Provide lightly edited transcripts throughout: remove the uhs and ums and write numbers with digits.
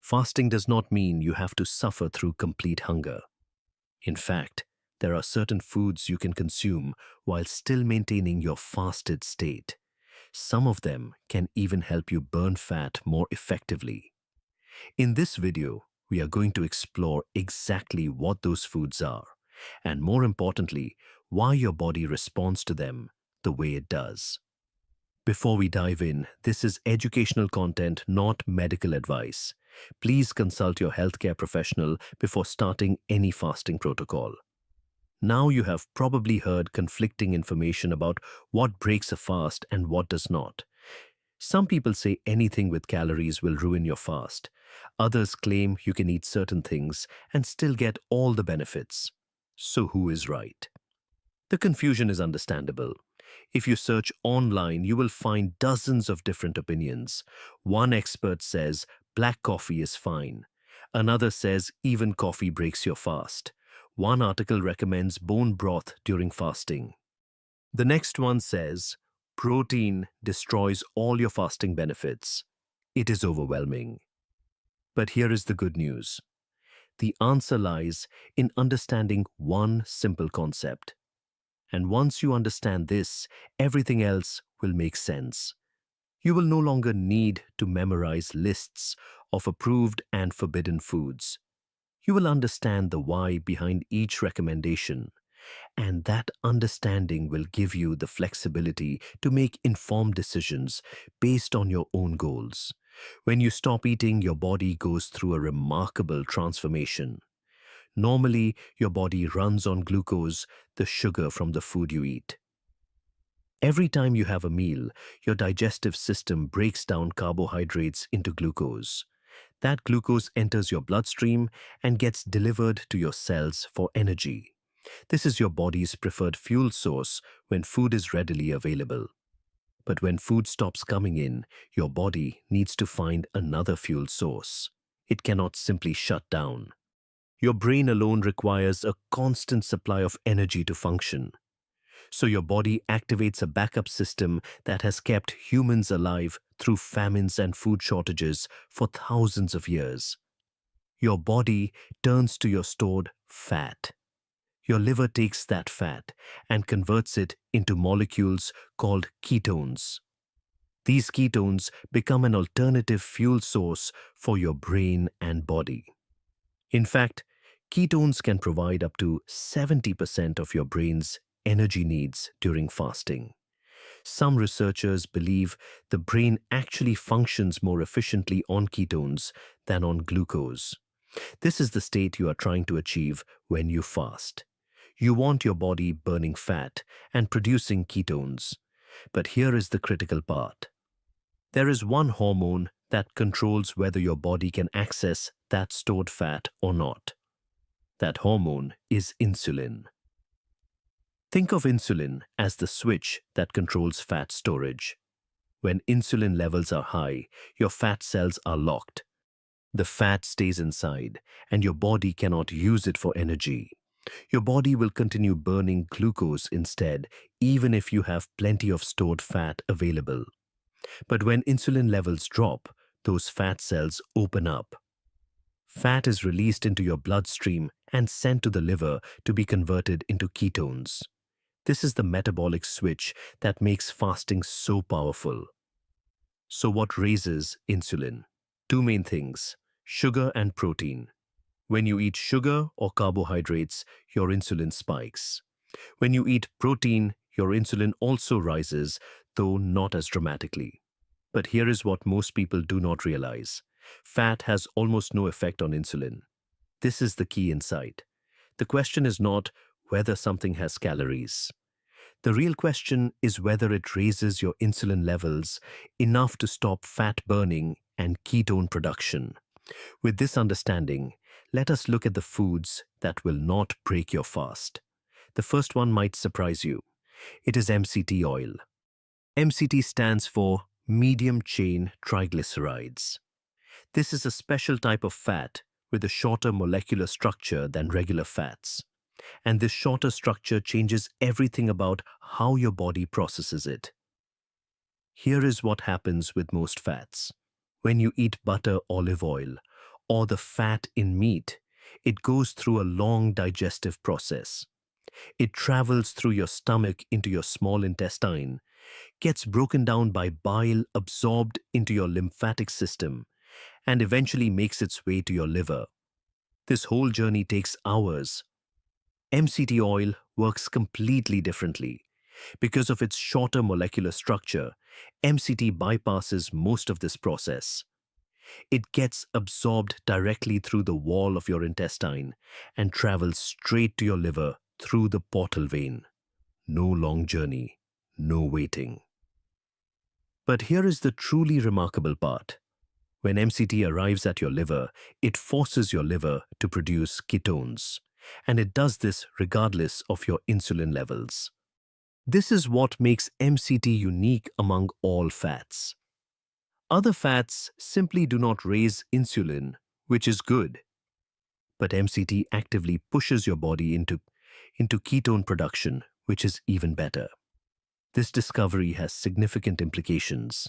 Fasting does not mean you have to suffer through complete hunger. In fact, there are certain foods you can consume while still maintaining your fasted state. Some of them can even help you burn fat more effectively. In this video, we are going to explore exactly what those foods are, and more importantly, why your body responds to them the way it does. Before we dive in, this is educational content, not medical advice. Please consult your healthcare professional before starting any fasting protocol. Now you have probably heard conflicting information about what breaks a fast and what does not. Some people say anything with calories will ruin your fast. Others claim you can eat certain things and still get all the benefits. So who is right? The confusion is understandable. If you search online, you will find dozens of different opinions. One expert says black coffee is fine. Another says even coffee breaks your fast. One article recommends bone broth during fasting. The next one says protein destroys all your fasting benefits. It is overwhelming. But here is the good news. The answer lies in understanding one simple concept. And once you understand this, everything else will make sense. You will no longer need to memorize lists of approved and forbidden foods. You will understand the why behind each recommendation, and that understanding will give you the flexibility to make informed decisions based on your own goals. When you stop eating, your body goes through a remarkable transformation. Normally, your body runs on glucose, the sugar from the food you eat. Every time you have a meal, your digestive system breaks down carbohydrates into glucose. That glucose enters your bloodstream and gets delivered to your cells for energy. This is your body's preferred fuel source when food is readily available. But when food stops coming in, your body needs to find another fuel source. It cannot simply shut down. Your brain alone requires a constant supply of energy to function. So your body activates a backup system that has kept humans alive through famines and food shortages for thousands of years. Your body turns to your stored fat. Your liver takes that fat and converts it into molecules called ketones. These ketones become an alternative fuel source for your brain and body. In fact, ketones can provide up to 70% of your brain's energy needs during fasting. Some researchers believe the brain actually functions more efficiently on ketones than on glucose. This is the state you are trying to achieve when you fast. You want your body burning fat and producing ketones. But here is the critical part. There is one hormone that controls whether your body can access that stored fat or not. That hormone is insulin. Think of insulin as the switch that controls fat storage. When insulin levels are high, your fat cells are locked. The fat stays inside, and your body cannot use it for energy. Your body will continue burning glucose instead, even if you have plenty of stored fat available. But when insulin levels drop, those fat cells open up. Fat is released into your bloodstream and sent to the liver to be converted into ketones. This is the metabolic switch that makes fasting so powerful. So what raises insulin? Two main things: sugar and protein. When you eat sugar or carbohydrates, your insulin spikes. When you eat protein, your insulin also rises, though not as dramatically. But here is what most people do not realize. Fat has almost no effect on insulin. This is the key insight. The question is not whether something has calories. The real question is whether it raises your insulin levels enough to stop fat burning and ketone production. With this understanding, let us look at the foods that will not break your fast. The first one might surprise you. It is MCT oil. MCT stands for medium-chain triglycerides. This is a special type of fat with a shorter molecular structure than regular fats. And this shorter structure changes everything about how your body processes it. Here is what happens with most fats. When you eat butter, olive oil, or the fat in meat, it goes through a long digestive process. It travels through your stomach into your small intestine, gets broken down by bile, absorbed into your lymphatic system, and eventually makes its way to your liver. This whole journey takes hours. MCT oil works completely differently. Because of its shorter molecular structure, MCT bypasses most of this process. It gets absorbed directly through the wall of your intestine and travels straight to your liver through the portal vein. No long journey, no waiting. But here is the truly remarkable part. When MCT arrives at your liver, it forces your liver to produce ketones, and it does this regardless of your insulin levels. This is what makes MCT unique among all fats. Other fats simply do not raise insulin, which is good, but MCT actively pushes your body into ketone production, which is even better. This discovery has significant implications.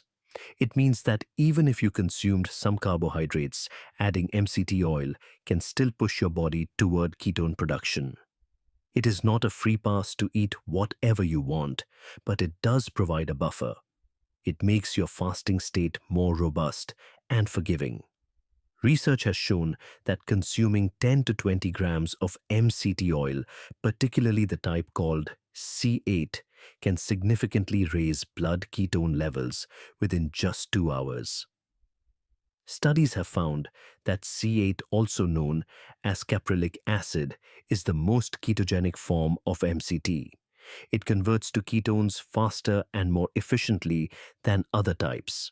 It means that even if you consumed some carbohydrates, adding MCT oil can still push your body toward ketone production. It is not a free pass to eat whatever you want, but it does provide a buffer. It makes your fasting state more robust and forgiving. Research has shown that consuming 10 to 20 grams of MCT oil, particularly the type called C8, can significantly raise blood ketone levels within just 2 hours. Studies have found that C8, also known as caprylic acid, is the most ketogenic form of MCT. It converts to ketones faster and more efficiently than other types.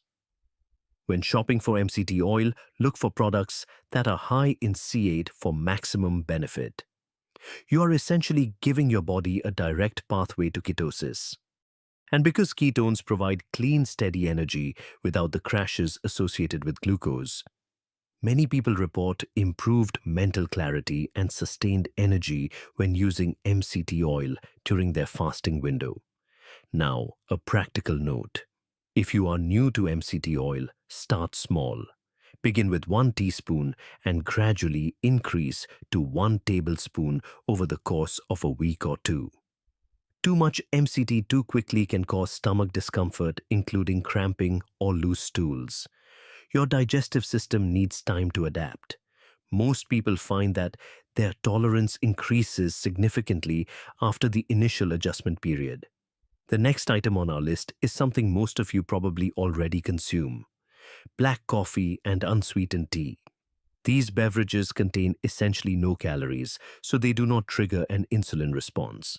When shopping for MCT oil, look for products that are high in C8 for maximum benefit. You are essentially giving your body a direct pathway to ketosis. And because ketones provide clean, steady energy without the crashes associated with glucose, many people report improved mental clarity and sustained energy when using MCT oil during their fasting window. Now, a practical note. If you are new to MCT oil, start small. Begin with 1 teaspoon and gradually increase to 1 tablespoon over the course of a week or two. Too much MCT too quickly can cause stomach discomfort, including cramping or loose stools. Your digestive system needs time to adapt. Most people find that their tolerance increases significantly after the initial adjustment period. The next item on our list is something most of you probably already consume: black coffee and unsweetened tea. These beverages contain essentially no calories, so they do not trigger an insulin response.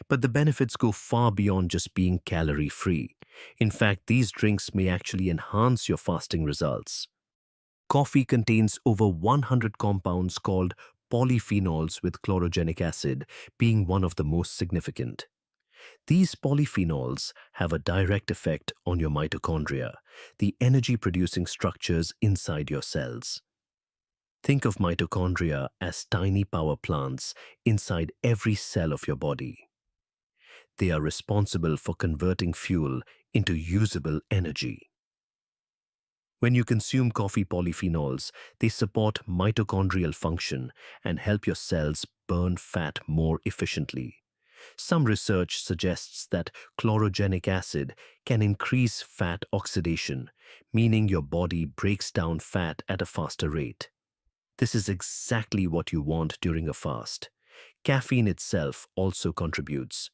But the benefits go far beyond just being calorie-free. In fact, these drinks may actually enhance your fasting results. Coffee contains over 100 compounds called polyphenols, with chlorogenic acid being one of the most significant. These polyphenols have a direct effect on your mitochondria, the energy-producing structures inside your cells. Think of mitochondria as tiny power plants inside every cell of your body. They are responsible for converting fuel into usable energy. When you consume coffee polyphenols, they support mitochondrial function and help your cells burn fat more efficiently. Some research suggests that chlorogenic acid can increase fat oxidation, meaning your body breaks down fat at a faster rate. This is exactly what you want during a fast. Caffeine itself also contributes.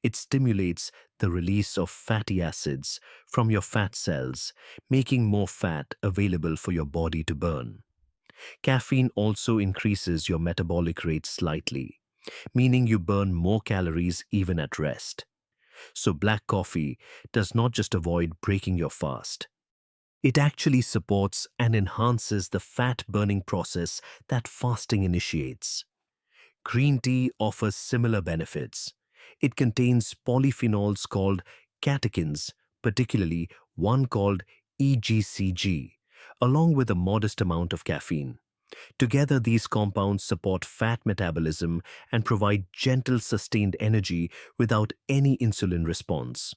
It stimulates the release of fatty acids from your fat cells, making more fat available for your body to burn. Caffeine also increases your metabolic rate slightly, meaning you burn more calories even at rest. So black coffee does not just avoid breaking your fast. It actually supports and enhances the fat-burning process that fasting initiates. Green tea offers similar benefits. It contains polyphenols called catechins, particularly one called EGCG, along with a modest amount of caffeine. Together, these compounds support fat metabolism and provide gentle, sustained energy without any insulin response.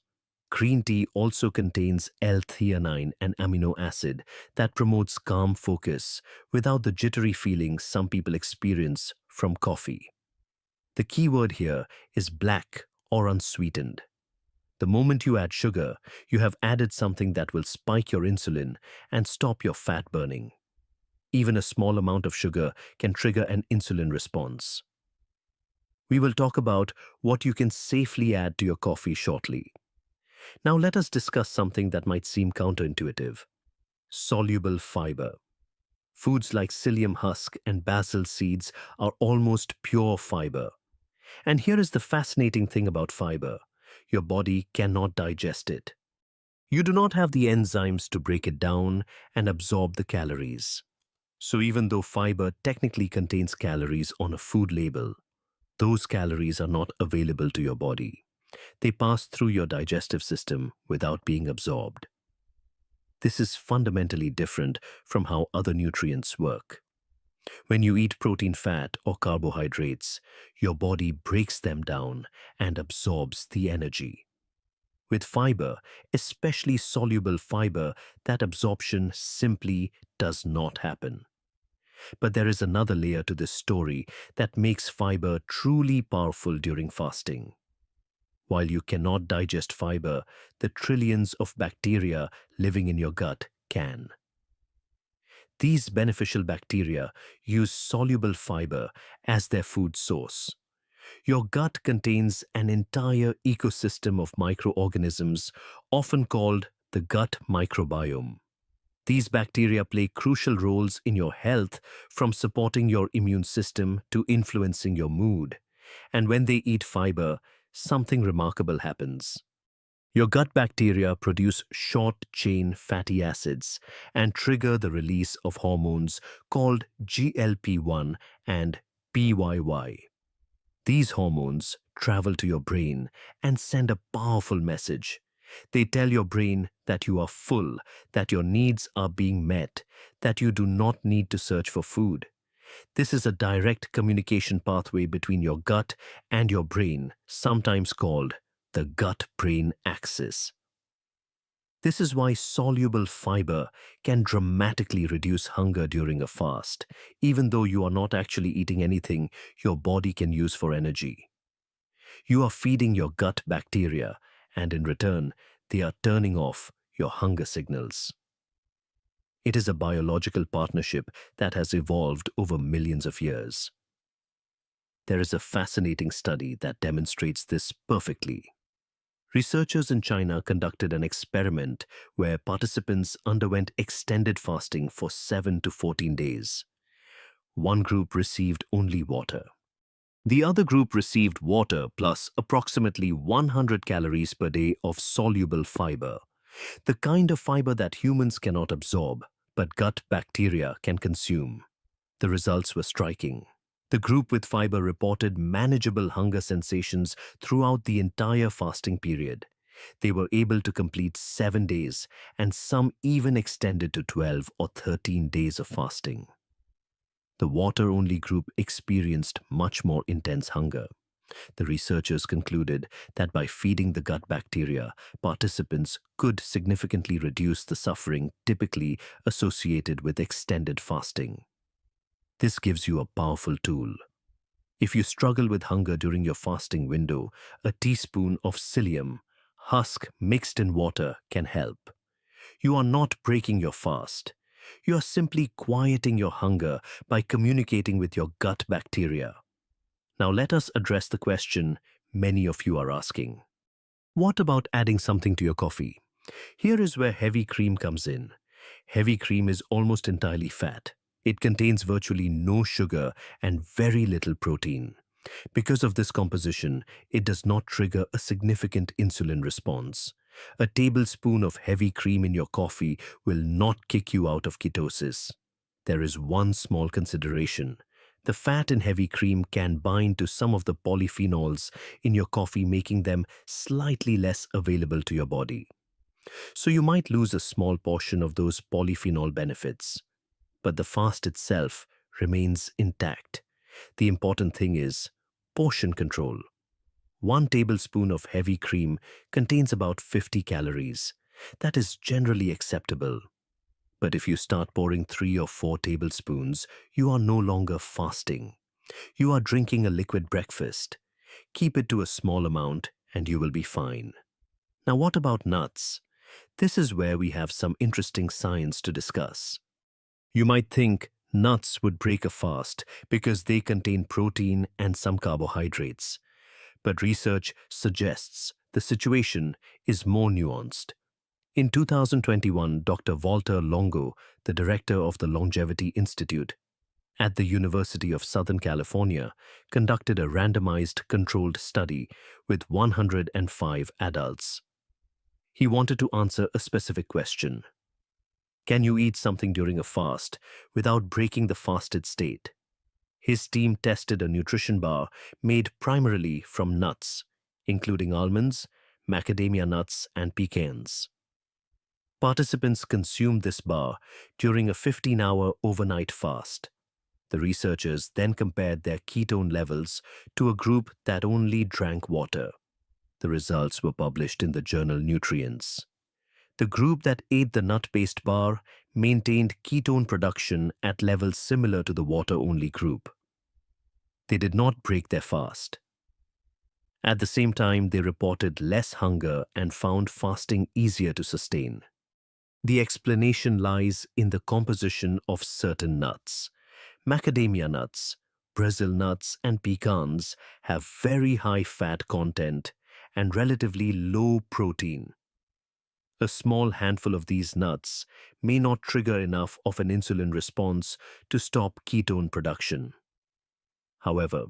Green tea also contains L-theanine, an amino acid that promotes calm focus without the jittery feelings some people experience from coffee. The key word here is black or unsweetened. The moment you add sugar, you have added something that will spike your insulin and stop your fat burning. Even a small amount of sugar can trigger an insulin response. We will talk about what you can safely add to your coffee shortly. Now let us discuss something that might seem counterintuitive: soluble fiber. Foods like psyllium husk and basil seeds are almost pure fiber. And here is the fascinating thing about fiber: your body cannot digest it. You do not have the enzymes to break it down and absorb the calories. So even though fiber technically contains calories on a food label, those calories are not available to your body. They pass through your digestive system without being absorbed. This is fundamentally different from how other nutrients work. When you eat protein, fat, or carbohydrates, your body breaks them down and absorbs the energy. With fiber, especially soluble fiber, that absorption simply does not happen. But there is another layer to this story that makes fiber truly powerful during fasting. While you cannot digest fiber, the trillions of bacteria living in your gut can. These beneficial bacteria use soluble fiber as their food source. Your gut contains an entire ecosystem of microorganisms, often called the gut microbiome. These bacteria play crucial roles in your health, from supporting your immune system to influencing your mood. And when they eat fiber, something remarkable happens. Your gut bacteria produce short-chain fatty acids and trigger the release of hormones called GLP-1 and PYY. These hormones travel to your brain and send a powerful message. They tell your brain that you are full, that your needs are being met, that you do not need to search for food. This is a direct communication pathway between your gut and your brain, sometimes called the gut-brain axis. This is why soluble fiber can dramatically reduce hunger during a fast. Even though you are not actually eating anything your body can use for energy, you are feeding your gut bacteria, and in return, they are turning off your hunger signals. It is a biological partnership that has evolved over millions of years. There is a fascinating study that demonstrates this perfectly. Researchers in China conducted an experiment where participants underwent extended fasting for 7 to 14 days. One group received only water. The other group received water plus approximately 100 calories per day of soluble fiber, the kind of fiber that humans cannot absorb, but gut bacteria can consume. The results were striking. The group with fiber reported manageable hunger sensations throughout the entire fasting period. They were able to complete 7 days, and some even extended to 12 or 13 days of fasting. The water-only group experienced much more intense hunger. The researchers concluded that by feeding the gut bacteria, participants could significantly reduce the suffering typically associated with extended fasting. This gives you a powerful tool. If you struggle with hunger during your fasting window, a teaspoon of psyllium husk mixed in water can help. You are not breaking your fast. You are simply quieting your hunger by communicating with your gut bacteria. Now let us address the question many of you are asking. What about adding something to your coffee? Here is where heavy cream comes in. Heavy cream is almost entirely fat. It contains virtually no sugar and very little protein. Because of this composition, it does not trigger a significant insulin response. A tablespoon of heavy cream in your coffee will not kick you out of ketosis. There is one small consideration. The fat in heavy cream can bind to some of the polyphenols in your coffee, making them slightly less available to your body. So you might lose a small portion of those polyphenol benefits. But the fast itself remains intact. The important thing is portion control. 1 tablespoon of heavy cream contains about 50 calories. That is generally acceptable. But if you start pouring 3 or 4 tablespoons, you are no longer fasting. You are drinking a liquid breakfast. Keep it to a small amount and you will be fine. Now what about nuts? This is where we have some interesting science to discuss. You might think nuts would break a fast because they contain protein and some carbohydrates. But research suggests the situation is more nuanced. In 2021, Dr. Valter Longo, the director of the Longevity Institute at the University of Southern California, conducted a randomized controlled study with 105 adults. He wanted to answer a specific question. Can you eat something during a fast without breaking the fasted state? His team tested a nutrition bar made primarily from nuts, including almonds, macadamia nuts, and pecans. Participants consumed this bar during a 15-hour overnight fast. The researchers then compared their ketone levels to a group that only drank water. The results were published in the journal Nutrients. The group that ate the nut-based bar maintained ketone production at levels similar to the water-only group. They did not break their fast. At the same time, they reported less hunger and found fasting easier to sustain. The explanation lies in the composition of certain nuts. Macadamia nuts, Brazil nuts, and pecans have very high fat content and relatively low protein. A small handful of these nuts may not trigger enough of an insulin response to stop ketone production. However,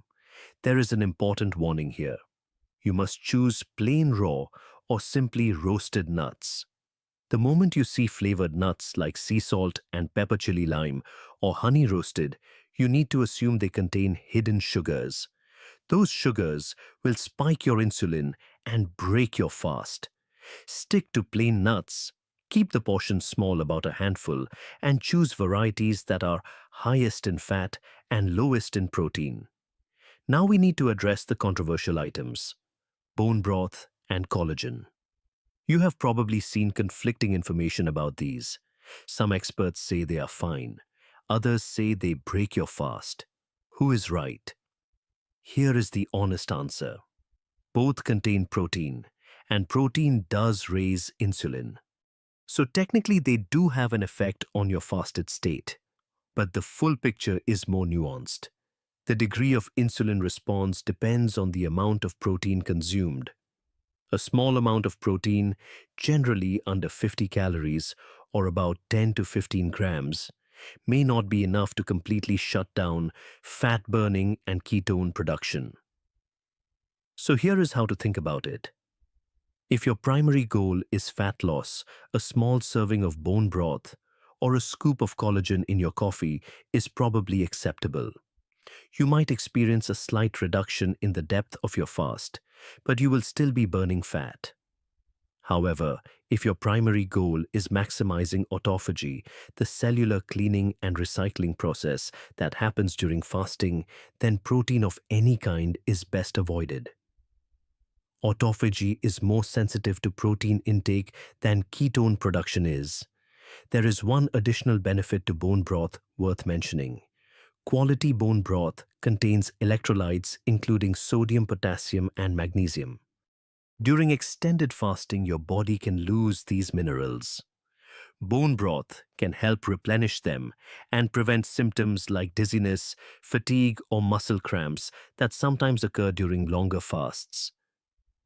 there is an important warning here. You must choose plain raw or simply roasted nuts. The moment you see flavored nuts like sea salt and pepper chili lime or honey roasted, you need to assume they contain hidden sugars. Those sugars will spike your insulin and break your fast. Stick to plain nuts. Keep the portion small, about a handful, and choose varieties that are highest in fat and lowest in protein. Now we need to address the controversial items: bone broth and collagen. You have probably seen conflicting information about these. Some experts say they are fine. Others say they break your fast. Who is right? Here is the honest answer. Both contain protein, and protein does raise insulin. So technically they do have an effect on your fasted state. But the full picture is more nuanced. The degree of insulin response depends on the amount of protein consumed. A small amount of protein, generally under 50 calories or about 10 to 15 grams, may not be enough to completely shut down fat burning and ketone production. So here is how to think about it. If your primary goal is fat loss, a small serving of bone broth or a scoop of collagen in your coffee is probably acceptable. You might experience a slight reduction in the depth of your fast, but you will still be burning fat. However, if your primary goal is maximizing autophagy, the cellular cleaning and recycling process that happens during fasting, then protein of any kind is best avoided. Autophagy is more sensitive to protein intake than ketone production is. There is one additional benefit to bone broth worth mentioning. Quality bone broth contains electrolytes including sodium, potassium, and magnesium. During extended fasting, your body can lose these minerals. Bone broth can help replenish them and prevent symptoms like dizziness, fatigue, or muscle cramps that sometimes occur during longer fasts.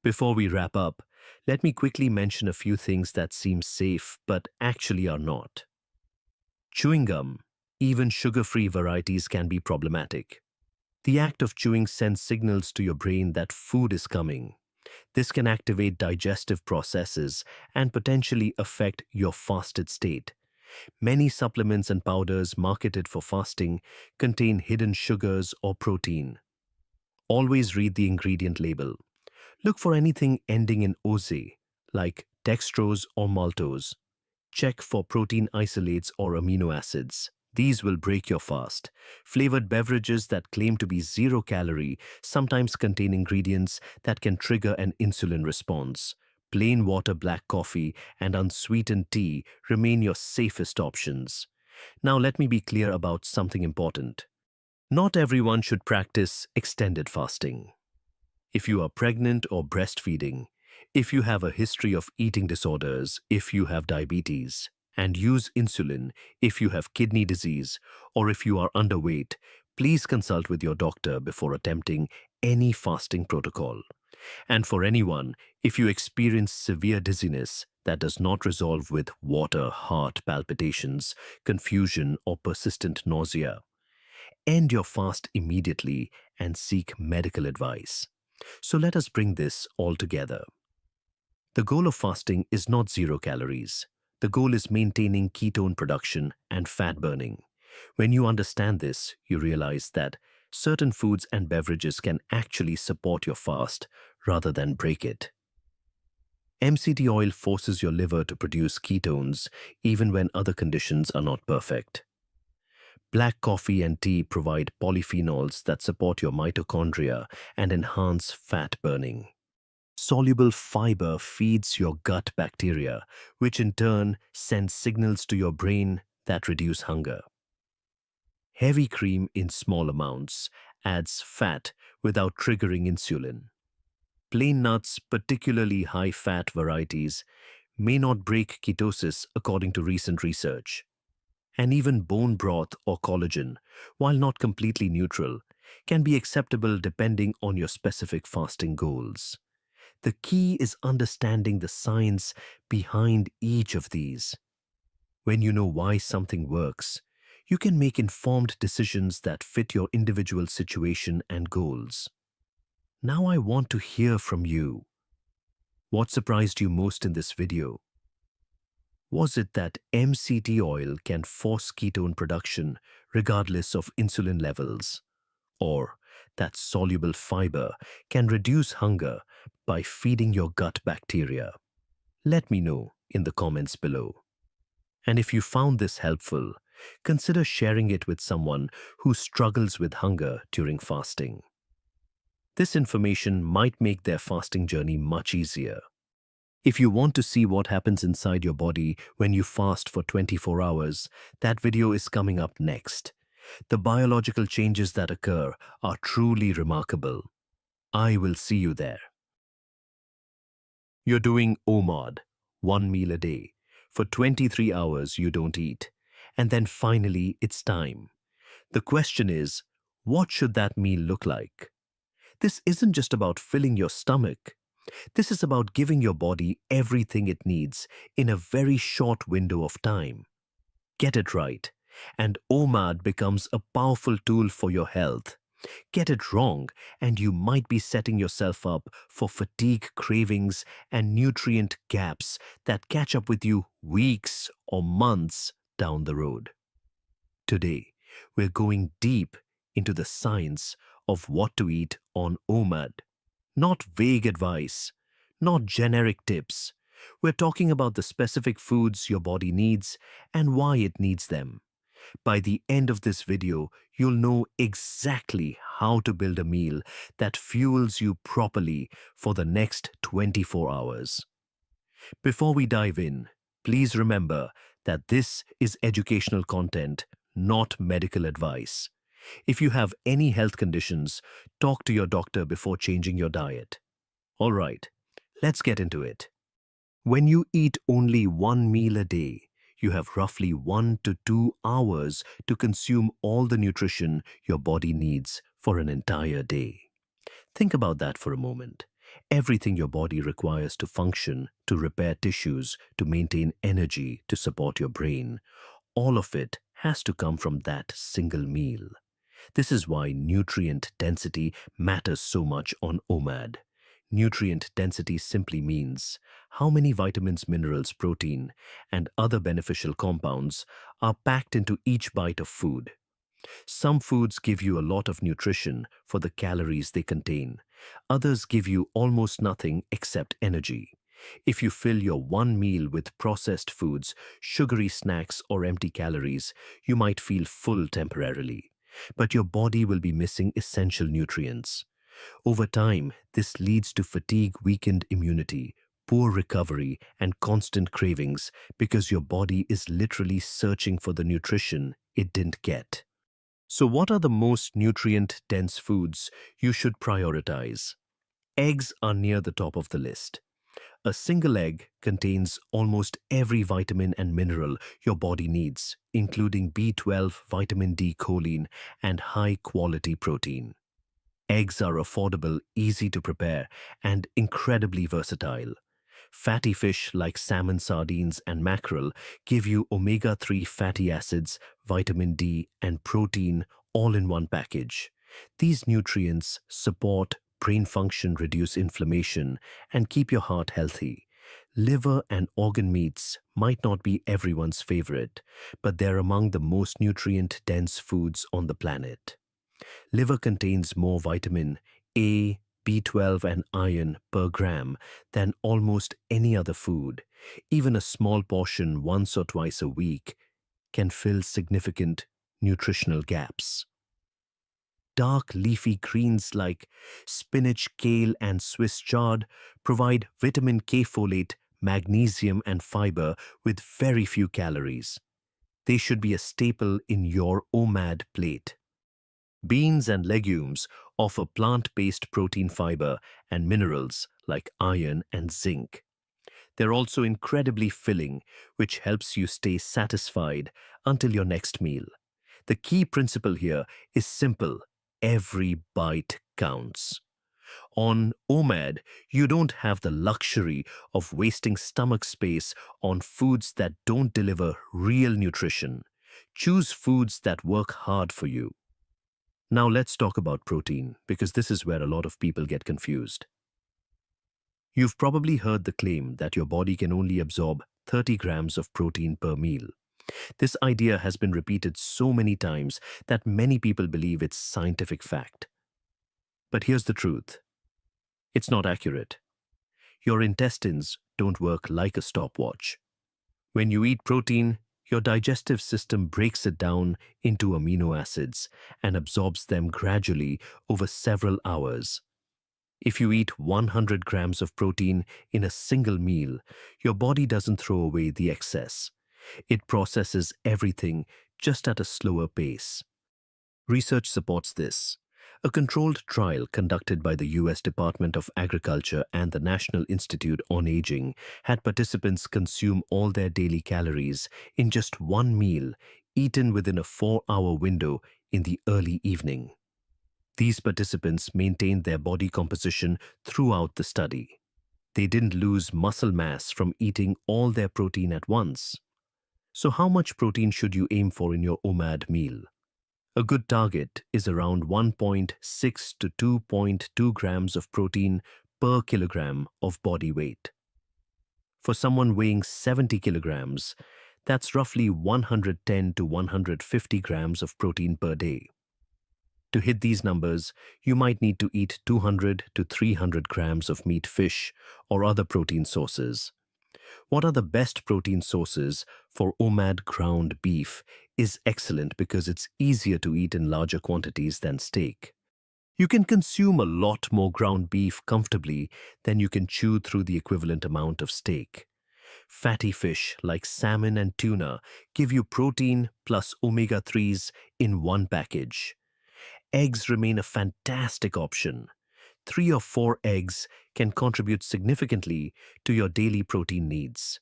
Before we wrap up, let me quickly mention a few things that seem safe but actually are not. Chewing gum, even sugar-free varieties, can be problematic. The act of chewing sends signals to your brain that food is coming. This can activate digestive processes and potentially affect your fasted state. Many supplements and powders marketed for fasting contain hidden sugars or protein. Always read the ingredient label. Look for anything ending in "oze", like dextrose or maltose. Check for protein isolates or amino acids. These will break your fast. Flavored beverages that claim to be 0 calorie sometimes contain ingredients that can trigger an insulin response. Plain water, black coffee, and unsweetened tea remain your safest options. Now let me be clear about something important. Not everyone should practice extended fasting. If you are pregnant or breastfeeding, if you have a history of eating disorders, if you have diabetes, and use insulin, if you have kidney disease, or if you are underweight, please consult with your doctor before attempting any fasting protocol. And for anyone, if you experience severe dizziness that does not resolve with water, heart palpitations, confusion, or persistent nausea, end your fast immediately and seek medical advice. So let us bring this all together. The goal of fasting is not 0 calories. The goal is maintaining ketone production and fat burning. When you understand this, you realize that certain foods and beverages can actually support your fast rather than break it. MCT oil forces your liver to produce ketones even when other conditions are not perfect. Black coffee and tea provide polyphenols that support your mitochondria and enhance fat burning. Soluble fiber feeds your gut bacteria, which in turn sends signals to your brain that reduce hunger. Heavy cream in small amounts adds fat without triggering insulin. Plain nuts, particularly high-fat varieties, may not break ketosis according to recent research. And even bone broth or collagen, while not completely neutral, can be acceptable depending on your specific fasting goals. The key is understanding the science behind each of these. When you know why something works, you can make informed decisions that fit your individual situation and goals. Now I want to hear from you. What surprised you most in this video? Was it that MCT oil can force ketone production regardless of insulin levels? Or that soluble fiber can reduce hunger by feeding your gut bacteria? Let me know in the comments below. And if you found this helpful, consider sharing it with someone who struggles with hunger during fasting. This information might make their fasting journey much easier. If you want to see what happens inside your body when you fast for 24 hours, that video is coming up next. The biological changes that occur are truly remarkable. I will see you there. You're doing OMAD, 1 meal a day. For 23 hours you don't eat. And then finally it's time. The question is, what should that meal look like? This isn't just about filling your stomach. This is about giving your body everything it needs in a very short window of time. Get it right, and OMAD becomes a powerful tool for your health. Get it wrong, and you might be setting yourself up for fatigue cravings and nutrient gaps that catch up with you weeks or months down the road. Today, we're going deep into the science of what to eat on OMAD. Not vague advice, not generic tips. We're talking about the specific foods your body needs and why it needs them. By the end of this video, you'll know exactly how to build a meal that fuels you properly for the next 24 hours. Before we dive in, please remember that this is educational content, not medical advice. If you have any health conditions, talk to your doctor before changing your diet. All right, let's get into it. When you eat only 1 meal a day, you have roughly 1 to 2 hours to consume all the nutrition your body needs for an entire day. Think about that for a moment. Everything your body requires to function, to repair tissues, to maintain energy, to support your brain, all of it has to come from that single meal. This is why nutrient density matters so much on OMAD. Nutrient density simply means how many vitamins, minerals, protein, and other beneficial compounds are packed into each bite of food. Some foods give you a lot of nutrition for the calories they contain. Others give you almost nothing except energy. If you fill your one meal with processed foods, sugary snacks, or empty calories, you might feel full temporarily, but your body will be missing essential nutrients. Over time, this leads to fatigue, weakened immunity, poor recovery, and constant cravings because your body is literally searching for the nutrition it didn't get. So, what are the most nutrient dense foods you should prioritize? Eggs are near the top of the list. A single egg contains almost every vitamin and mineral your body needs, including B12, vitamin D, choline, and high quality protein. Eggs are affordable, easy to prepare, and incredibly versatile. Fatty fish like salmon, sardines, and mackerel give you omega-3 fatty acids, vitamin D, and protein all in one package. These nutrients support brain function, reduce inflammation, and keep your heart healthy. Liver and organ meats might not be everyone's favorite, but they're among the most nutrient-dense foods on the planet. Liver contains more vitamin A, B12, and iron per gram than almost any other food. Even a small portion once or twice a week can fill significant nutritional gaps. Dark leafy greens like spinach, kale, and Swiss chard provide vitamin K, folate, magnesium, and fiber with very few calories. They should be a staple in your OMAD plate. Beans and legumes offer plant-based protein, fiber, and minerals like iron and zinc. They're also incredibly filling, which helps you stay satisfied until your next meal. The key principle here is simple: every bite counts. On OMAD, you don't have the luxury of wasting stomach space on foods that don't deliver real nutrition. Choose foods that work hard for you. Now let's talk about protein, because this is where a lot of people get confused. You've probably heard the claim that your body can only absorb 30 grams of protein per meal. This idea has been repeated so many times that many people believe it's scientific fact. But here's the truth. It's not accurate. Your intestines don't work like a stopwatch. When you eat protein, your digestive system breaks it down into amino acids and absorbs them gradually over several hours. If you eat 100 grams of protein in a single meal, your body doesn't throw away the excess. It processes everything just at a slower pace. Research supports this. A controlled trial conducted by the US Department of Agriculture and the National Institute on Aging had participants consume all their daily calories in just one meal, eaten within a 4-hour window in the early evening. These participants maintained their body composition throughout the study. They didn't lose muscle mass from eating all their protein at once. So how much protein should you aim for in your OMAD meal? A good target is around 1.6 to 2.2 grams of protein per kilogram of body weight. For someone weighing 70 kilograms, that's roughly 110 to 150 grams of protein per day. To hit these numbers, you might need to eat 200 to 300 grams of meat, fish, or other protein sources. What are the best protein sources for OMAD? Ground beef is excellent because it's easier to eat in larger quantities than steak. You can consume a lot more ground beef comfortably than you can chew through the equivalent amount of steak. Fatty fish like salmon and tuna give you protein plus omega-3s in one package. Eggs remain a fantastic option. 3 or 4 eggs can contribute significantly to your daily protein needs.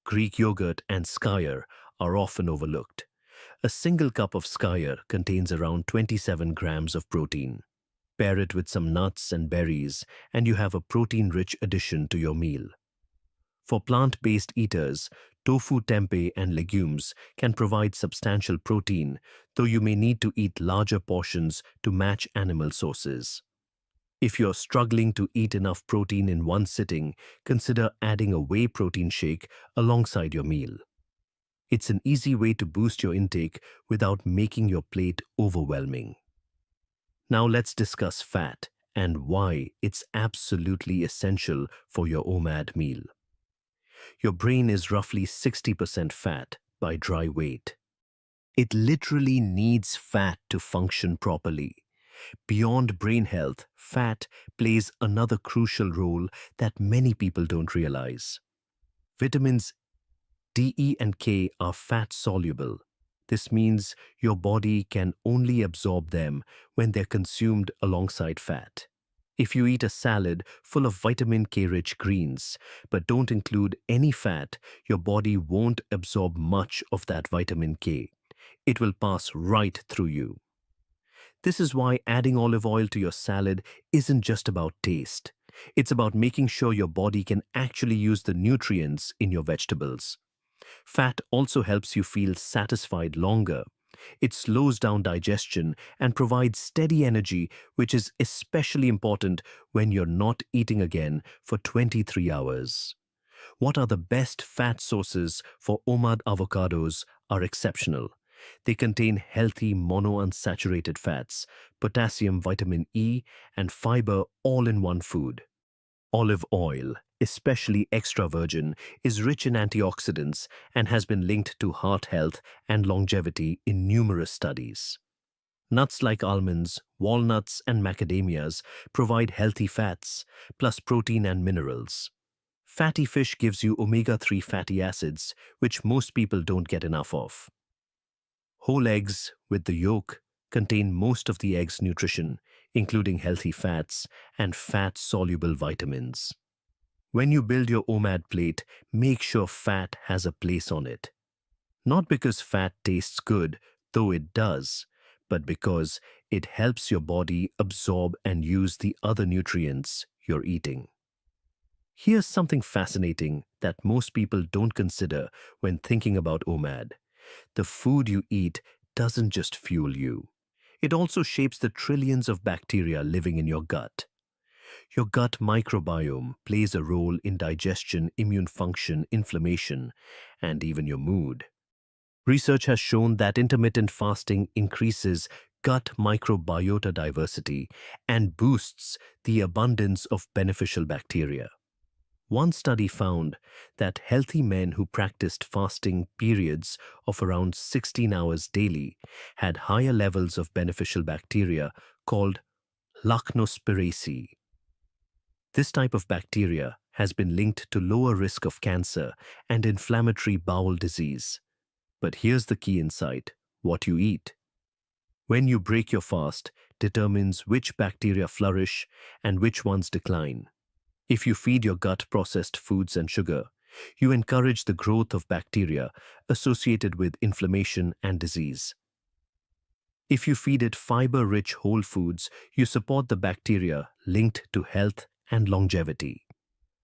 Greek yogurt and skyr are often overlooked. A single cup of skyr contains around 27 grams of protein. Pair it with some nuts and berries, and you have a protein-rich addition to your meal. For plant-based eaters, tofu, tempeh, and legumes can provide substantial protein, though you may need to eat larger portions to match animal sources. If you're struggling to eat enough protein in one sitting, consider adding a whey protein shake alongside your meal. It's an easy way to boost your intake without making your plate overwhelming. Now let's discuss fat and why it's absolutely essential for your OMAD meal. Your brain is roughly 60% fat by dry weight. It literally needs fat to function properly. Beyond brain health, fat plays another crucial role that many people don't realize. Vitamins D, E, and K are fat soluble. This means your body can only absorb them when they're consumed alongside fat. If you eat a salad full of vitamin K rich greens but don't include any fat, your body won't absorb much of that vitamin K. It will pass right through you. This is why adding olive oil to your salad isn't just about taste. It's about making sure your body can actually use the nutrients in your vegetables. Fat also helps you feel satisfied longer. It slows down digestion and provides steady energy, which is especially important when you're not eating again for 23 hours. What are the best fat sources for OMAD avocados are exceptional. They contain healthy monounsaturated fats, potassium, vitamin E, and fiber all in one food. Olive oil, especially extra virgin, is rich in antioxidants and has been linked to heart health and longevity in numerous studies. Nuts like almonds, walnuts, and macadamias provide healthy fats, plus protein and minerals. Fatty fish gives you omega-3 fatty acids, which most people don't get enough of. Whole eggs with the yolk contain most of the egg's nutrition, including healthy fats and fat-soluble vitamins. When you build your OMAD plate, make sure fat has a place on it. Not because fat tastes good, though it does, but because it helps your body absorb and use the other nutrients you're eating. Here's something fascinating that most people don't consider when thinking about OMAD. The food you eat doesn't just fuel you. It also shapes the trillions of bacteria living in your gut. Your gut microbiome plays a role in digestion, immune function, inflammation, and even your mood. Research has shown that intermittent fasting increases gut microbiota diversity and boosts the abundance of beneficial bacteria. One study found that healthy men who practiced fasting periods of around 16 hours daily had higher levels of beneficial bacteria called Lactospiraceae. This type of bacteria has been linked to lower risk of cancer and inflammatory bowel disease. But here's the key insight: what you eat. When you break your fast determines which bacteria flourish and which ones decline. If you feed your gut processed foods and sugar, you encourage the growth of bacteria associated with inflammation and disease. If you feed it fiber-rich whole foods, you support the bacteria linked to health and longevity.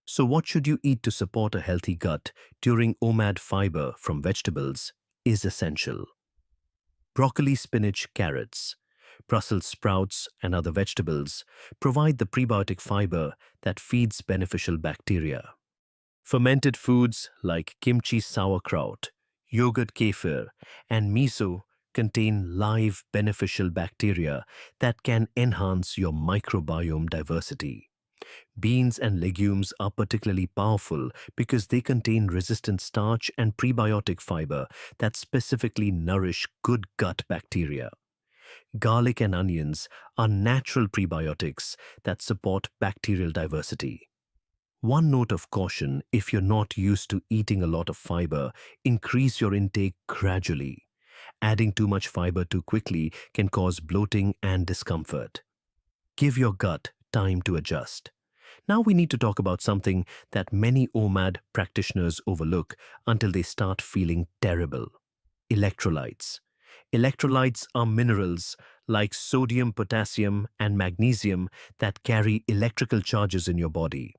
So what should you eat to support a healthy gut during OMAD? Fiber from vegetables is essential. Broccoli, spinach, carrots, Brussels sprouts, and other vegetables provide the prebiotic fiber that feeds beneficial bacteria. Fermented foods like kimchi, sauerkraut, yogurt, kefir, and miso contain live beneficial bacteria that can enhance your microbiome diversity. Beans and legumes are particularly powerful because they contain resistant starch and prebiotic fiber that specifically nourish good gut bacteria. Garlic and onions are natural prebiotics that support bacterial diversity. One note of caution: if you're not used to eating a lot of fiber, increase your intake gradually. Adding too much fiber too quickly can cause bloating and discomfort. Give your gut time to adjust. Now we need to talk about something that many OMAD practitioners overlook until they start feeling terrible: electrolytes. Electrolytes are minerals like sodium, potassium, and magnesium that carry electrical charges in your body.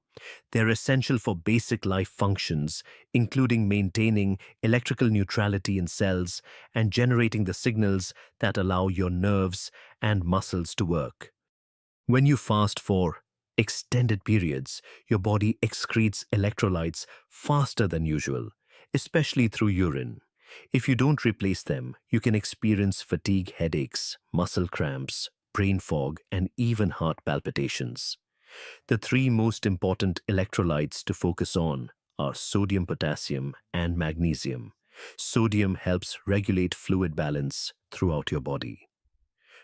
They're essential for basic life functions, including maintaining electrical neutrality in cells and generating the signals that allow your nerves and muscles to work. When you fast for extended periods, your body excretes electrolytes faster than usual, especially through urine. If you don't replace them, you can experience fatigue, headaches, muscle cramps, brain fog, and even heart palpitations. The three most important electrolytes to focus on are sodium, potassium, and magnesium. Sodium helps regulate fluid balance throughout your body.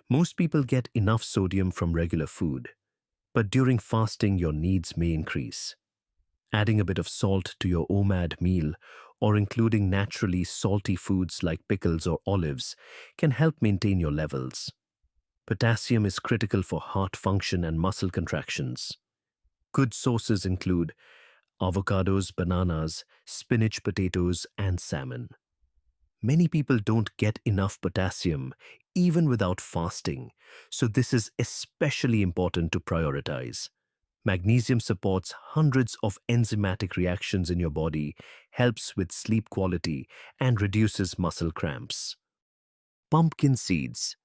Most people get enough sodium from regular food, but during fasting your needs may increase. Adding a bit of salt to your OMAD meal or including naturally salty foods like pickles or olives can help maintain your levels. Potassium is critical for heart function and muscle contractions. Good sources include avocados, bananas, spinach, potatoes, and salmon. Many people don't get enough potassium even without fasting, so this is especially important to prioritize. Magnesium supports hundreds of enzymatic reactions in your body, helps with sleep quality, and reduces muscle cramps. Pumpkin seeds,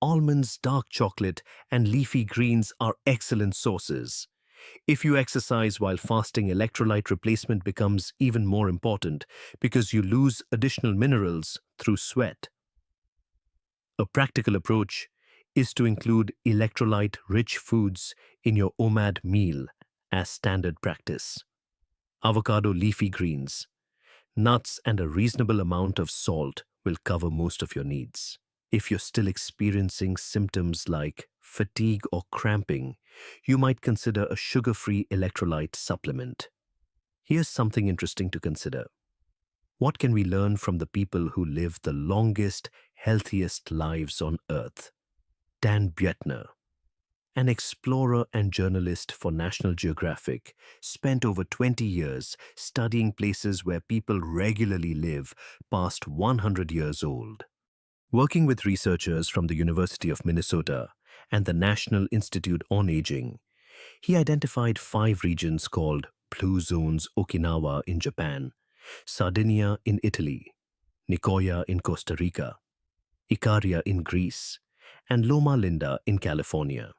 almonds, dark chocolate, and leafy greens are excellent sources. If you exercise while fasting, electrolyte replacement becomes even more important because you lose additional minerals through sweat. A practical approach is to include electrolyte-rich foods in your OMAD meal as standard practice. Avocado, leafy greens, nuts, and a reasonable amount of salt will cover most of your needs. If you're still experiencing symptoms like fatigue or cramping, you might consider a sugar-free electrolyte supplement. Here's something interesting to consider. What can we learn from the people who live the longest, healthiest lives on Earth? Dan Buettner, an explorer and journalist for National Geographic, spent over 20 years studying places where people regularly live past 100 years old. Working with researchers from the University of Minnesota and the National Institute on Aging, he identified 5 regions called Blue Zones: Okinawa in Japan, Sardinia in Italy, Nicoya in Costa Rica, Icaria in Greece, and Loma Linda in California.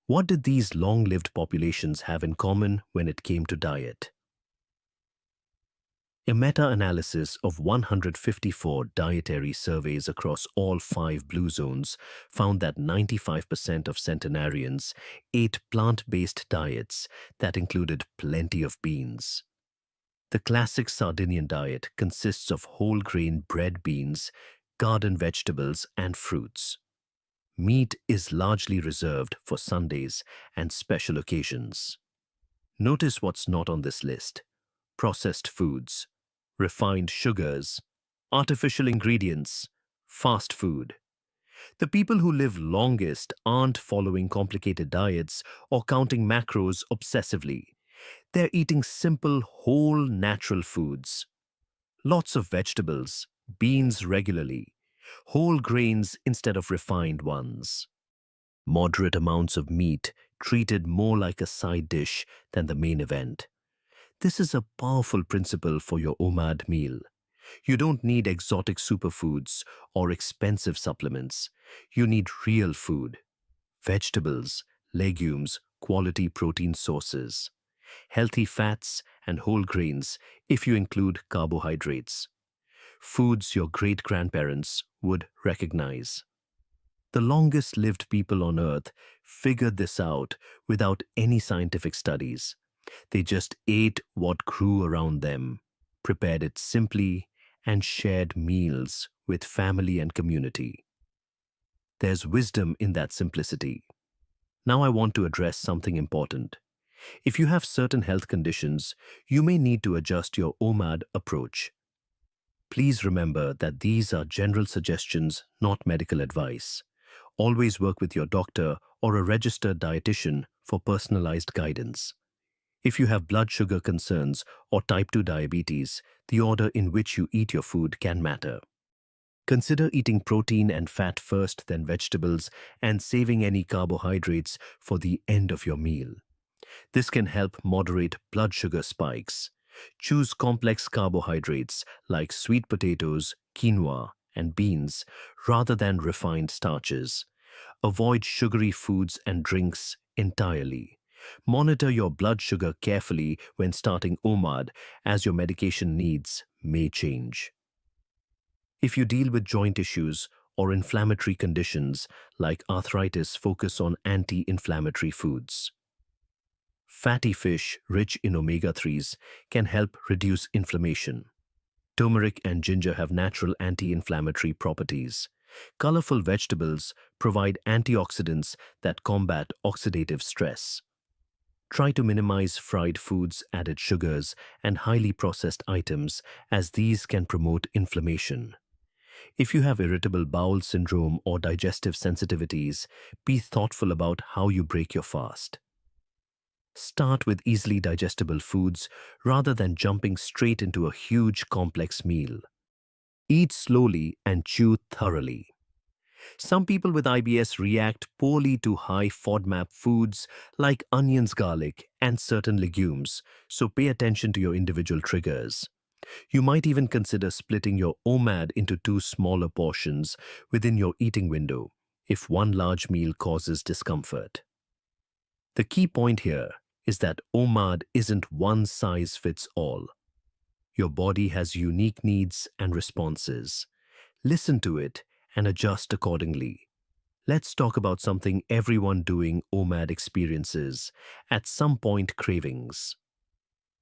What did these long-lived populations have in common when it came to diet? A meta-analysis of 154 dietary surveys across all 5 blue zones found that 95% of centenarians ate plant-based diets that included plenty of beans. The classic Sardinian diet consists of whole-grain bread, beans, garden vegetables, and fruits. Meat is largely reserved for Sundays and special occasions. Notice what's not on this list: processed foods, refined sugars, artificial ingredients, fast food. The people who live longest aren't following complicated diets or counting macros obsessively. They're eating simple, whole, natural foods. Lots of vegetables, beans regularly, whole grains instead of refined ones. Moderate amounts of meat treated more like a side dish than the main event. This is a powerful principle for your OMAD meal. You don't need exotic superfoods or expensive supplements. You need real food: vegetables, legumes, quality protein sources, healthy fats, and whole grains if you include carbohydrates. Foods your great-grandparents would recognize. The longest-lived people on Earth figured this out without any scientific studies. They just ate what grew around them, prepared it simply, and shared meals with family and community. There's wisdom in that simplicity. Now I want to address something important. If you have certain health conditions, you may need to adjust your OMAD approach. Please remember that these are general suggestions, not medical advice. Always work with your doctor or a registered dietitian for personalized guidance. If you have blood sugar concerns or type 2 diabetes, the order in which you eat your food can matter. Consider eating protein and fat first, then vegetables, and saving any carbohydrates for the end of your meal. This can help moderate blood sugar spikes. Choose complex carbohydrates like sweet potatoes, quinoa, and beans rather than refined starches. Avoid sugary foods and drinks entirely. Monitor your blood sugar carefully when starting OMAD, as your medication needs may change. If you deal with joint issues or inflammatory conditions like arthritis, focus on anti-inflammatory foods. Fatty fish rich in omega-3s can help reduce inflammation. Turmeric and ginger have natural anti-inflammatory properties. Colorful vegetables provide antioxidants that combat oxidative stress. Try to minimize fried foods, added sugars, and highly processed items, as these can promote inflammation. If you have irritable bowel syndrome or digestive sensitivities, be thoughtful about how you break your fast. Start with easily digestible foods rather than jumping straight into a huge complex meal. Eat slowly and chew thoroughly. Some people with IBS react poorly to high FODMAP foods like onions, garlic, and certain legumes, so pay attention to your individual triggers. You might even consider splitting your OMAD into two smaller portions within your eating window if one large meal causes discomfort. The key point here is that OMAD isn't one size fits all. Your body has unique needs and responses. Listen to it and adjust accordingly. Let's talk about something everyone doing OMAD experiences, at some point cravings.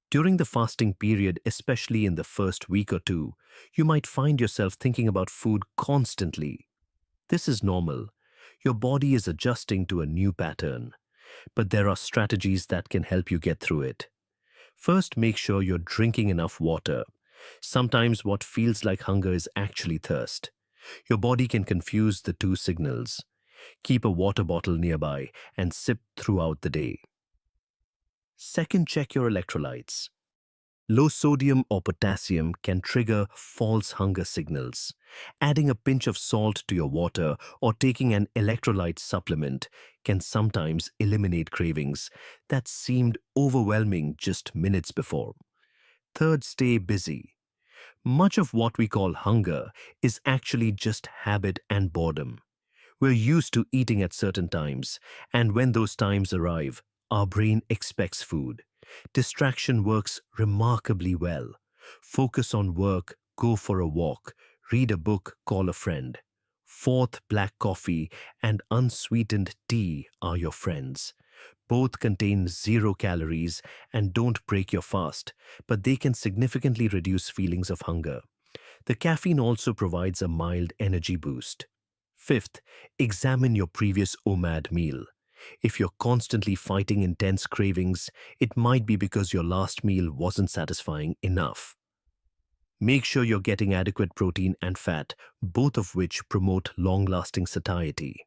During the fasting period, especially in the first week or two, you might find yourself thinking about food constantly. This is normal. Your body is adjusting to a new pattern, but there are strategies that can help you get through it. First, make sure you're drinking enough water. Sometimes what feels like hunger is actually thirst. Your body can confuse the two signals. Keep a water bottle nearby and sip throughout the day. Second, check your electrolytes. Low sodium or potassium can trigger false hunger signals. Adding a pinch of salt to your water or taking an electrolyte supplement can sometimes eliminate cravings that seemed overwhelming just minutes before. Third, stay busy. Much of what we call hunger is actually just habit and boredom. We're used to eating at certain times, and when those times arrive, our brain expects food. Distraction works remarkably well. Focus on work, go for a walk, read a book, call a friend. Fourth, black coffee and unsweetened tea are your friends. Both contain 0 calories and don't break your fast, but they can significantly reduce feelings of hunger. The caffeine also provides a mild energy boost. Fifth, examine your previous OMAD meal. If you're constantly fighting intense cravings, it might be because your last meal wasn't satisfying enough. Make sure you're getting adequate protein and fat, both of which promote long-lasting satiety.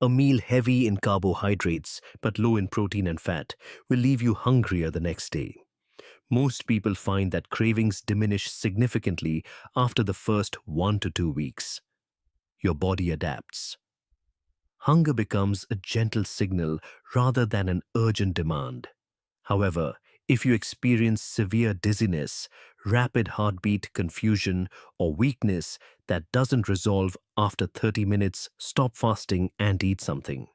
A meal heavy in carbohydrates but low in protein and fat will leave you hungrier the next day. Most people find that cravings diminish significantly after the first 1 to 2 weeks. Your body adapts. Hunger becomes a gentle signal rather than an urgent demand. However, if you experience severe dizziness, rapid heartbeat, confusion, or weakness that doesn't resolve after 30 minutes, stop fasting and eat something.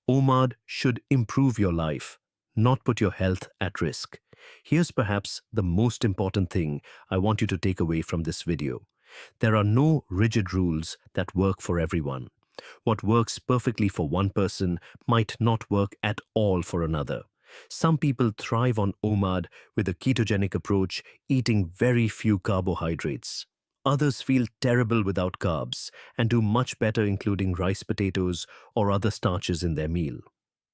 OMAD should improve your life, not put your health at risk. Here's perhaps the most important thing I want you to take away from this video. There are no rigid rules that work for everyone. What works perfectly for one person might not work at all for another. Some people thrive on OMAD with a ketogenic approach, eating very few carbohydrates. Others feel terrible without carbs and do much better including rice, potatoes, or other starches in their meal.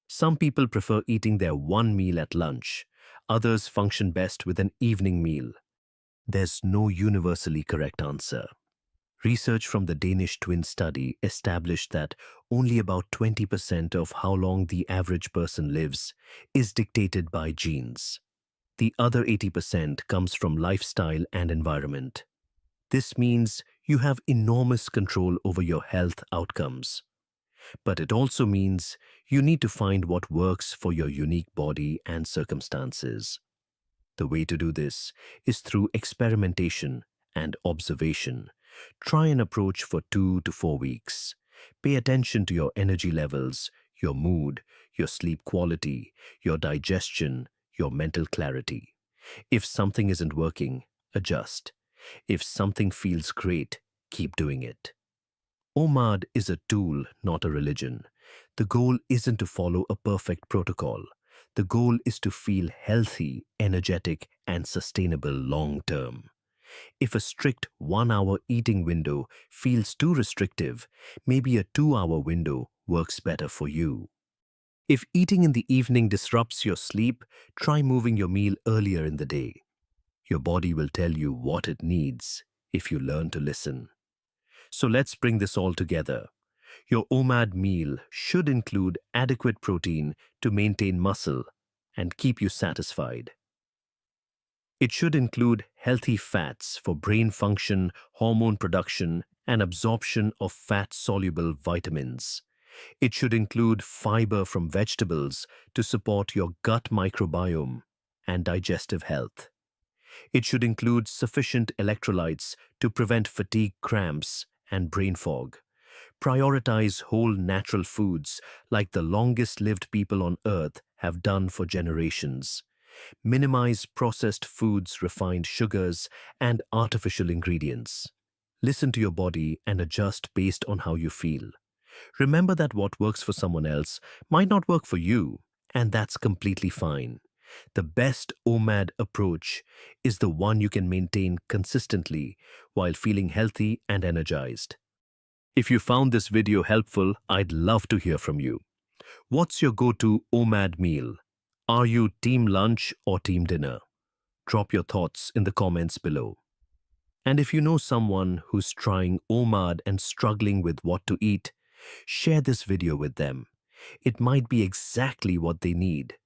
Some people prefer eating their one meal at lunch. Others function best with an evening meal. There's no universally correct answer. Research from the Danish twin study established that only about 20% of how long the average person lives is dictated by genes. The other 80% comes from lifestyle and environment. This means you have enormous control over your health outcomes. But it also means you need to find what works for your unique body and circumstances. The way to do this is through experimentation and observation. Try an approach for 2 to 4 weeks. Pay attention to your energy levels, your mood, your sleep quality, your digestion, your mental clarity. If something isn't working, adjust. If something feels great, keep doing it. OMAD is a tool, not a religion. The goal isn't to follow a perfect protocol. The goal is to feel healthy, energetic, and sustainable long term. If a strict 1 hour eating window feels too restrictive, maybe a 2 hour window works better for you. If eating in the evening disrupts your sleep, try moving your meal earlier in the day. Your body will tell you what it needs if you learn to listen. So let's bring this all together. Your OMAD meal should include adequate protein to maintain muscle and keep you satisfied. It should include healthy fats for brain function, hormone production, and absorption of fat-soluble vitamins. It should include fiber from vegetables to support your gut microbiome and digestive health. It should include sufficient electrolytes to prevent fatigue cramps and brain fog. Prioritize whole natural foods like the longest lived people on earth have done for generations. Minimize processed foods, refined sugars, and artificial ingredients. Listen to your body and adjust based on how you feel. Remember that what works for someone else might not work for you, and that's completely fine. The best OMAD approach is the one you can maintain consistently while feeling healthy and energized. If you found this video helpful, I'd love to hear from you. What's your go-to OMAD meal? Are you team lunch or team dinner? Drop your thoughts in the comments below. And if you know someone who's trying OMAD and struggling with what to eat, share this video with them. It might be exactly what they need.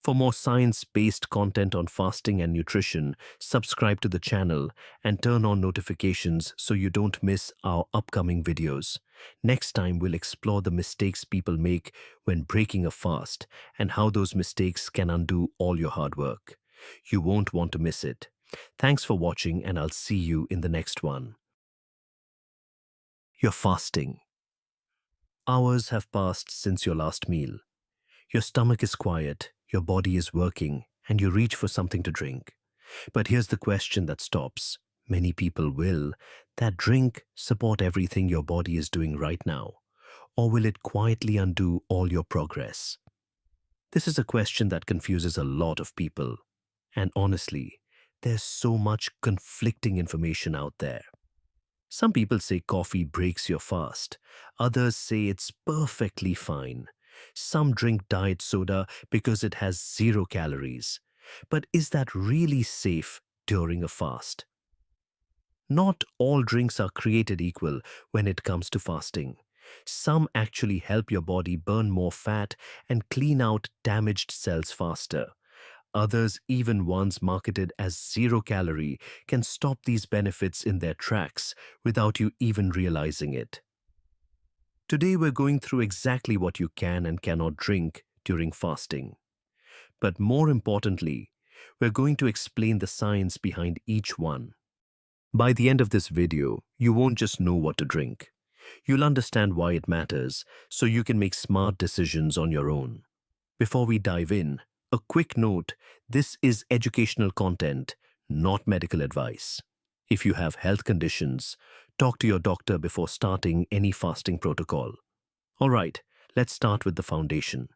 For more science-based content on fasting and nutrition, subscribe to the channel and turn on notifications so you don't miss our upcoming videos. Next time, we'll explore the mistakes people make when breaking a fast and how those mistakes can undo all your hard work. You won't want to miss it. Thanks for watching, and I'll see you in the next one. You're fasting. Hours have passed since your last meal. Your stomach is quiet, your body is working, and you reach for something to drink. But here's the question that stops. Many people will that drink support everything your body is doing right now? Or will it quietly undo all your progress? This is a question that confuses a lot of people. And honestly, there's so much conflicting information out there. Some people say coffee breaks your fast. Others say it's perfectly fine. Some drink diet soda because it has 0 calories. But is that really safe during a fast? Not all drinks are created equal when it comes to fasting. Some actually help your body burn more fat and clean out damaged cells faster. Others, even ones marketed as 0 calorie, can stop these benefits in their tracks without you even realizing it. Today we're going through exactly what you can and cannot drink during fasting. But more importantly, we're going to explain the science behind each one. By the end of this video, you won't just know what to drink. You'll understand why it matters so you can make smart decisions on your own. Before we dive in, a quick note: this is educational content, not medical advice. If you have health conditions, talk to your doctor before starting any fasting protocol. All right, let's start with the foundation.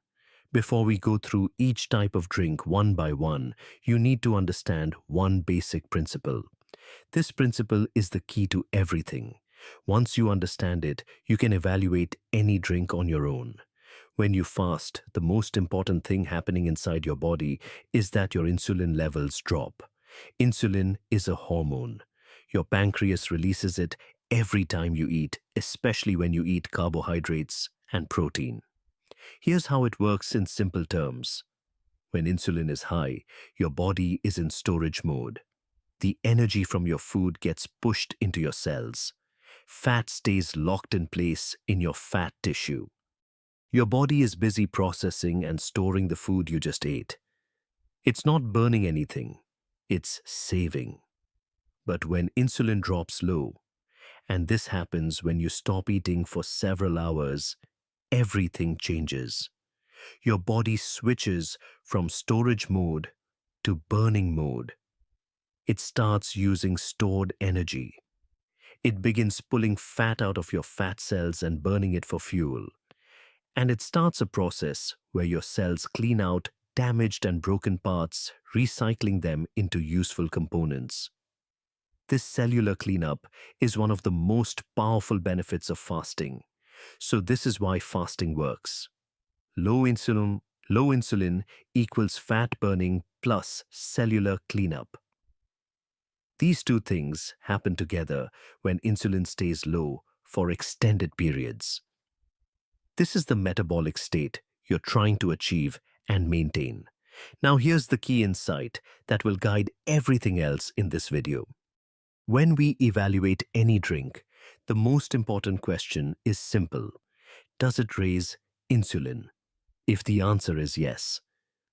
Before we go through each type of drink one by one, you need to understand one basic principle. This principle is the key to everything. Once you understand it, you can evaluate any drink on your own. When you fast, the most important thing happening inside your body is that your insulin levels drop. Insulin is a hormone. Your pancreas releases it every time you eat, especially when you eat carbohydrates and protein. Here's how it works in simple terms. When insulin is high, your body is in storage mode. The energy from your food gets pushed into your cells. Fat stays locked in place in your fat tissue. Your body is busy processing and storing the food you just ate. It's not burning anything, it's saving. But when insulin drops low, and this happens when you stop eating for several hours, everything changes. Your body switches from storage mode to burning mode. It starts using stored energy. It begins pulling fat out of your fat cells and burning it for fuel. And it starts a process where your cells clean out damaged and broken parts, recycling them into useful components. This cellular cleanup is one of the most powerful benefits of fasting. So this is why fasting works. Low insulin, low insulin equals fat burning plus cellular cleanup. These two things happen together when insulin stays low for extended periods. This is the metabolic state you're trying to achieve and maintain. Now here's the key insight that will guide everything else in this video. When we evaluate any drink, the most important question is simple. Does it raise insulin? If the answer is yes,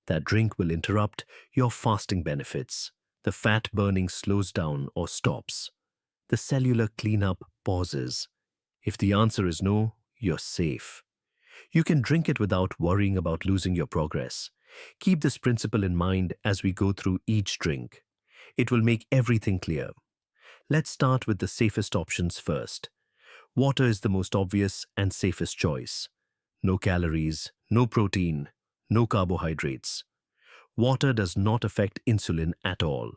that drink will interrupt your fasting benefits. The fat burning slows down or stops. The cellular cleanup pauses. If the answer is no, you're safe. You can drink it without worrying about losing your progress. Keep this principle in mind as we go through each drink. It will make everything clear. Let's start with the safest options first. Water is the most obvious and safest choice. No calories, no protein, no carbohydrates. Water does not affect insulin at all.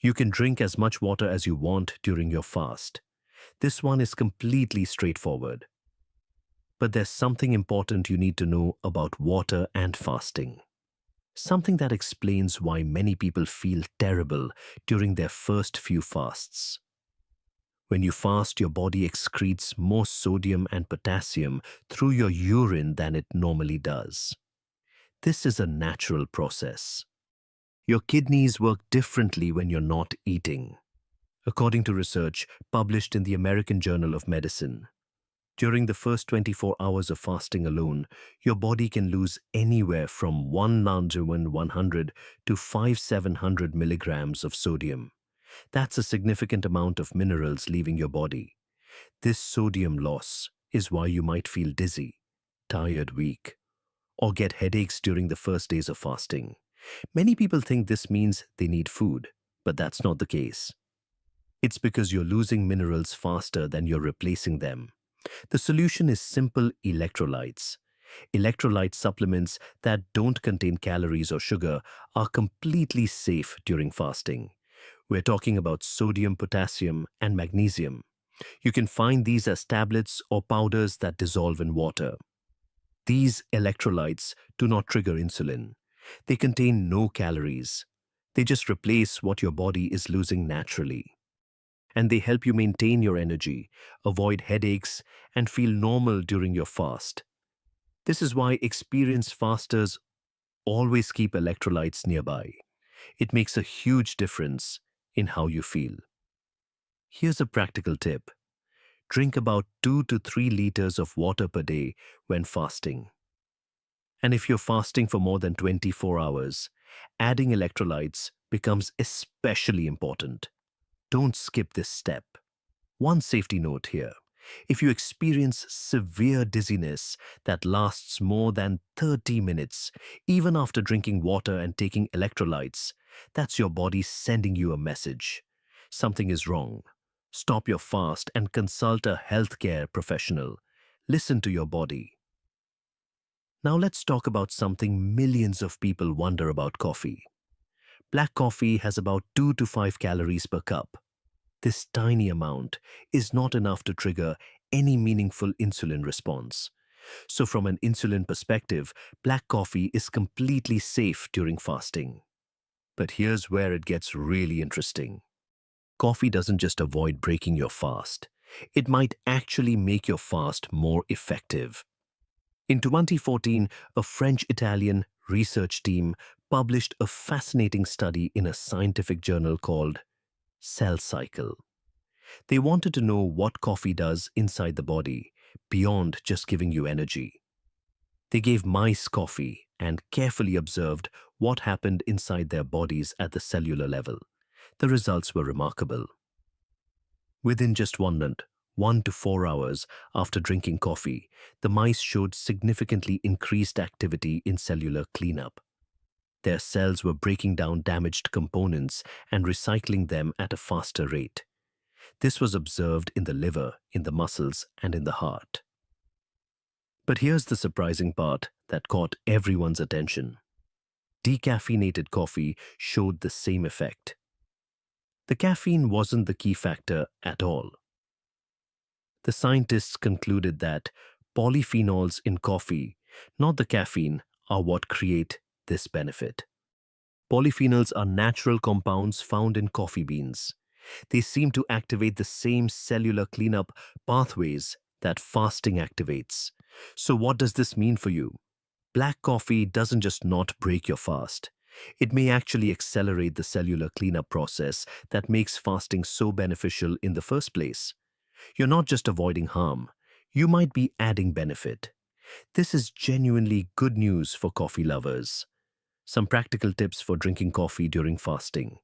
You can drink as much water as you want during your fast. This one is completely straightforward. But there's something important you need to know about water and fasting. Something that explains why many people feel terrible during their first few fasts. When you fast, your body excretes more sodium and potassium through your urine than it normally does. This is a natural process. Your kidneys work differently when you're not eating. According to research published in the American Journal of Medicine, during the first 24 hours of fasting alone, your body can lose anywhere from 1,100 to 5,700 milligrams of sodium. That's a significant amount of minerals leaving your body. This sodium loss is why you might feel dizzy, tired, weak, or get headaches during the first days of fasting. Many people think this means they need food, but that's not the case. It's because you're losing minerals faster than you're replacing them. The solution is simple electrolytes. Electrolyte supplements that don't contain calories or sugar are completely safe during fasting. We're talking about sodium, potassium, and magnesium. You can find these as tablets or powders that dissolve in water. These electrolytes do not trigger insulin. They contain no calories. They just replace what your body is losing naturally. And they help you maintain your energy, avoid headaches, and feel normal during your fast. This is why experienced fasters always keep electrolytes nearby. It makes a huge difference in how you feel. Here's a practical tip. Drink about 2 to 3 liters of water per day when fasting. And if you're fasting for more than 24 hours, adding electrolytes becomes especially important. Don't skip this step. One safety note here. If you experience severe dizziness that lasts more than 30 minutes, even after drinking water and taking electrolytes, that's your body sending you a message. Something is wrong. Stop your fast and consult a healthcare professional. Listen to your body. Now let's talk about something millions of people wonder about coffee. Black coffee has about 2 to 5 calories per cup. This tiny amount is not enough to trigger any meaningful insulin response. So from an insulin perspective, black coffee is completely safe during fasting. But here's where it gets really interesting. Coffee doesn't just avoid breaking your fast. It might actually make your fast more effective. In 2014, a French-Italian research team published a fascinating study in a scientific journal called Cell Cycle. They wanted to know what coffee does inside the body, beyond just giving you energy. They gave mice coffee and carefully observed what happened inside their bodies at the cellular level. The results were remarkable. Within just 1 to 4 hours after drinking coffee, the mice showed significantly increased activity in cellular cleanup. Their cells were breaking down damaged components and recycling them at a faster rate. This was observed in the liver, in the muscles, and in the heart. But here's the surprising part that caught everyone's attention. Decaffeinated coffee showed the same effect. The caffeine wasn't the key factor at all. The scientists concluded that polyphenols in coffee, not the caffeine, are what create this benefit. Polyphenols are natural compounds found in coffee beans. They seem to activate the same cellular cleanup pathways that fasting activates. So, what does this mean for you? Black coffee doesn't just not break your fast. It may actually accelerate the cellular cleanup process that makes fasting so beneficial in the first place. You're not just avoiding harm, you might be adding benefit. This is genuinely good news for coffee lovers. Some practical tips for drinking coffee during fasting.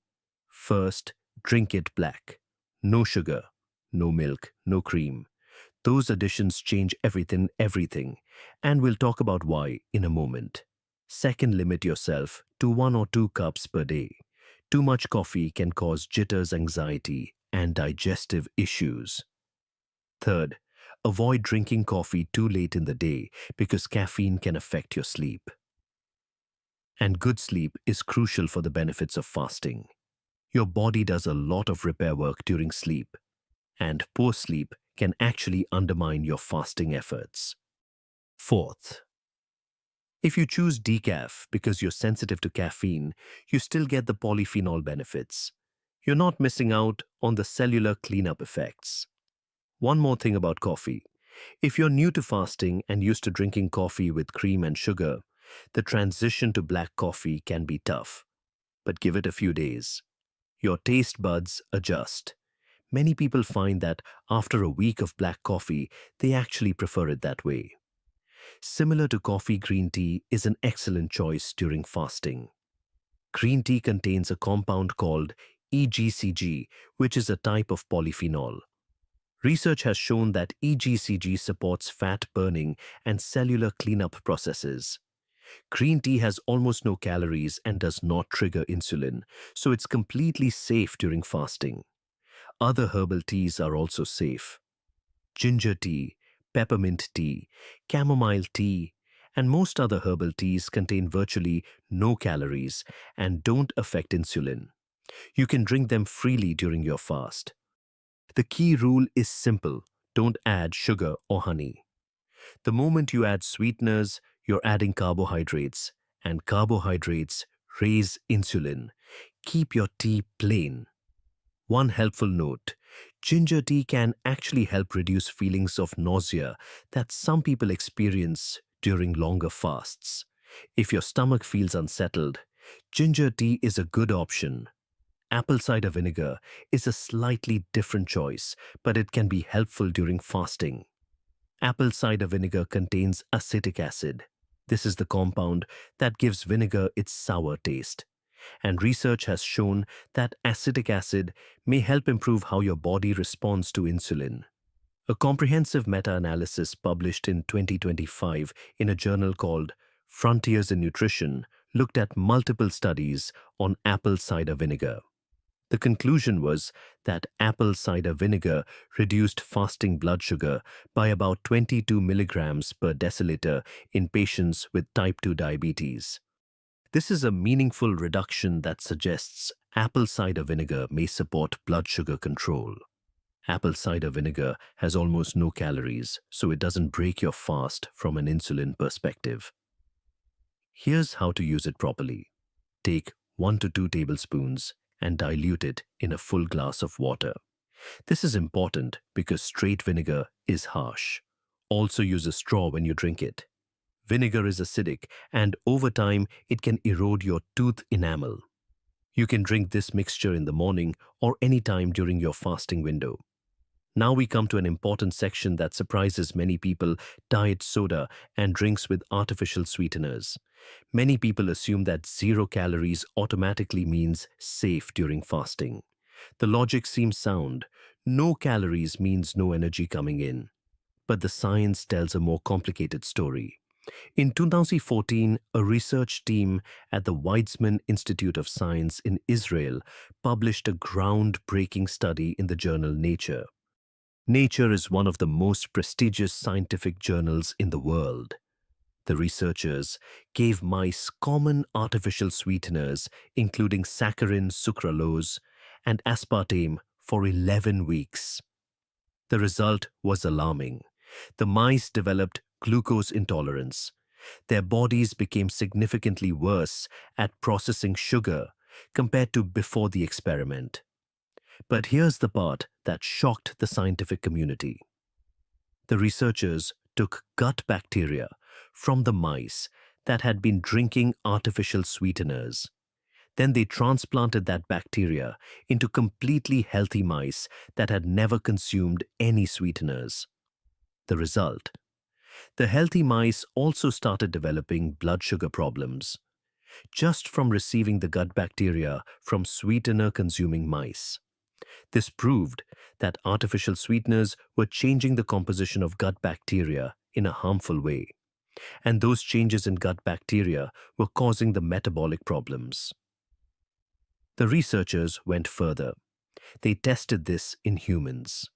First, drink it black. No sugar, no milk, no cream. Those additions change everything, and we'll talk about why in a moment. Second, limit yourself to 1 or 2 cups per day. Too much coffee can cause jitters, anxiety, and digestive issues. Third, avoid drinking coffee too late in the day because caffeine can affect your sleep. And good sleep is crucial for the benefits of fasting. Your body does a lot of repair work during sleep, and poor sleep can actually undermine your fasting efforts. Fourth, if you choose decaf because you're sensitive to caffeine, you still get the polyphenol benefits. You're not missing out on the cellular cleanup effects. One more thing about coffee. If you're new to fasting and used to drinking coffee with cream and sugar, the transition to black coffee can be tough. But give it a few days. Your taste buds adjust. Many people find that after a week of black coffee, they actually prefer it that way. Similar to coffee, green tea is an excellent choice during fasting. Green tea contains a compound called EGCG, which is a type of polyphenol. Research has shown that EGCG supports fat burning and cellular cleanup processes. Green tea has almost no calories and does not trigger insulin, so it's completely safe during fasting. Other herbal teas are also safe. Ginger tea, peppermint tea, chamomile tea, and most other herbal teas contain virtually no calories and don't affect insulin. You can drink them freely during your fast. The key rule is simple: don't add sugar or honey. The moment you add sweeteners, you're adding carbohydrates, and carbohydrates raise insulin. Keep your tea plain. One helpful note: ginger tea can actually help reduce feelings of nausea that some people experience during longer fasts. If your stomach feels unsettled, ginger tea is a good option. Apple cider vinegar is a slightly different choice, but it can be helpful during fasting. Apple cider vinegar contains acetic acid. This is the compound that gives vinegar its sour taste. And research has shown that acetic acid may help improve how your body responds to insulin. A comprehensive meta-analysis published in 2025 in a journal called Frontiers in Nutrition looked at multiple studies on apple cider vinegar. The conclusion was that apple cider vinegar reduced fasting blood sugar by about 22 milligrams per deciliter in patients with type 2 diabetes. This is a meaningful reduction that suggests apple cider vinegar may support blood sugar control. Apple cider vinegar has almost no calories, so it doesn't break your fast from an insulin perspective. Here's how to use it properly. Take 1 to 2 tablespoons and dilute it in a full glass of water. This is important because straight vinegar is harsh. Also use a straw when you drink it. Vinegar is acidic, and over time it can erode your tooth enamel. You can drink this mixture in the morning or any time during your fasting window. Now we come to an important section that surprises many people: diet soda and drinks with artificial sweeteners. Many people assume that 0 calories automatically means safe during fasting. The logic seems sound. No calories means no energy coming in. But the science tells a more complicated story. In 2014, a research team at the Weizmann Institute of Science in Israel published a groundbreaking study in the journal Nature. Nature is one of the most prestigious scientific journals in the world. The researchers gave mice common artificial sweeteners, including saccharin, sucralose, and aspartame, for 11 weeks. The result was alarming. The mice developed glucose intolerance. Their bodies became significantly worse at processing sugar compared to before the experiment. But here's the part that shocked the scientific community. The researchers took gut bacteria from the mice that had been drinking artificial sweeteners. Then they transplanted that bacteria into completely healthy mice that had never consumed any sweeteners. The result? The healthy mice also started developing blood sugar problems, just from receiving the gut bacteria from sweetener-consuming mice. This proved that artificial sweeteners were changing the composition of gut bacteria in a harmful way, and those changes in gut bacteria were causing the metabolic problems. The researchers went further. They tested this in humans.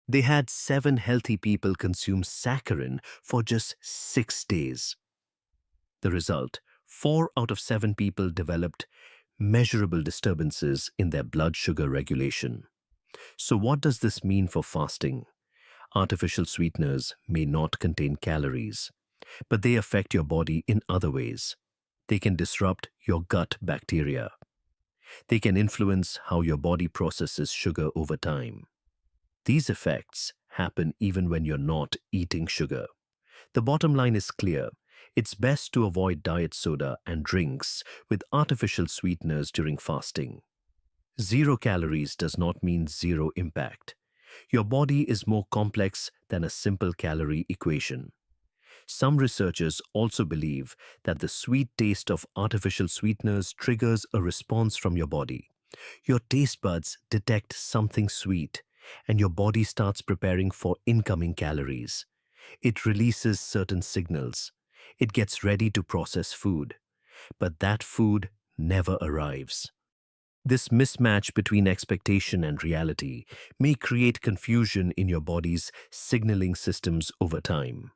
They had 7 healthy people consume saccharin for just 6 days. The result, 4 out of 7 people developed measurable disturbances in their blood sugar regulation. So what does this mean for fasting? Artificial sweeteners may not contain calories, but they affect your body in other ways. They can disrupt your gut bacteria. They can influence how your body processes sugar over time. These effects happen even when you're not eating sugar. The bottom line is clear. It's best to avoid diet soda and drinks with artificial sweeteners during fasting. 0 calories does not mean 0 impact. Your body is more complex than a simple calorie equation. Some researchers also believe that the sweet taste of artificial sweeteners triggers a response from your body. Your taste buds detect something sweet, and your body starts preparing for incoming calories. It releases certain signals. It gets ready to process food. But that food never arrives. This mismatch between expectation and reality may create confusion in your body's signaling systems over time.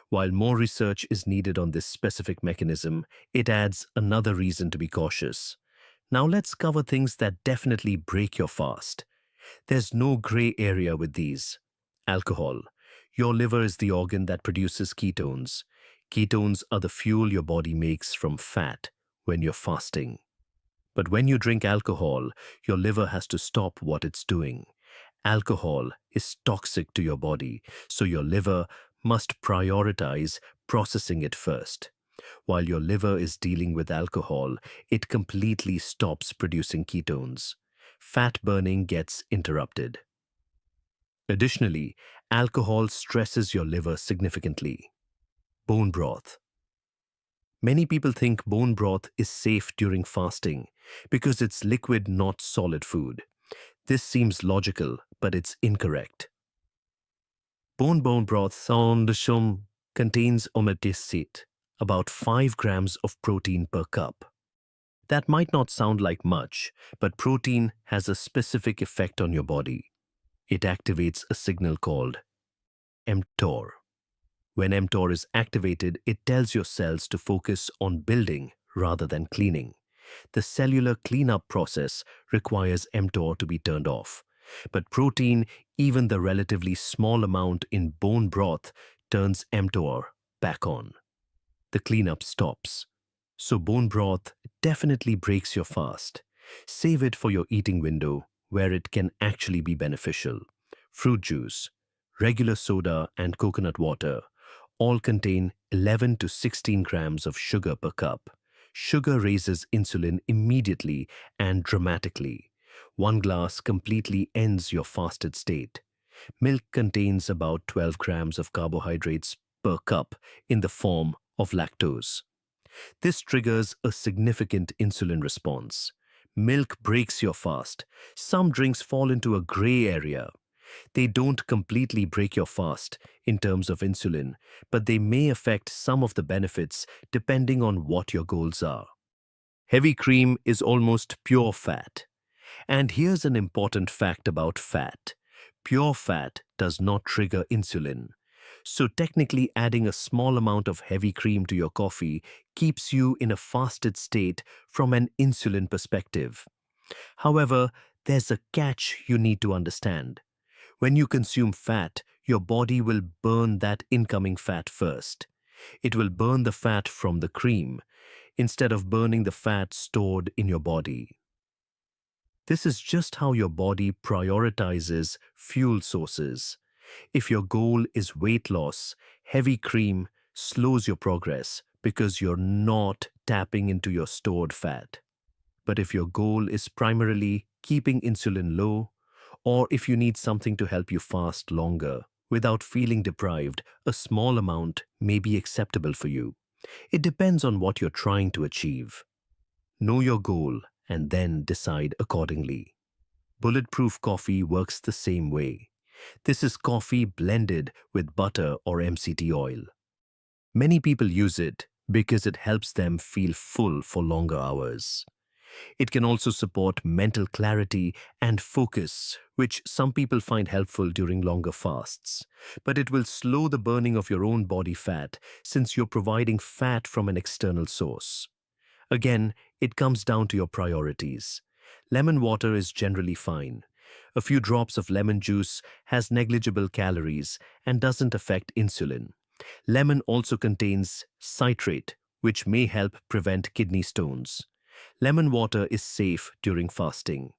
While more research is needed on this specific mechanism, it adds another reason to be cautious. Now let's cover things that definitely break your fast. There's no gray area with these. Alcohol. Your liver is the organ that produces ketones. Ketones are the fuel your body makes from fat when you're fasting. But when you drink alcohol, your liver has to stop what it's doing. Alcohol is toxic to your body, so your liver must prioritize processing it first. While your liver is dealing with alcohol, it completely stops producing ketones. Fat burning gets interrupted. Additionally, alcohol stresses your liver significantly. Bone broth. Many people think bone broth is safe during fasting because it's liquid, not solid food. This seems logical, but it's incorrect. Bone broth contains omega-6, about 5 grams of protein per cup. That might not sound like much, but protein has a specific effect on your body. It activates a signal called mTOR. When mTOR is activated, it tells your cells to focus on building rather than cleaning. The cellular cleanup process requires mTOR to be turned off. But protein, even the relatively small amount in bone broth, turns mTOR back on. The cleanup stops. So bone broth definitely breaks your fast. Save it for your eating window where it can actually be beneficial. Fruit juice, regular soda, and coconut water all contain 11 to 16 grams of sugar per cup. Sugar raises insulin immediately and dramatically. 1 glass completely ends your fasted state. Milk contains about 12 grams of carbohydrates per cup in the form of lactose. This triggers a significant insulin response. Milk breaks your fast. Some drinks fall into a gray area. They don't completely break your fast in terms of insulin, but they may affect some of the benefits depending on what your goals are. Heavy cream is almost pure fat. And here's an important fact about fat. Pure fat does not trigger insulin. So technically adding a small amount of heavy cream to your coffee keeps you in a fasted state from an insulin perspective. However, there's a catch you need to understand. When you consume fat, your body will burn that incoming fat first. It will burn the fat from the cream instead of burning the fat stored in your body. This is just how your body prioritizes fuel sources. If your goal is weight loss, heavy cream slows your progress because you're not tapping into your stored fat. But if your goal is primarily keeping insulin low, or if you need something to help you fast longer without feeling deprived, a small amount may be acceptable for you. It depends on what you're trying to achieve. Know your goal and then decide accordingly. Bulletproof coffee works the same way. This is coffee blended with butter or MCT oil. Many people use it because it helps them feel full for longer hours. It can also support mental clarity and focus, which some people find helpful during longer fasts. But it will slow the burning of your own body fat since you're providing fat from an external source. Again, it comes down to your priorities. Lemon water is generally fine. A few drops of lemon juice has negligible calories and doesn't affect insulin. Lemon also contains citrate, which may help prevent kidney stones. Lemon water is safe during fasting.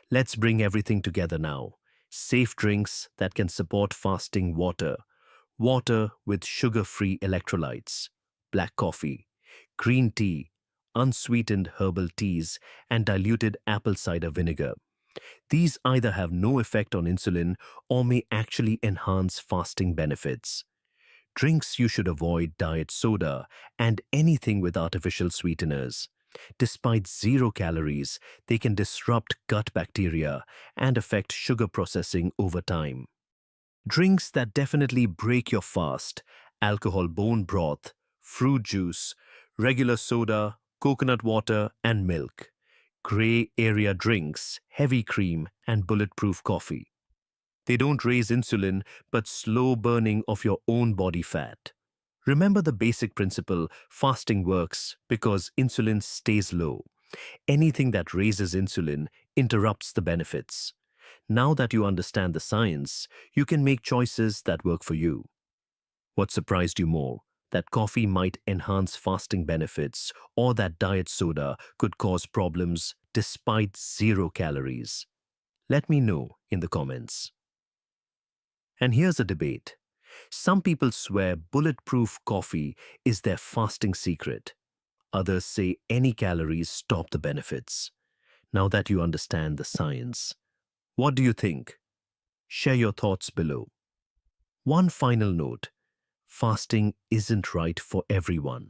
Let's bring everything together now. Safe drinks that can support fasting water. Water with sugar-free electrolytes. Black coffee. Green tea. Unsweetened herbal teas and diluted apple cider vinegar. These either have no effect on insulin or may actually enhance fasting benefits. Drinks you should avoid diet soda and anything with artificial sweeteners. Despite 0 calories, they can disrupt gut bacteria and affect sugar processing over time. Drinks that definitely break your fast: alcohol-bone broth, fruit juice, regular soda, coconut water, and milk. Gray area drinks, heavy cream, and bulletproof coffee. They don't raise insulin but slow burning of your own body fat. Remember the basic principle: fasting works because insulin stays low. Anything that raises insulin interrupts the benefits. Now that you understand the science, you can make choices that work for you. What surprised you more? That coffee might enhance fasting benefits or that diet soda could cause problems despite 0 calories? Let me know in the comments. And here's a debate. Some people swear bulletproof coffee is their fasting secret. Others say any calories stop the benefits. Now that you understand the science, what do you think? Share your thoughts below. One final note: fasting isn't right for everyone.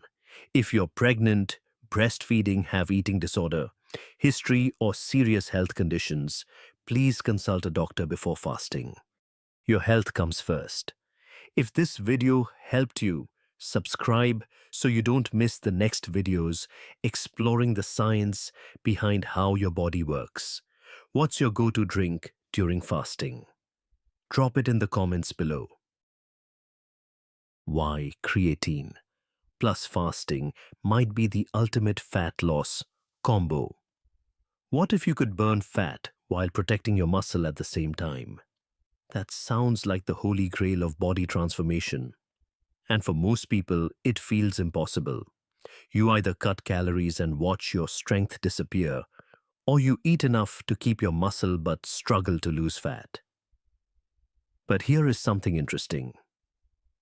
If you're pregnant, breastfeeding, have eating disorder, history, or serious health conditions, please consult a doctor before fasting. Your health comes first. If this video helped you, subscribe so you don't miss the next videos exploring the science behind how your body works. What's your go-to drink during fasting? Drop it in the comments below. Why creatine plus fasting might be the ultimate fat loss combo? What if you could burn fat while protecting your muscle at the same time? That sounds like the holy grail of body transformation. And for most people, it feels impossible. You either cut calories and watch your strength disappear, or you eat enough to keep your muscle but struggle to lose fat. But here is something interesting.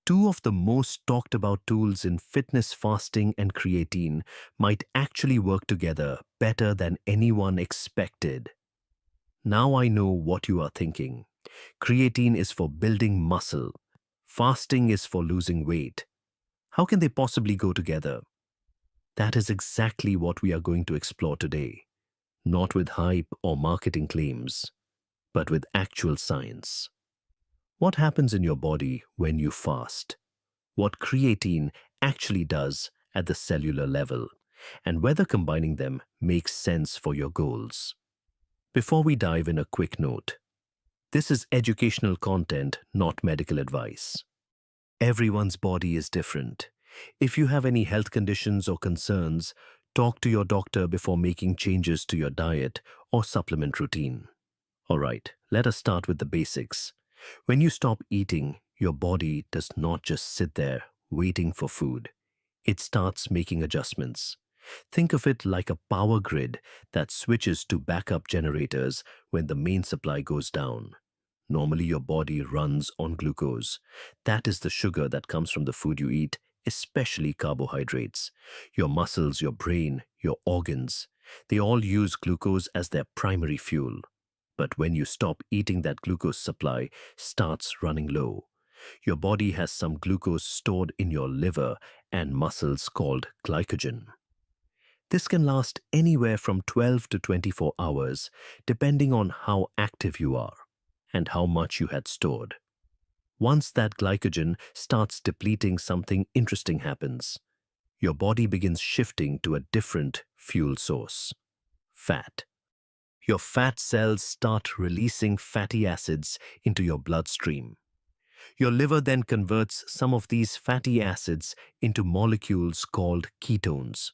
Two of the most talked about tools in fitness, fasting and creatine, might actually work together better than anyone expected. Now I know what you are thinking. Creatine is for building muscle. Fasting is for losing weight. How can they possibly go together? That is exactly what we are going to explore today. Not with hype or marketing claims, but with actual science. What happens in your body when you fast? What creatine actually does at the cellular level, and whether combining them makes sense for your goals. Before we dive in, a quick note. This is educational content, not medical advice. Everyone's body is different. If you have any health conditions or concerns, talk to your doctor before making changes to your diet or supplement routine. Alright, let us start with the basics. When you stop eating, your body does not just sit there waiting for food. It starts making adjustments. Think of it like a power grid that switches to backup generators when the main supply goes down. Normally, your body runs on glucose. That is the sugar that comes from the food you eat, especially carbohydrates. Your muscles, your brain, your organs, they all use glucose as their primary fuel. But when you stop eating, that glucose supply starts running low. Your body has some glucose stored in your liver and muscles called glycogen. This can last anywhere from 12 to 24 hours, depending on how active you are and how much you had stored. Once that glycogen starts depleting, something interesting happens. Your body begins shifting to a different fuel source: fat. Your fat cells start releasing fatty acids into your bloodstream. Your liver then converts some of these fatty acids into molecules called ketones.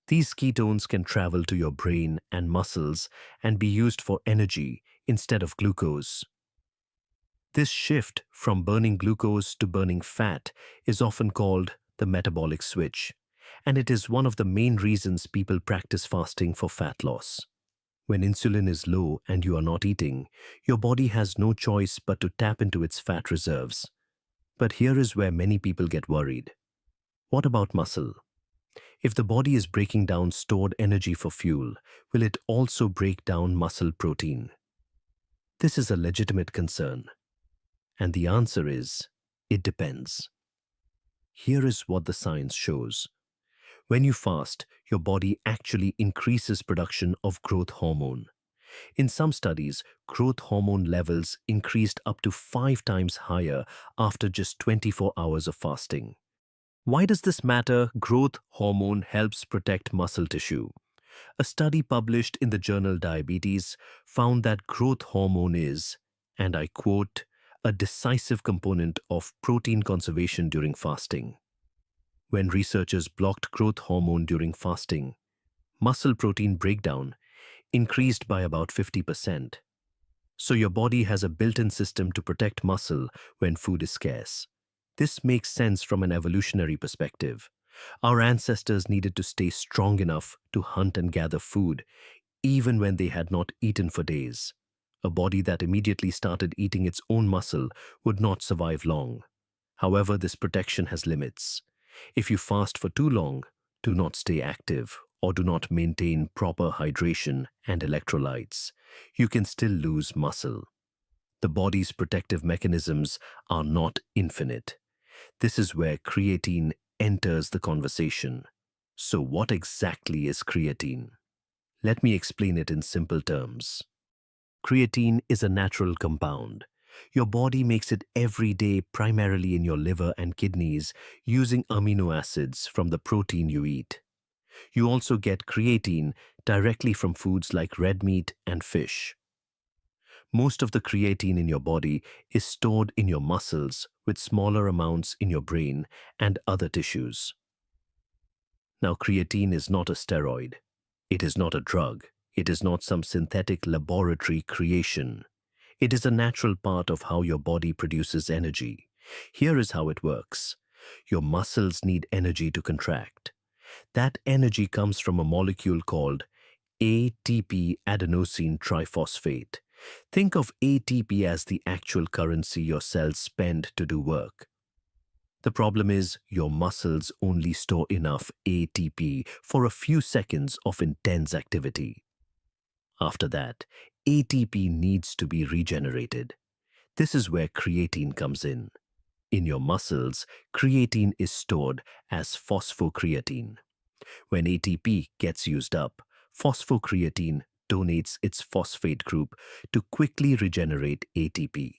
These ketones can travel to your brain and muscles and be used for energy instead of glucose. This shift from burning glucose to burning fat is often called the metabolic switch, and it is one of the main reasons people practice fasting for fat loss. When insulin is low and you are not eating, your body has no choice but to tap into its fat reserves. But here is where many people get worried. What about muscle? If the body is breaking down stored energy for fuel, will it also break down muscle protein? This is a legitimate concern. And the answer is, it depends. Here is what the science shows. When you fast, your body actually increases production of growth hormone. In some studies, growth hormone levels increased up to 5 times higher after just 24 hours of fasting. Why does this matter? Growth hormone helps protect muscle tissue. A study published in the journal Diabetes found that growth hormone is, and I quote, a decisive component of protein conservation during fasting. When researchers blocked growth hormone during fasting, muscle protein breakdown increased by about 50%. So your body has a built-in system to protect muscle when food is scarce. This makes sense from an evolutionary perspective. Our ancestors needed to stay strong enough to hunt and gather food, even when they had not eaten for days. A body that immediately started eating its own muscle would not survive long. However, this protection has limits. If you fast for too long, do not stay active, or do not maintain proper hydration and electrolytes, you can still lose muscle. The body's protective mechanisms are not infinite. This is where creatine enters the conversation. So what exactly is creatine? Let me explain it in simple terms. Creatine is a natural compound. Your body makes it every day, primarily in your liver and kidneys, using amino acids from the protein you eat. You also get creatine directly from foods like red meat and fish. Most of the creatine in your body is stored in your muscles, with smaller amounts in your brain and other tissues. Now, creatine is not a steroid. It is not a drug. It is not some synthetic laboratory creation. It is a natural part of how your body produces energy. Here is how it works. Your muscles need energy to contract. That energy comes from a molecule called ATP adenosine triphosphate. Think of ATP as the actual currency your cells spend to do work. The problem is your muscles only store enough ATP for a few seconds of intense activity. After that, ATP needs to be regenerated. This is where creatine comes in. In your muscles, creatine is stored as phosphocreatine. When ATP gets used up, phosphocreatine donates its phosphate group to quickly regenerate ATP.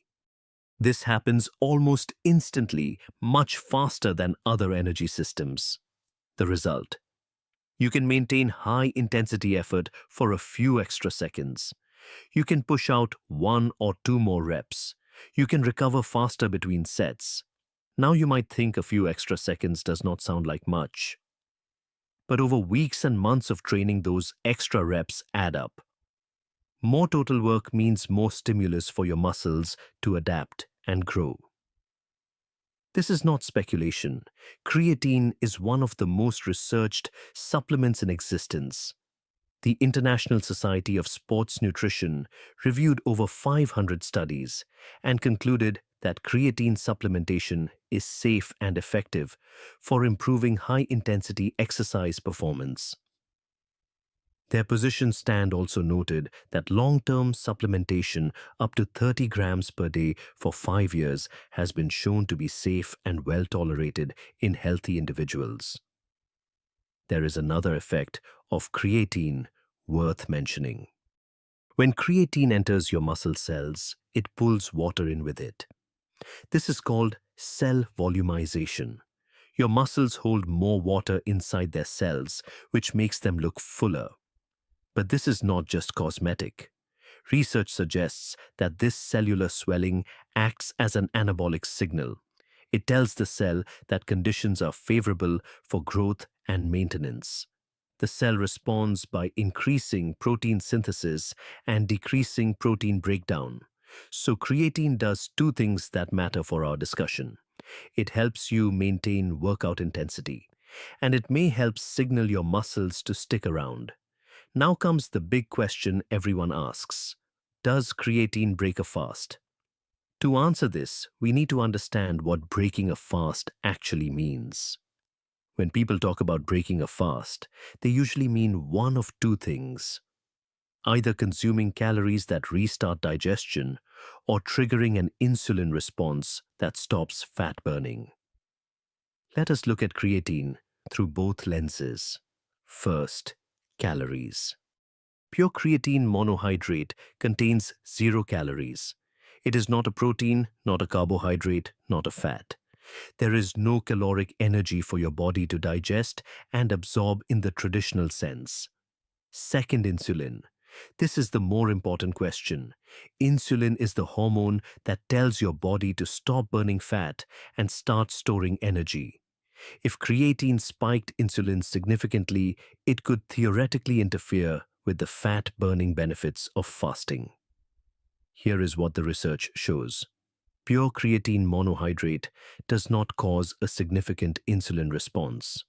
This happens almost instantly, much faster than other energy systems. The result: you can maintain high-intensity effort for a few extra seconds. You can push out 1 or 2 more reps. You can recover faster between sets. Now you might think a few extra seconds does not sound like much, but over weeks and months of training, those extra reps add up. More total work means more stimulus for your muscles to adapt and grow. This is not speculation. Creatine is one of the most researched supplements in existence. The International Society of Sports Nutrition reviewed over 500 studies and concluded that creatine supplementation is safe and effective for improving high-intensity exercise performance. Their position stand also noted that long-term supplementation up to 30 grams per day for 5 years has been shown to be safe and well tolerated in healthy individuals. There is another effect of creatine worth mentioning. When creatine enters your muscle cells, it pulls water in with it. This is called cell volumization. Your muscles hold more water inside their cells, which makes them look fuller. But this is not just cosmetic. Research suggests that this cellular swelling acts as an anabolic signal. It tells the cell that conditions are favorable for growth and maintenance. The cell responds by increasing protein synthesis and decreasing protein breakdown. So creatine does two things that matter for our discussion. It helps you maintain workout intensity, and it may help signal your muscles to stick around. Now comes the big question everyone asks. Does creatine break a fast? To answer this, we need to understand what breaking a fast actually means. When people talk about breaking a fast, they usually mean one of two things: either consuming calories that restart digestion or triggering an insulin response that stops fat burning. Let us look at creatine through both lenses. First, calories. Pure creatine monohydrate contains 0 calories. It is not a protein, not a carbohydrate, not a fat. There is no caloric energy for your body to digest and absorb in the traditional sense. Second, insulin. This is the more important question. Insulin is the hormone that tells your body to stop burning fat and start storing energy. If creatine spiked insulin significantly, it could theoretically interfere with the fat-burning benefits of fasting. Here is what the research shows. Pure creatine monohydrate does not cause a significant insulin response.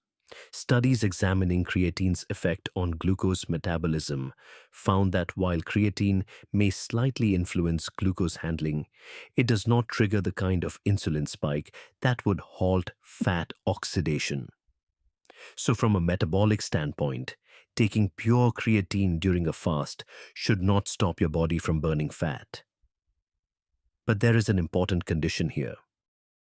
Studies examining creatine's effect on glucose metabolism found that while creatine may slightly influence glucose handling, it does not trigger the kind of insulin spike that would halt fat oxidation. So from a metabolic standpoint, taking pure creatine during a fast should not stop your body from burning fat. But there is an important condition here.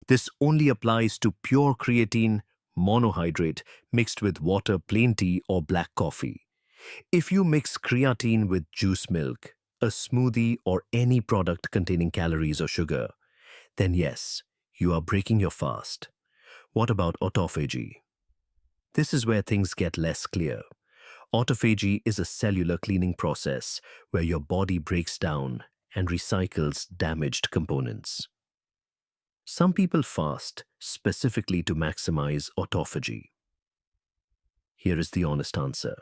This only applies to pure creatine monohydrate mixed with water, plain tea, or black coffee. If you mix creatine with juice milk, a smoothie, or any product containing calories or sugar, then yes, you are breaking your fast. What about autophagy? This is where things get less clear. Autophagy is a cellular cleaning process where your body breaks down and recycles damaged components. Some people fast specifically to maximize autophagy. Here is the honest answer.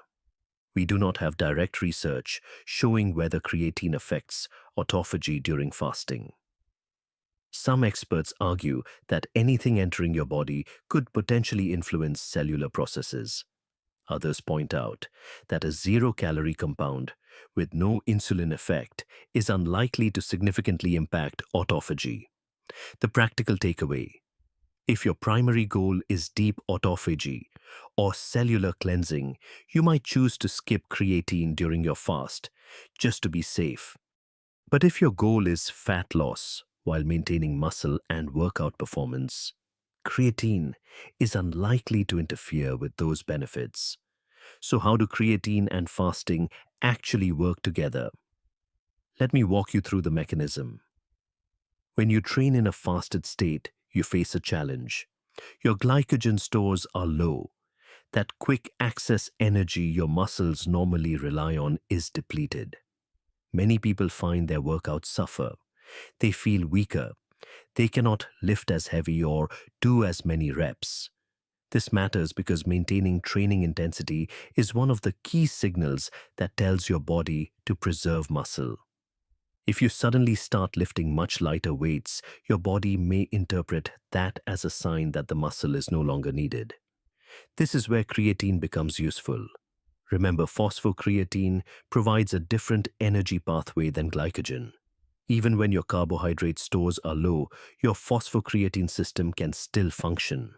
We do not have direct research showing whether creatine affects autophagy during fasting. Some experts argue that anything entering your body could potentially influence cellular processes. Others point out that a 0-calorie compound with no insulin effect is unlikely to significantly impact autophagy. The practical takeaway: if your primary goal is deep autophagy or cellular cleansing, you might choose to skip creatine during your fast just to be safe. But if your goal is fat loss while maintaining muscle and workout performance, creatine is unlikely to interfere with those benefits. So how do creatine and fasting actually work together? Let me walk you through the mechanism. When you train in a fasted state, you face a challenge. Your glycogen stores are low. That quick access energy your muscles normally rely on is depleted. Many people find their workouts suffer. They feel weaker, They cannot lift as heavy or do as many reps. This matters because maintaining training intensity is one of the key signals that tells your body to preserve muscle. If you suddenly start lifting much lighter weights, your body may interpret that as a sign that the muscle is no longer needed. This is where creatine becomes useful. Remember, phosphocreatine provides a different energy pathway than glycogen. Even when your carbohydrate stores are low, your phosphocreatine system can still function.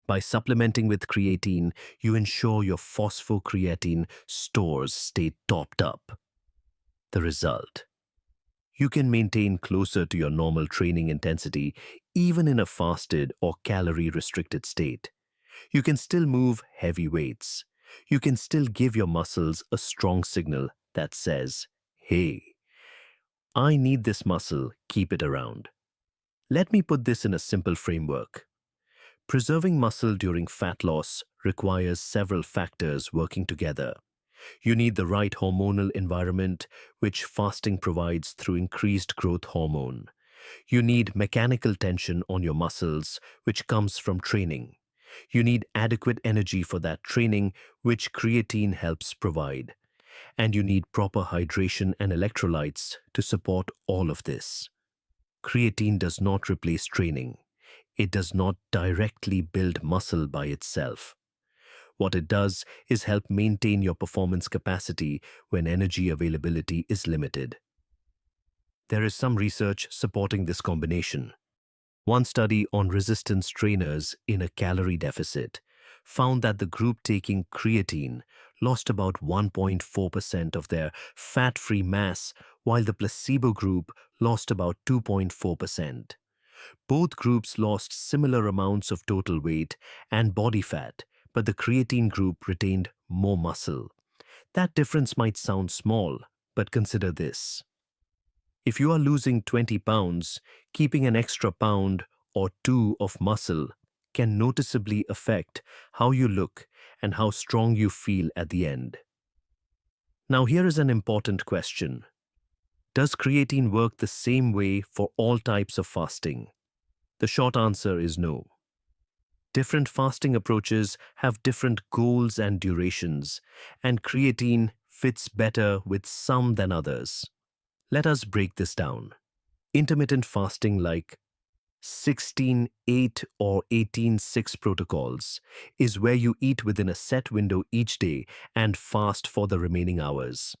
By supplementing with creatine, you ensure your phosphocreatine stores stay topped up. The result: you can maintain closer to your normal training intensity even in a fasted or calorie-restricted state. You can still move heavy weights. You can still give your muscles a strong signal that says, "Hey, I need this muscle, keep it around." Let me put this in a simple framework. Preserving muscle during fat loss requires several factors working together. You need the right hormonal environment, which fasting provides through increased growth hormone. You need mechanical tension on your muscles, which comes from training. You need adequate energy for that training, which creatine helps provide. And you need proper hydration and electrolytes to support all of this. Creatine does not replace training. It does not directly build muscle by itself. What it does is help maintain your performance capacity when energy availability is limited. There is some research supporting this combination. One study on resistance trainers in a calorie deficit found that the group taking creatine lost about 1.4% of their fat-free mass, while the placebo group lost about 2.4%. Both groups lost similar amounts of total weight and body fat, but the creatine group retained more muscle. That difference might sound small, but consider this. If you are losing 20 pounds, keeping an extra pound or two of muscle can noticeably affect how you look and how strong you feel at the end. Now, here is an important question. Does creatine work the same way for all types of fasting? The short answer is no. Different fasting approaches have different goals and durations, and creatine fits better with some than others. Let us break this down. Intermittent fasting like 16-8 or 18-6 protocols is where you eat within a set window each day and fast for the remaining hours.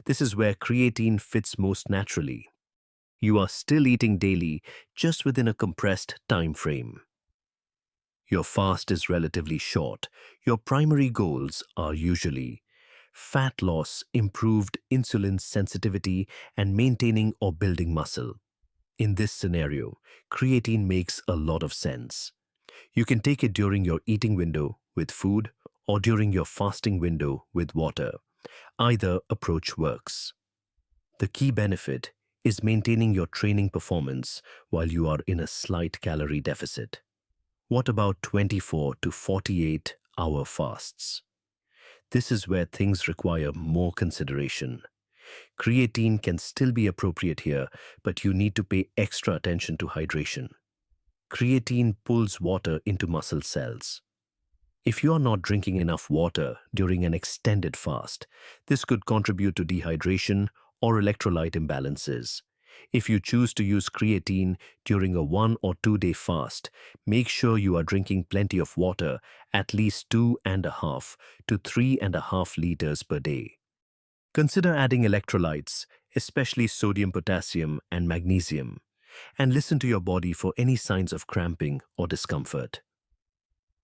This is where creatine fits most naturally. You are still eating daily, just within a compressed time frame. Your fast is relatively short. Your primary goals are usually fat loss, improved insulin sensitivity, and maintaining or building muscle. In this scenario, creatine makes a lot of sense. You can take it during your eating window with food or during your fasting window with water. Either approach works. The key benefit is maintaining your training performance while you are in a slight calorie deficit. What about 24 to 48-hour fasts? This is where things require more consideration. Creatine can still be appropriate here, but you need to pay extra attention to hydration. Creatine pulls water into muscle cells. If you are not drinking enough water during an extended fast, this could contribute to dehydration or electrolyte imbalances. If you choose to use creatine during a 1 or 2 day fast, make sure you are drinking plenty of water, at least 2.5 to 3.5 liters per day. Consider adding electrolytes, especially sodium, potassium, and magnesium, and listen to your body for any signs of cramping or discomfort.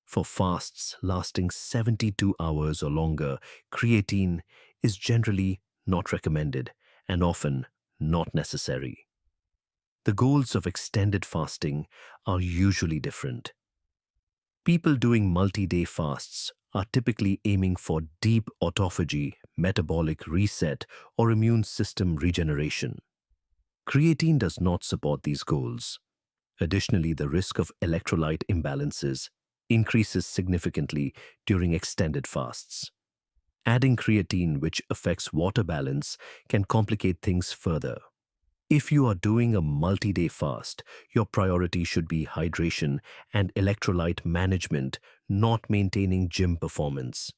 For fasts lasting 72 hours or longer, creatine is generally not recommended and often not necessary. The goals of extended fasting are usually different. People doing multi-day fasts are typically aiming for deep autophagy, metabolic reset, or immune system regeneration. Creatine does not support these goals. Additionally, the risk of electrolyte imbalances increases significantly during extended fasts. Adding creatine, which affects water balance, can complicate things further. If you are doing a multi-day fast, your priority should be hydration and electrolyte management, not maintaining gym performance.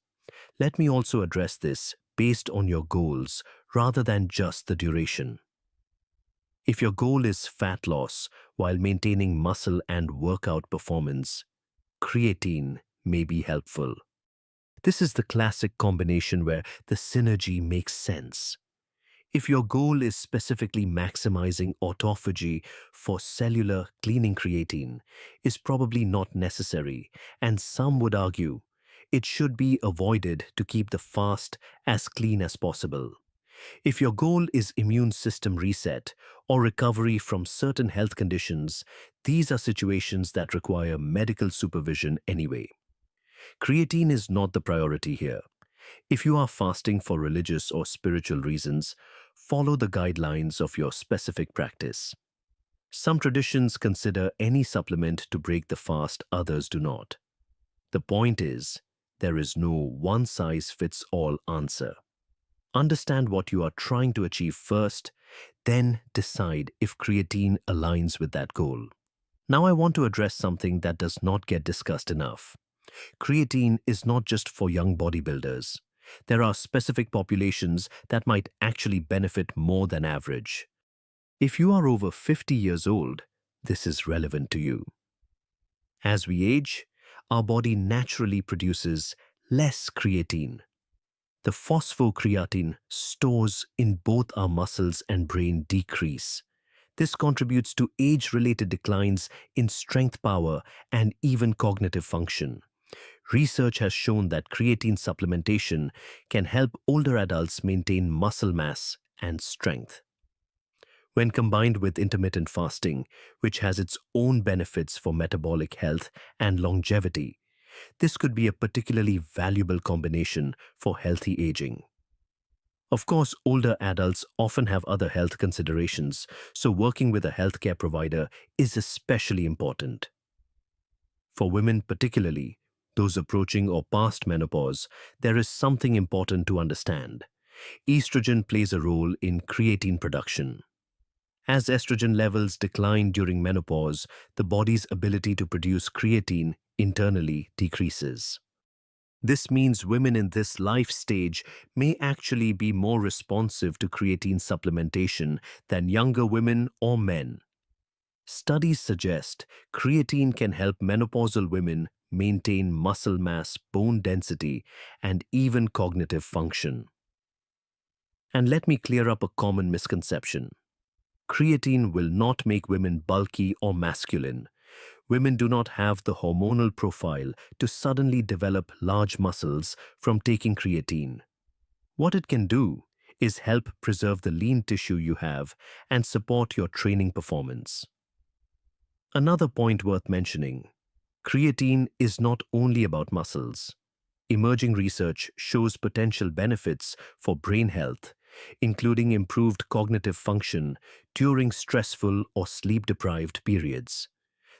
Let me also address this based on your goals rather than just the duration. If your goal is fat loss while maintaining muscle and workout performance, creatine may be helpful. This is the classic combination where the synergy makes sense. If your goal is specifically maximizing autophagy for cellular cleaning, creatine is probably not necessary, and some would argue it should be avoided to keep the fast as clean as possible. If your goal is immune system reset or recovery from certain health conditions, these are situations that require medical supervision anyway. Creatine is not the priority here. If you are fasting for religious or spiritual reasons, follow the guidelines of your specific practice. Some traditions consider any supplement to break the fast, others do not. The point is, there is no one-size-fits-all answer. Understand what you are trying to achieve first, then decide if creatine aligns with that goal. Now I want to address something that does not get discussed enough. Creatine is not just for young bodybuilders. There are specific populations that might actually benefit more than average. If you are over 50 years old, this is relevant to you. As we age, our body naturally produces less creatine. The phosphocreatine stores in both our muscles and brain decrease. This contributes to age-related declines in strength, power, and even cognitive function. Research has shown that creatine supplementation can help older adults maintain muscle mass and strength. When combined with intermittent fasting, which has its own benefits for metabolic health and longevity, this could be a particularly valuable combination for healthy aging. Of course, older adults often have other health considerations, so working with a healthcare provider is especially important. For women particularly, those approaching or past menopause, there is something important to understand. Estrogen plays a role in creatine production. As estrogen levels decline during menopause, the body's ability to produce creatine internally decreases. This means women in this life stage may actually be more responsive to creatine supplementation than younger women or men. Studies suggest creatine can help menopausal women maintain muscle mass, bone density, and even cognitive function. And let me clear up a common misconception. Creatine will not make women bulky or masculine. Women do not have the hormonal profile to suddenly develop large muscles from taking creatine. What it can do is help preserve the lean tissue you have and support your training performance. Another point worth mentioning, creatine is not only about muscles. Emerging research shows potential benefits for brain health, including improved cognitive function during stressful or sleep-deprived periods.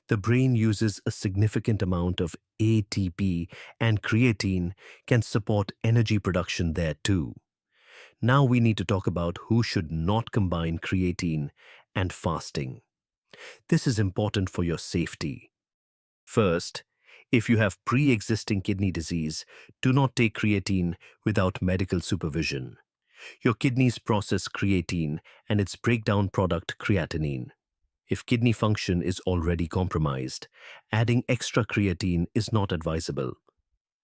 The brain uses a significant amount of ATP, and creatine can support energy production there too. Now we need to talk about who should not combine creatine and fasting. This is important for your safety. First, if you have pre-existing kidney disease, do not take creatine without medical supervision. Your kidneys process creatine and its breakdown product creatinine. If kidney function is already compromised, adding extra creatine is not advisable.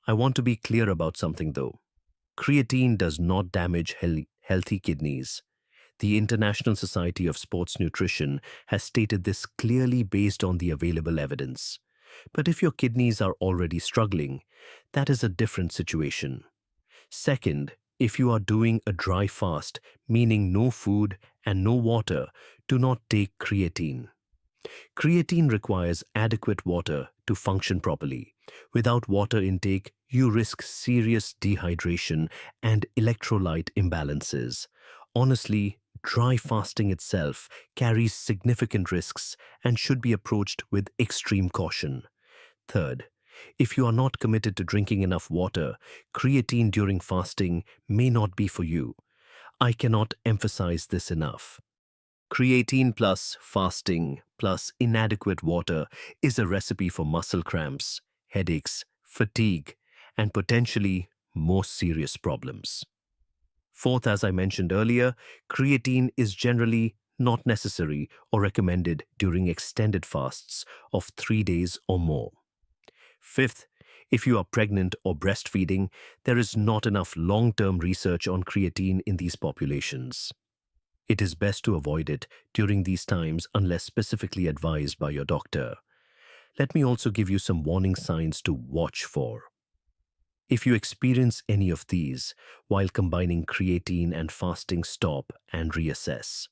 I want to be clear about something though. Creatine does not damage healthy kidneys. The International Society of Sports Nutrition has stated this clearly based on the available evidence. But if your kidneys are already struggling, that is a different situation. Second, if you are doing a dry fast, meaning no food and no water, do not take creatine. Creatine requires adequate water to function properly. Without water intake, you risk serious dehydration and electrolyte imbalances. Honestly, dry fasting itself carries significant risks and should be approached with extreme caution. Third, if you are not committed to drinking enough water, creatine during fasting may not be for you. I cannot emphasize this enough. Creatine plus fasting plus inadequate water is a recipe for muscle cramps, headaches, fatigue, and potentially more serious problems. Fourth, as I mentioned earlier, creatine is generally not necessary or recommended during extended fasts of 3 days or more. Fifth, if you are pregnant or breastfeeding, there is not enough long-term research on creatine in these populations. It is best to avoid it during these times unless specifically advised by your doctor. Let me also give you some warning signs to watch for. If you experience any of these while combining creatine and fasting, stop and reassess.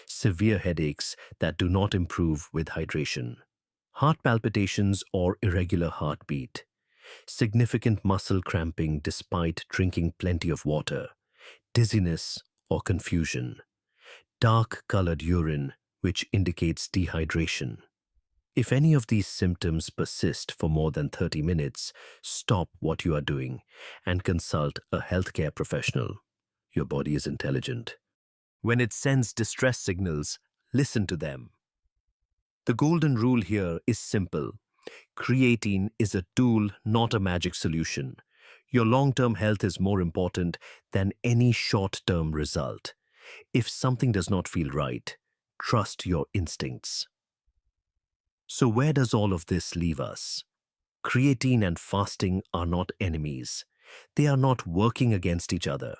Severe headaches that do not improve with hydration. Heart palpitations or irregular heartbeat. Significant muscle cramping despite drinking plenty of water. Dizziness or confusion. Dark-colored urine, which indicates dehydration. If any of these symptoms persist for more than 30 minutes, stop what you are doing and consult a healthcare professional. Your body is intelligent. When it sends distress signals, listen to them. The golden rule here is simple. Creatine is a tool, not a magic solution. Your long-term health is more important than any short-term result. If something does not feel right, trust your instincts. So where does all of this leave us? Creatine and fasting are not enemies. They are not working against each other.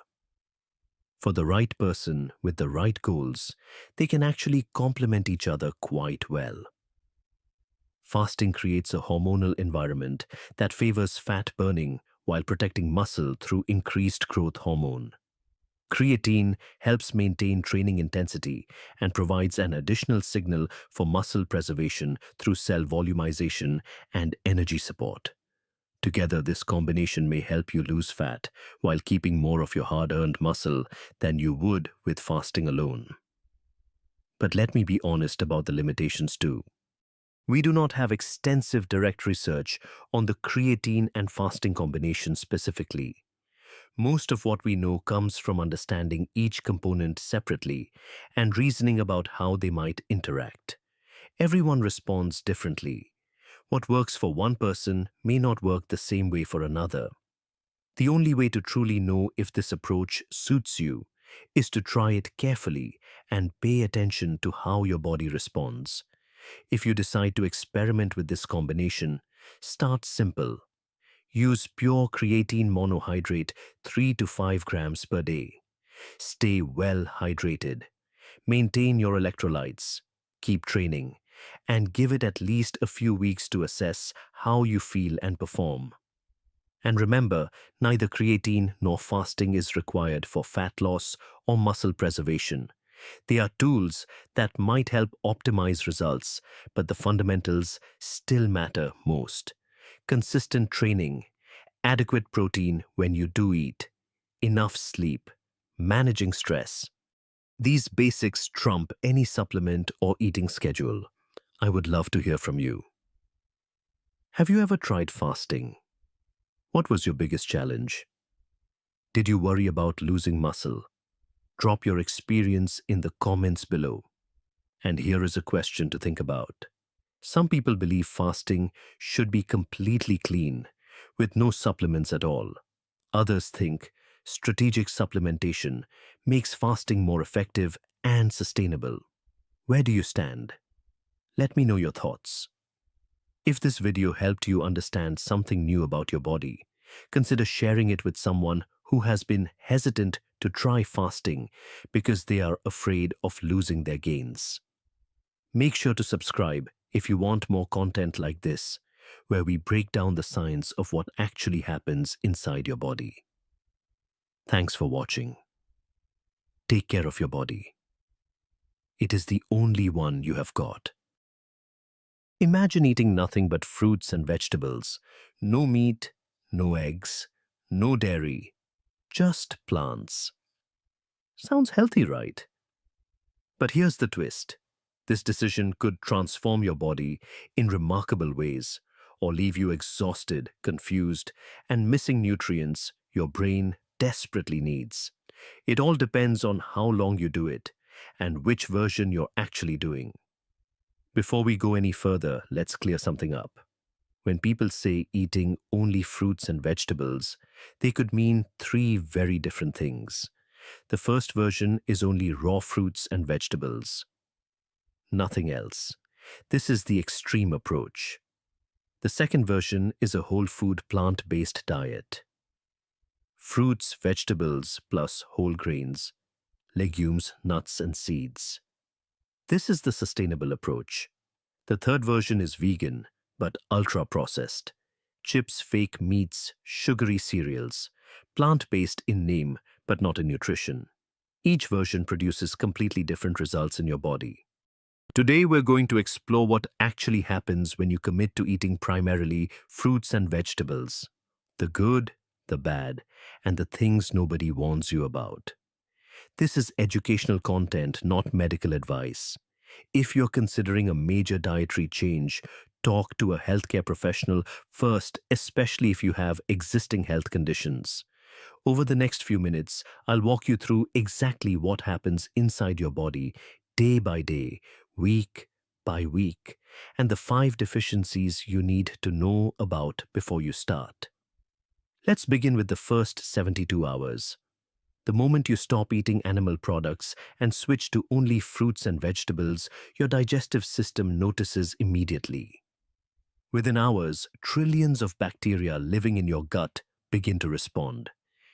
For the right person with the right goals, they can actually complement each other quite well. Fasting creates a hormonal environment that favors fat burning while protecting muscle through increased growth hormone. Creatine helps maintain training intensity and provides an additional signal for muscle preservation through cell volumization and energy support. Together, this combination may help you lose fat while keeping more of your hard-earned muscle than you would with fasting alone. But let me be honest about the limitations too. We do not have extensive direct research on the creatine and fasting combination specifically. Most of what we know comes from understanding each component separately and reasoning about how they might interact. Everyone responds differently. What works for one person may not work the same way for another. The only way to truly know if this approach suits you is to try it carefully and pay attention to how your body responds. If you decide to experiment with this combination, start simple. Use pure creatine monohydrate 3 to 5 grams per day. Stay well hydrated. Maintain your electrolytes. Keep training. And give it at least a few weeks to assess how you feel and perform. And remember, neither creatine nor fasting is required for fat loss or muscle preservation. They are tools that might help optimize results, but the fundamentals still matter most. Consistent training, adequate protein when you do eat, enough sleep, managing stress. These basics trump any supplement or eating schedule. I would love to hear from you. Have you ever tried fasting? What was your biggest challenge? Did you worry about losing muscle? Drop your experience in the comments below. And here is a question to think about. Some people believe fasting should be completely clean, with no supplements at all. Others think strategic supplementation makes fasting more effective and sustainable. Where do you stand? Let me know your thoughts. If this video helped you understand something new about your body, consider sharing it with someone who has been hesitant to try fasting because they are afraid of losing their gains. Make sure to subscribe if you want more content like this, where we break down the science of what actually happens inside your body. Thanks for watching. Take care of your body. It is the only one you have got. Imagine eating nothing but fruits and vegetables. No meat, no eggs, no dairy, just plants. Sounds healthy, right? But here's the twist. This decision could transform your body in remarkable ways, or leave you exhausted, confused, and missing nutrients your brain desperately needs. It all depends on how long you do it and which version you're actually doing. Before we go any further, let's clear something up. When people say eating only fruits and vegetables, they could mean three very different things. The first version is only raw fruits and vegetables, nothing else. This is the extreme approach. The second version is a whole food plant-based diet. Fruits, vegetables, plus whole grains, legumes, nuts, and seeds. This is the sustainable approach. The third version is vegan, but ultra-processed. Chips, fake meats, sugary cereals. Plant-based in name, but not in nutrition. Each version produces completely different results in your body. Today we're going to explore what actually happens when you commit to eating primarily fruits and vegetables. The good, the bad, and the things nobody warns you about. This is educational content, not medical advice. If you're considering a major dietary change, talk to a healthcare professional first, especially if you have existing health conditions. Over the next few minutes, I'll walk you through exactly what happens inside your body, day by day, week by week, and the 5 deficiencies you need to know about before you start. Let's begin with the first 72 hours. The moment you stop eating animal products and switch to only fruits and vegetables, your digestive system notices immediately. Within hours, trillions of bacteria living in your gut begin to respond.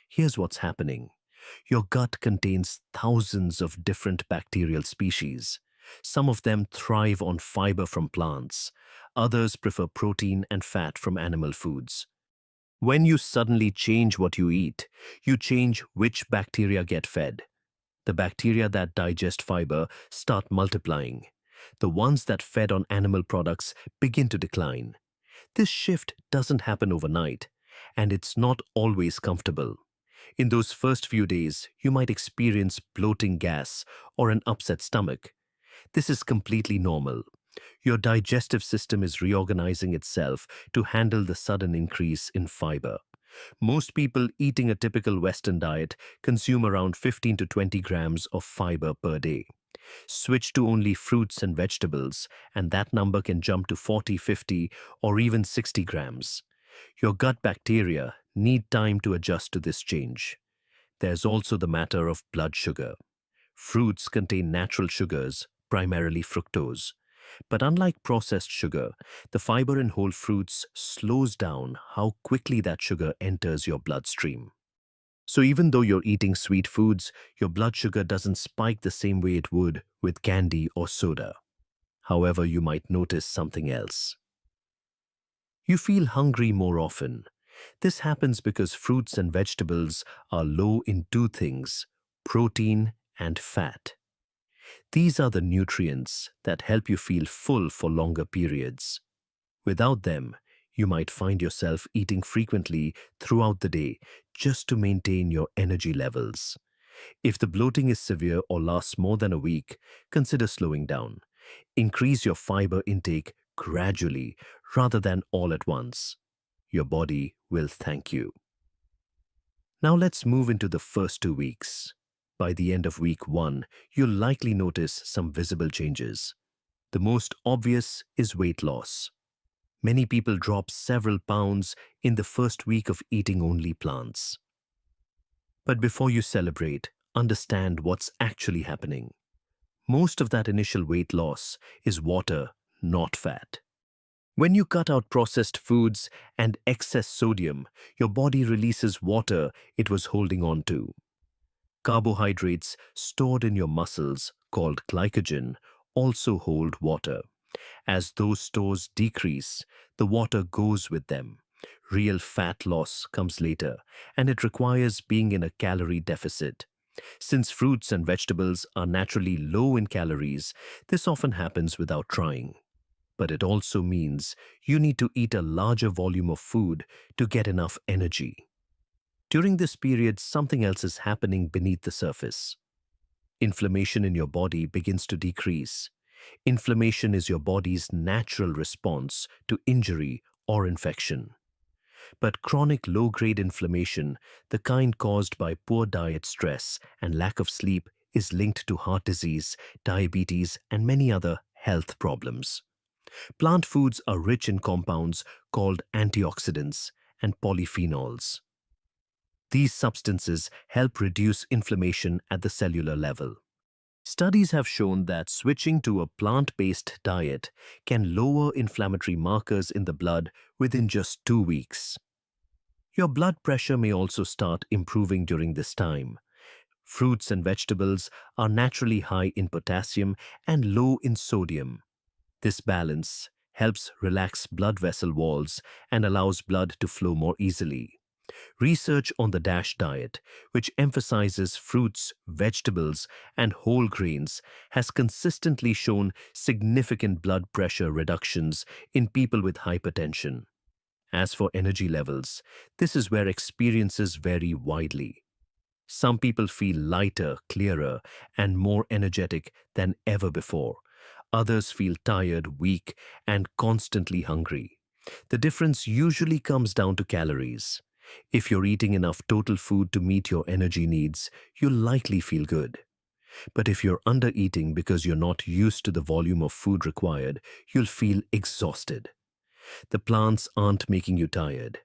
Here's what's happening. Your gut contains thousands of different bacterial species. Some of them thrive on fiber from plants. Others prefer protein and fat from animal foods. When you suddenly change what you eat, you change which bacteria get fed. The bacteria that digest fiber start multiplying. The ones that fed on animal products begin to decline. This shift doesn't happen overnight, and it's not always comfortable. In those first few days, you might experience bloating gas or an upset stomach. This is completely normal. Your digestive system is reorganizing itself to handle the sudden increase in fiber. Most people eating a typical Western diet consume around 15 to 20 grams of fiber per day. Switch to only fruits and vegetables, and that number can jump to 40, 50, or even 60 grams. Your gut bacteria need time to adjust to this change. There's also the matter of blood sugar. Fruits contain natural sugars, primarily fructose. But unlike processed sugar, the fiber in whole fruits slows down how quickly that sugar enters your bloodstream. So even though you're eating sweet foods, your blood sugar doesn't spike the same way it would with candy or soda. However, you might notice something else. You feel hungry more often. This happens because fruits and vegetables are low in two things: protein and fat. These are the nutrients that help you feel full for longer periods. Without them, you might find yourself eating frequently throughout the day just to maintain your energy levels. If the bloating is severe or lasts more than a week, consider slowing down. Increase your fiber intake gradually rather than all at once. Your body will thank you. Now let's move into the first 2 weeks. By the end of week 1, you'll likely notice some visible changes. The most obvious is weight loss. Many people drop several pounds in the first week of eating only plants. But before you celebrate, understand what's actually happening. Most of that initial weight loss is water, not fat. When you cut out processed foods and excess sodium, your body releases water it was holding on to. Carbohydrates stored in your muscles, called glycogen, also hold water. As those stores decrease, the water goes with them. Real fat loss comes later, and it requires being in a calorie deficit. Since fruits and vegetables are naturally low in calories, this often happens without trying. But it also means you need to eat a larger volume of food to get enough energy. During this period, something else is happening beneath the surface. Inflammation in your body begins to decrease. Inflammation is your body's natural response to injury or infection. But chronic low-grade inflammation, the kind caused by poor diet, stress, and lack of sleep, is linked to heart disease, diabetes, and many other health problems. Plant foods are rich in compounds called antioxidants and polyphenols. These substances help reduce inflammation at the cellular level. Studies have shown that switching to a plant-based diet can lower inflammatory markers in the blood within just 2 weeks. Your blood pressure may also start improving during this time. Fruits and vegetables are naturally high in potassium and low in sodium. This balance helps relax blood vessel walls and allows blood to flow more easily. Research on the DASH diet, which emphasizes fruits, vegetables, and whole grains, has consistently shown significant blood pressure reductions in people with hypertension. As for energy levels, this is where experiences vary widely. Some people feel lighter, clearer, and more energetic than ever before. Others feel tired, weak, and constantly hungry. The difference usually comes down to calories. If you're eating enough total food to meet your energy needs, you'll likely feel good. But if you're under-eating because you're not used to the volume of food required, you'll feel exhausted. The plants aren't making you tired.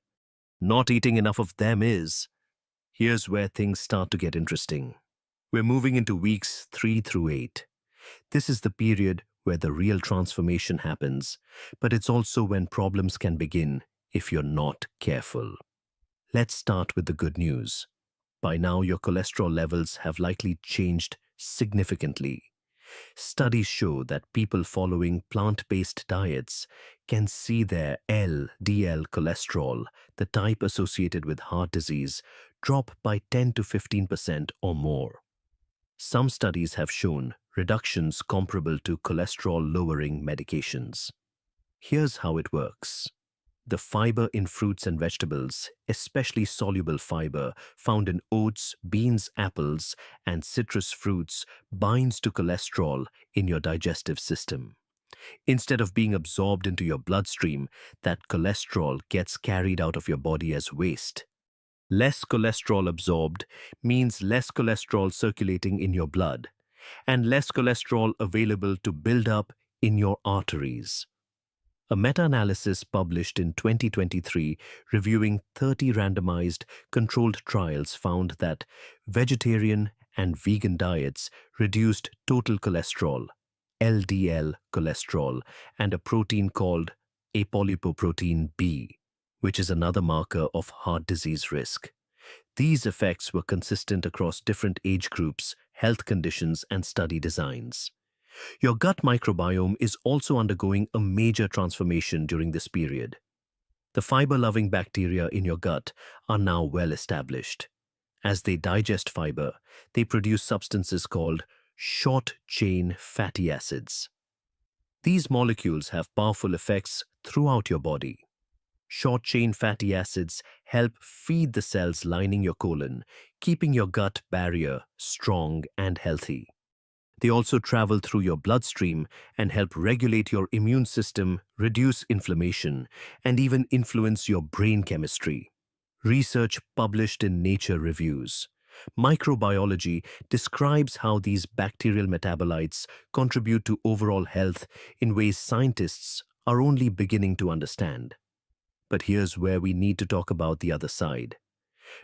Not eating enough of them is. Here's where things start to get interesting. We're moving into weeks 3 through 8. This is the period where the real transformation happens, but it's also when problems can begin if you're not careful. Let's start with the good news. By now, your cholesterol levels have likely changed significantly. Studies show that people following plant-based diets can see their LDL cholesterol, the type associated with heart disease, drop by 10 to 15% or more. Some studies have shown reductions comparable to cholesterol-lowering medications. Here's how it works. The fiber in fruits and vegetables, especially soluble fiber found in oats, beans, apples, and citrus fruits, binds to cholesterol in your digestive system. Instead of being absorbed into your bloodstream, that cholesterol gets carried out of your body as waste. Less cholesterol absorbed means less cholesterol circulating in your blood, and less cholesterol available to build up in your arteries. A meta-analysis published in 2023 reviewing 30 randomized controlled trials found that vegetarian and vegan diets reduced total cholesterol, LDL cholesterol, and a protein called apolipoprotein B, which is another marker of heart disease risk. These effects were consistent across different age groups, health conditions, and study designs. Your gut microbiome is also undergoing a major transformation during this period. The fiber-loving bacteria in your gut are now well established. As they digest fiber, they produce substances called short-chain fatty acids. These molecules have powerful effects throughout your body. Short-chain fatty acids help feed the cells lining your colon, keeping your gut barrier strong and healthy. They also travel through your bloodstream and help regulate your immune system, reduce inflammation, and even influence your brain chemistry. Research published in Nature Reviews. Microbiology describes how these bacterial metabolites contribute to overall health in ways scientists are only beginning to understand. But here's where we need to talk about the other side.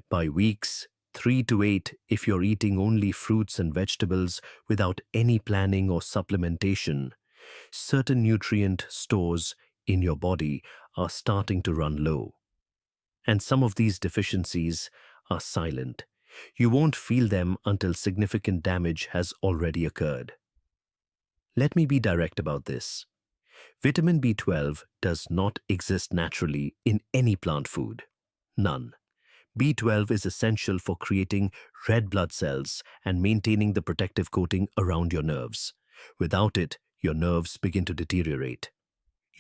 By weeks 3 to 8, if you're eating only fruits and vegetables without any planning or supplementation, certain nutrient stores in your body are starting to run low. And some of these deficiencies are silent. You won't feel them until significant damage has already occurred. Let me be direct about this. Vitamin B12 does not exist naturally in any plant food. None. B12 is essential for creating red blood cells and maintaining the protective coating around your nerves. Without it, your nerves begin to deteriorate.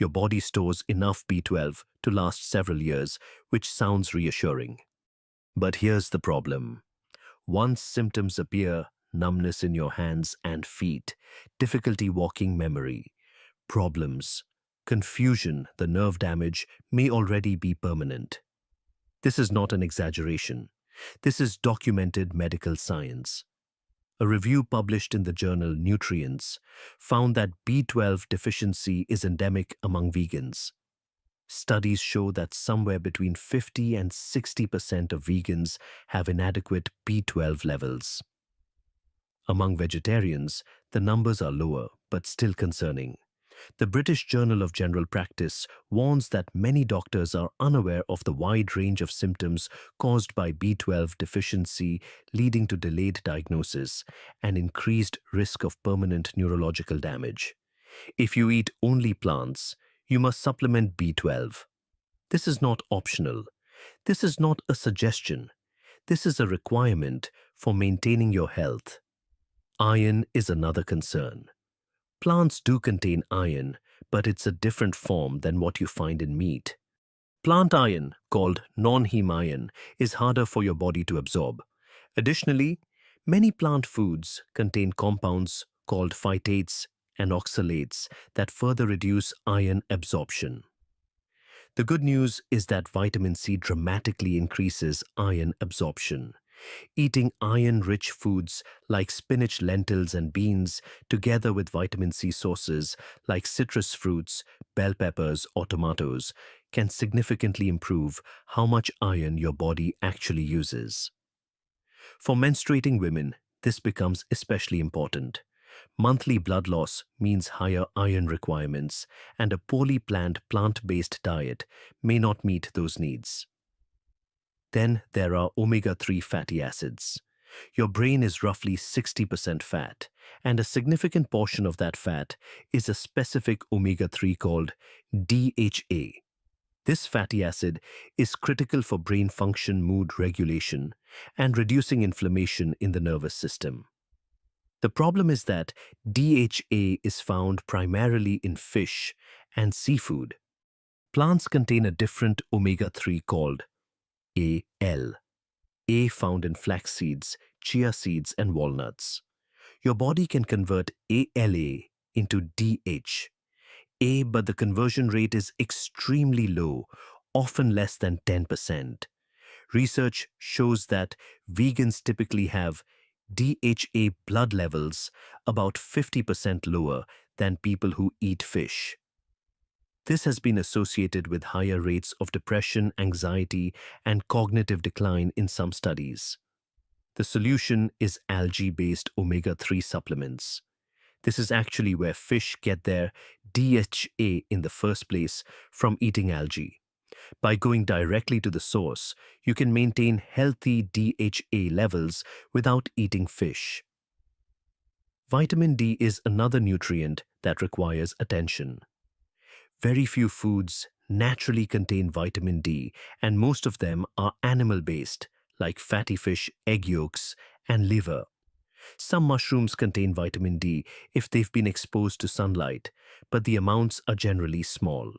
Your body stores enough B12 to last several years, which sounds reassuring. But here's the problem. Once symptoms appear, numbness in your hands and feet, difficulty walking, memory problems, confusion, the nerve damage may already be permanent. This is not an exaggeration. This is documented medical science. A review published in the journal Nutrients found that B12 deficiency is endemic among vegans. Studies show that somewhere between 50 and 60% of vegans have inadequate B12 levels. Among vegetarians, the numbers are lower, but still concerning. The British Journal of General Practice warns that many doctors are unaware of the wide range of symptoms caused by B12 deficiency, leading to delayed diagnosis and increased risk of permanent neurological damage. If you eat only plants, you must supplement B12. This is not optional. This is not a suggestion. This is a requirement for maintaining your health. Iron is another concern. Plants do contain iron, but it's a different form than what you find in meat. Plant iron, called non-heme iron, is harder for your body to absorb. Additionally, many plant foods contain compounds called phytates and oxalates that further reduce iron absorption. The good news is that vitamin C dramatically increases iron absorption. Eating iron-rich foods like spinach, lentils, and beans, together with vitamin C sources like citrus fruits, bell peppers, or tomatoes, can significantly improve how much iron your body actually uses. For menstruating women, this becomes especially important. Monthly blood loss means higher iron requirements, and a poorly planned plant-based diet may not meet those needs. Then there are omega-3 fatty acids. Your brain is roughly 60% fat, and a significant portion of that fat is a specific omega-3 called DHA. This fatty acid is critical for brain function, mood regulation, and reducing inflammation in the nervous system. The problem is that DHA is found primarily in fish and seafood. Plants contain a different omega-3 called AL. A found in flax seeds, chia seeds, and walnuts. Your body can convert ALA into DH. But the conversion rate is extremely low, often less than 10%. Research shows that vegans typically have DHA blood levels about 50% lower than people who eat fish. This has been associated with higher rates of depression, anxiety, and cognitive decline in some studies. The solution is algae-based omega-3 supplements. This is actually where fish get their DHA in the first place, from eating algae. By going directly to the source, you can maintain healthy DHA levels without eating fish. Vitamin D is another nutrient that requires attention. Very few foods naturally contain vitamin D, and most of them are animal-based, like fatty fish, egg yolks, and liver. Some mushrooms contain vitamin D if they've been exposed to sunlight, but the amounts are generally small.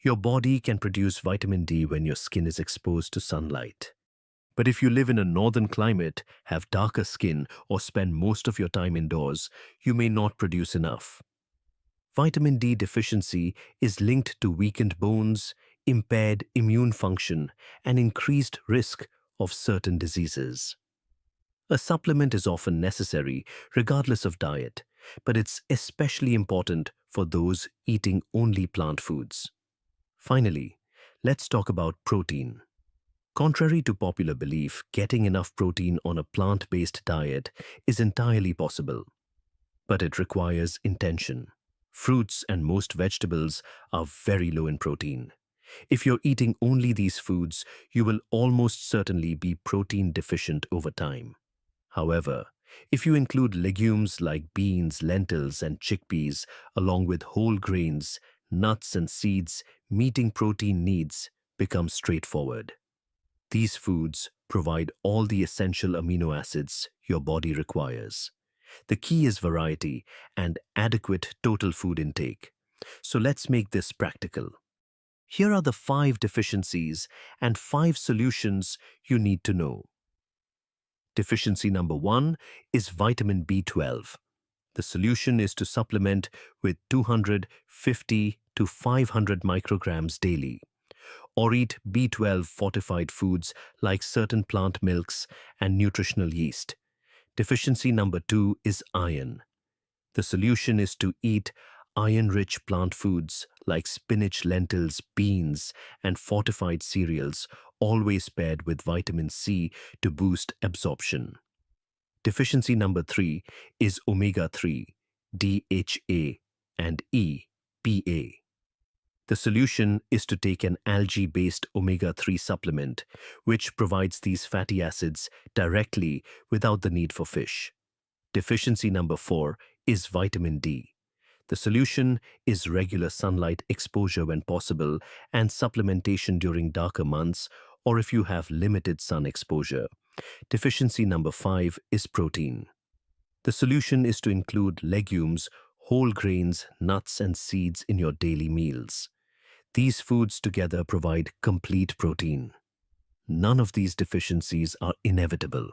Your body can produce vitamin D when your skin is exposed to sunlight. But if you live in a northern climate, have darker skin, or spend most of your time indoors, you may not produce enough. Vitamin D deficiency is linked to weakened bones, impaired immune function, and increased risk of certain diseases. A supplement is often necessary, regardless of diet, but it's especially important for those eating only plant foods. Finally, let's talk about protein. Contrary to popular belief, getting enough protein on a plant-based diet is entirely possible, but it requires intention. Fruits and most vegetables are very low in protein. If you're eating only these foods, you will almost certainly be protein deficient over time. However, if you include legumes like beans, lentils, and chickpeas, along with whole grains, nuts, and seeds, meeting protein needs becomes straightforward. These foods provide all the essential amino acids your body requires. The key is variety and adequate total food intake. So let's make this practical. Here are the 5 deficiencies and 5 solutions you need to know. Deficiency number 1 is vitamin B12. The solution is to supplement with 250 to 500 micrograms daily, or eat B12 fortified foods like certain plant milks and nutritional yeast. Deficiency number 2 is iron. The solution is to eat iron-rich plant foods like spinach, lentils, beans, and fortified cereals, always paired with vitamin C to boost absorption. Deficiency number 3 is omega-3, DHA, and EPA. The solution is to take an algae-based omega-3 supplement, which provides these fatty acids directly without the need for fish. Deficiency number 4 is vitamin D. The solution is regular sunlight exposure when possible and supplementation during darker months or if you have limited sun exposure. Deficiency number 5 is protein. The solution is to include legumes, whole grains, nuts, and seeds in your daily meals. These foods together provide complete protein. None of these deficiencies are inevitable.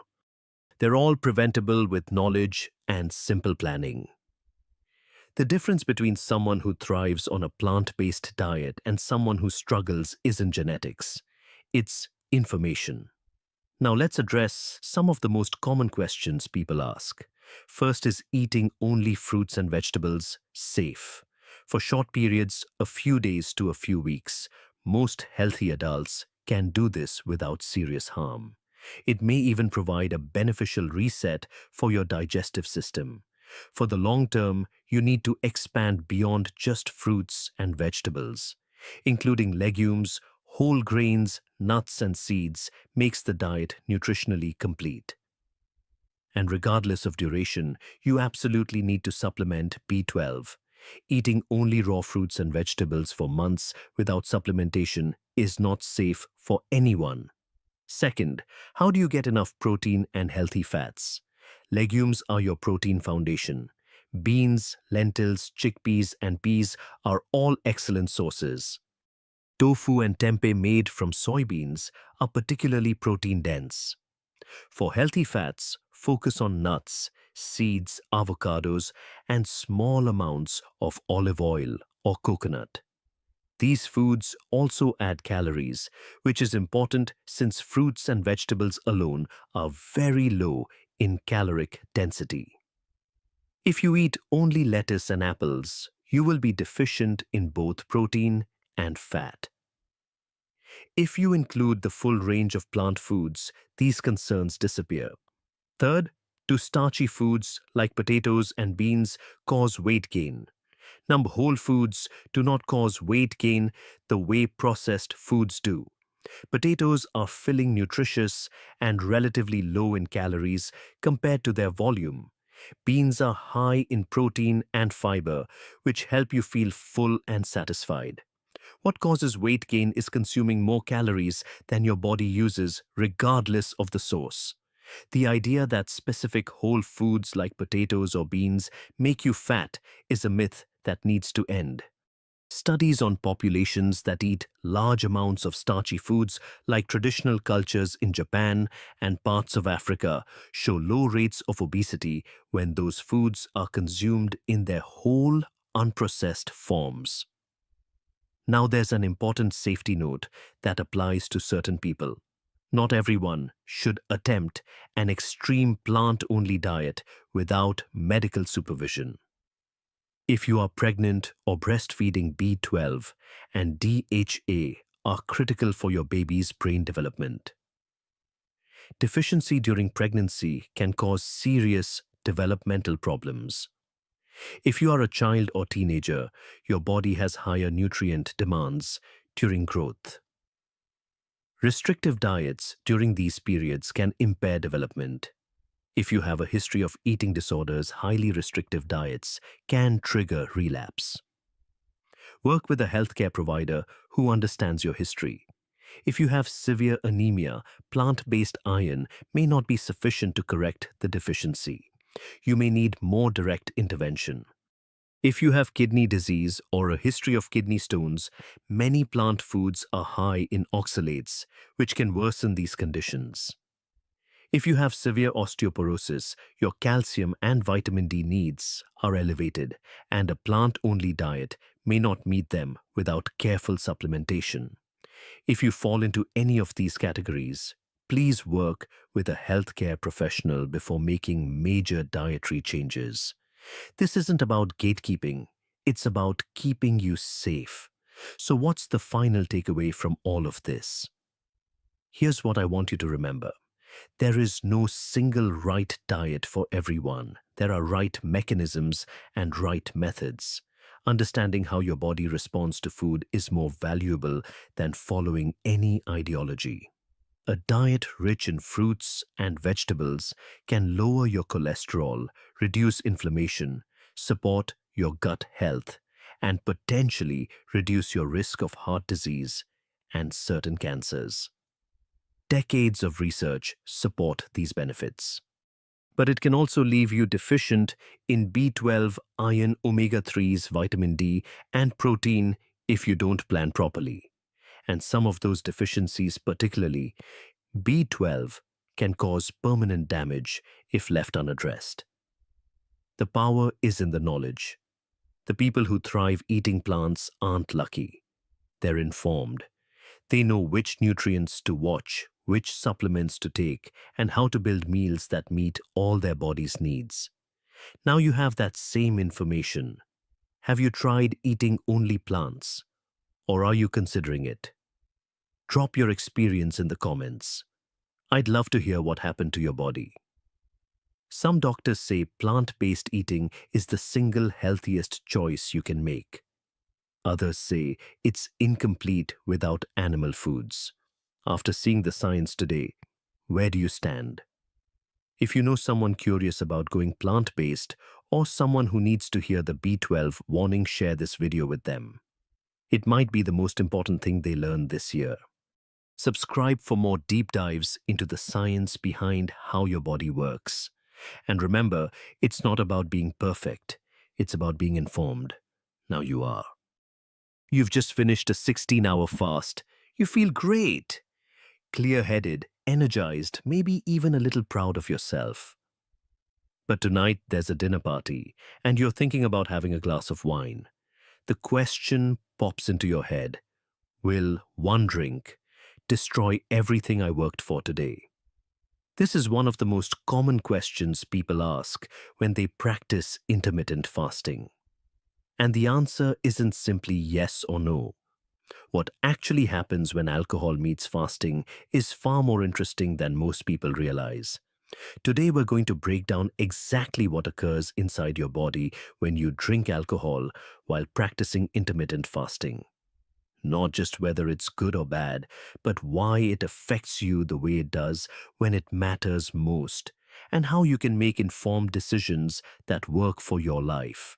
They're all preventable with knowledge and simple planning. The difference between someone who thrives on a plant-based diet and someone who struggles isn't genetics. It's information. Now let's address some of the most common questions people ask. First is eating only fruits and vegetables safe? For short periods, a few days to a few weeks, most healthy adults can do this without serious harm. It may even provide a beneficial reset for your digestive system. For the long term, you need to expand beyond just fruits and vegetables. Including legumes, whole grains, nuts, and seeds makes the diet nutritionally complete. And regardless of duration, you absolutely need to supplement B12. Eating only raw fruits and vegetables for months without supplementation is not safe for anyone. Second, how do you get enough protein and healthy fats? Legumes are your protein foundation. Beans, lentils, chickpeas, and peas are all excellent sources. Tofu and tempeh made from soybeans are particularly protein-dense. For healthy fats, focus on nuts, seeds, avocados, and small amounts of olive oil or coconut. These foods also add calories, which is important since fruits and vegetables alone are very low in caloric density. If you eat only lettuce and apples, you will be deficient in both protein and fat. If you include the full range of plant foods, these concerns disappear. Third, do starchy foods like potatoes and beans cause weight gain? Whole foods do not cause weight gain the way processed foods do. Potatoes are filling, nutritious, and relatively low in calories compared to their volume. Beans are high in protein and fiber, which help you feel full and satisfied. What causes weight gain is consuming more calories than your body uses, regardless of the source. The idea that specific whole foods like potatoes or beans make you fat is a myth that needs to end. Studies on populations that eat large amounts of starchy foods like traditional cultures in Japan and parts of Africa show low rates of obesity when those foods are consumed in their whole, unprocessed forms. Now there's an important safety note that applies to certain people. Not everyone should attempt an extreme plant-only diet without medical supervision. If you are pregnant or breastfeeding, B12 and DHA are critical for your baby's brain development. Deficiency during pregnancy can cause serious developmental problems. If you are a child or teenager, your body has higher nutrient demands during growth. Restrictive diets during these periods can impair development. If you have a history of eating disorders, highly restrictive diets can trigger relapse. Work with a healthcare provider who understands your history. If you have severe anemia, plant-based iron may not be sufficient to correct the deficiency. You may need more direct intervention. If you have kidney disease or a history of kidney stones, many plant foods are high in oxalates, which can worsen these conditions. If you have severe osteoporosis, your calcium and vitamin D needs are elevated, and a plant-only diet may not meet them without careful supplementation. If you fall into any of these categories, please work with a healthcare professional before making major dietary changes. This isn't about gatekeeping, it's about keeping you safe. So, what's the final takeaway from all of this? Here's what I want you to remember. There is no single right diet for everyone. There are right mechanisms and right methods. Understanding how your body responds to food is more valuable than following any ideology. A diet rich in fruits and vegetables can lower your cholesterol, reduce inflammation, support your gut health, and potentially reduce your risk of heart disease and certain cancers. Decades of research support these benefits. But it can also leave you deficient in B12, iron, omega-3s, vitamin D, and protein if you don't plan properly. And some of those deficiencies, particularly B12, can cause permanent damage if left unaddressed. The power is in the knowledge. The people who thrive eating plants aren't lucky. They're informed. They know which nutrients to watch, which supplements to take, and how to build meals that meet all their body's needs. Now you have that same information. Have you tried eating only plants? Or are you considering it? Drop your experience in the comments. I'd love to hear what happened to your body. Some doctors say plant-based eating is the single healthiest choice you can make. Others say it's incomplete without animal foods. After seeing the science today, where do you stand? If you know someone curious about going plant-based or someone who needs to hear the B12 warning, share this video with them. It might be the most important thing they learn this year. Subscribe for more deep dives into the science behind how your body works. And remember, it's not about being perfect. It's about being informed. Now you are. You've just finished a 16-hour fast. You feel great. Clear-headed, energized, maybe even a little proud of yourself. But tonight there's a dinner party, and you're thinking about having a glass of wine. The question pops into your head. Will one drink destroy everything I worked for today? This is one of the most common questions people ask when they practice intermittent fasting. And the answer isn't simply yes or no. What actually happens when alcohol meets fasting is far more interesting than most people realize. Today we're going to break down exactly what occurs inside your body when you drink alcohol while practicing intermittent fasting. Not just whether it's good or bad, but why it affects you the way it does when it matters most, and how you can make informed decisions that work for your life.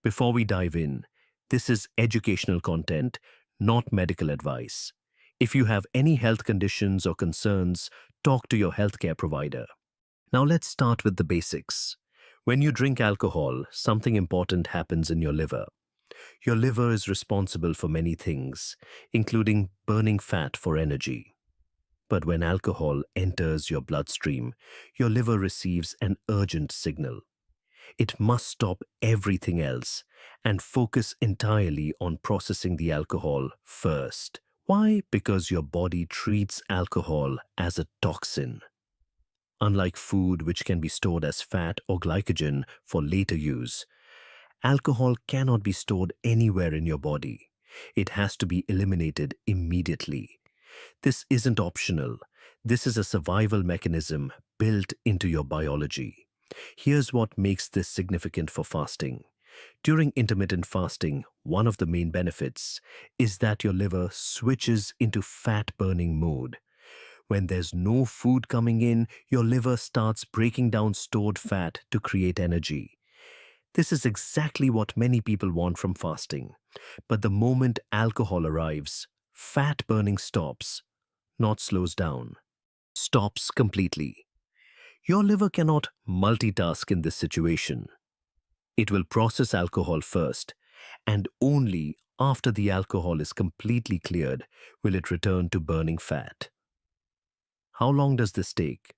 Before we dive in, this is educational content, not medical advice. If you have any health conditions or concerns, talk to your healthcare provider. Now let's start with the basics. When you drink alcohol, something important happens in your liver. Your liver is responsible for many things, including burning fat for energy. But when alcohol enters your bloodstream, your liver receives an urgent signal. It must stop everything else and focus entirely on processing the alcohol first. Why? Because your body treats alcohol as a toxin. Unlike food, which can be stored as fat or glycogen for later use, alcohol cannot be stored anywhere in your body. It has to be eliminated immediately. This isn't optional. This is a survival mechanism built into your biology. Here's what makes this significant for fasting. During intermittent fasting, one of the main benefits is that your liver switches into fat-burning mode. When there's no food coming in, your liver starts breaking down stored fat to create energy. This is exactly what many people want from fasting. But the moment alcohol arrives, fat burning stops, not slows down. Stops completely. Your liver cannot multitask in this situation. It will process alcohol first, and only after the alcohol is completely cleared will it return to burning fat. How long does this take?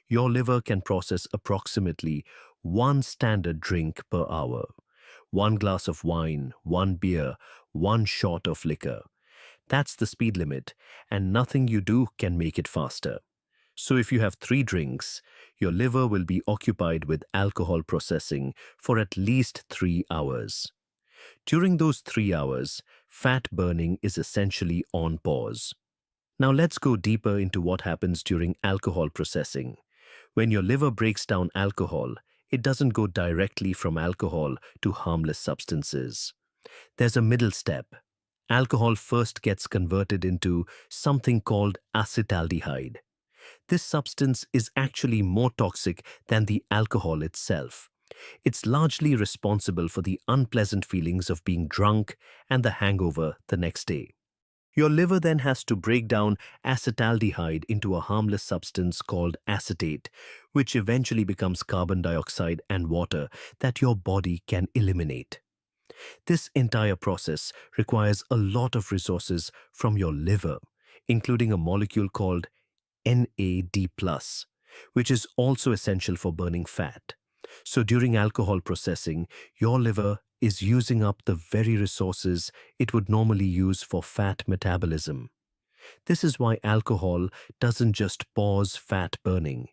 Your liver can process approximately one standard drink per hour. One glass of wine, one beer, one shot of liquor. That's the speed limit, and nothing you do can make it faster. So if you have 3 drinks, your liver will be occupied with alcohol processing for at least 3 hours. During those 3 hours, fat burning is essentially on pause. Now let's go deeper into what happens during alcohol processing. When your liver breaks down alcohol, it doesn't go directly from alcohol to harmless substances. There's a middle step. Alcohol first gets converted into something called acetaldehyde. This substance is actually more toxic than the alcohol itself. It's largely responsible for the unpleasant feelings of being drunk and the hangover the next day. Your liver then has to break down acetaldehyde into a harmless substance called acetate, which eventually becomes carbon dioxide and water that your body can eliminate. This entire process requires a lot of resources from your liver, including a molecule called NAD+, which is also essential for burning fat. So during alcohol processing, your liver is using up the very resources it would normally use for fat metabolism. This is why alcohol doesn't just pause fat burning.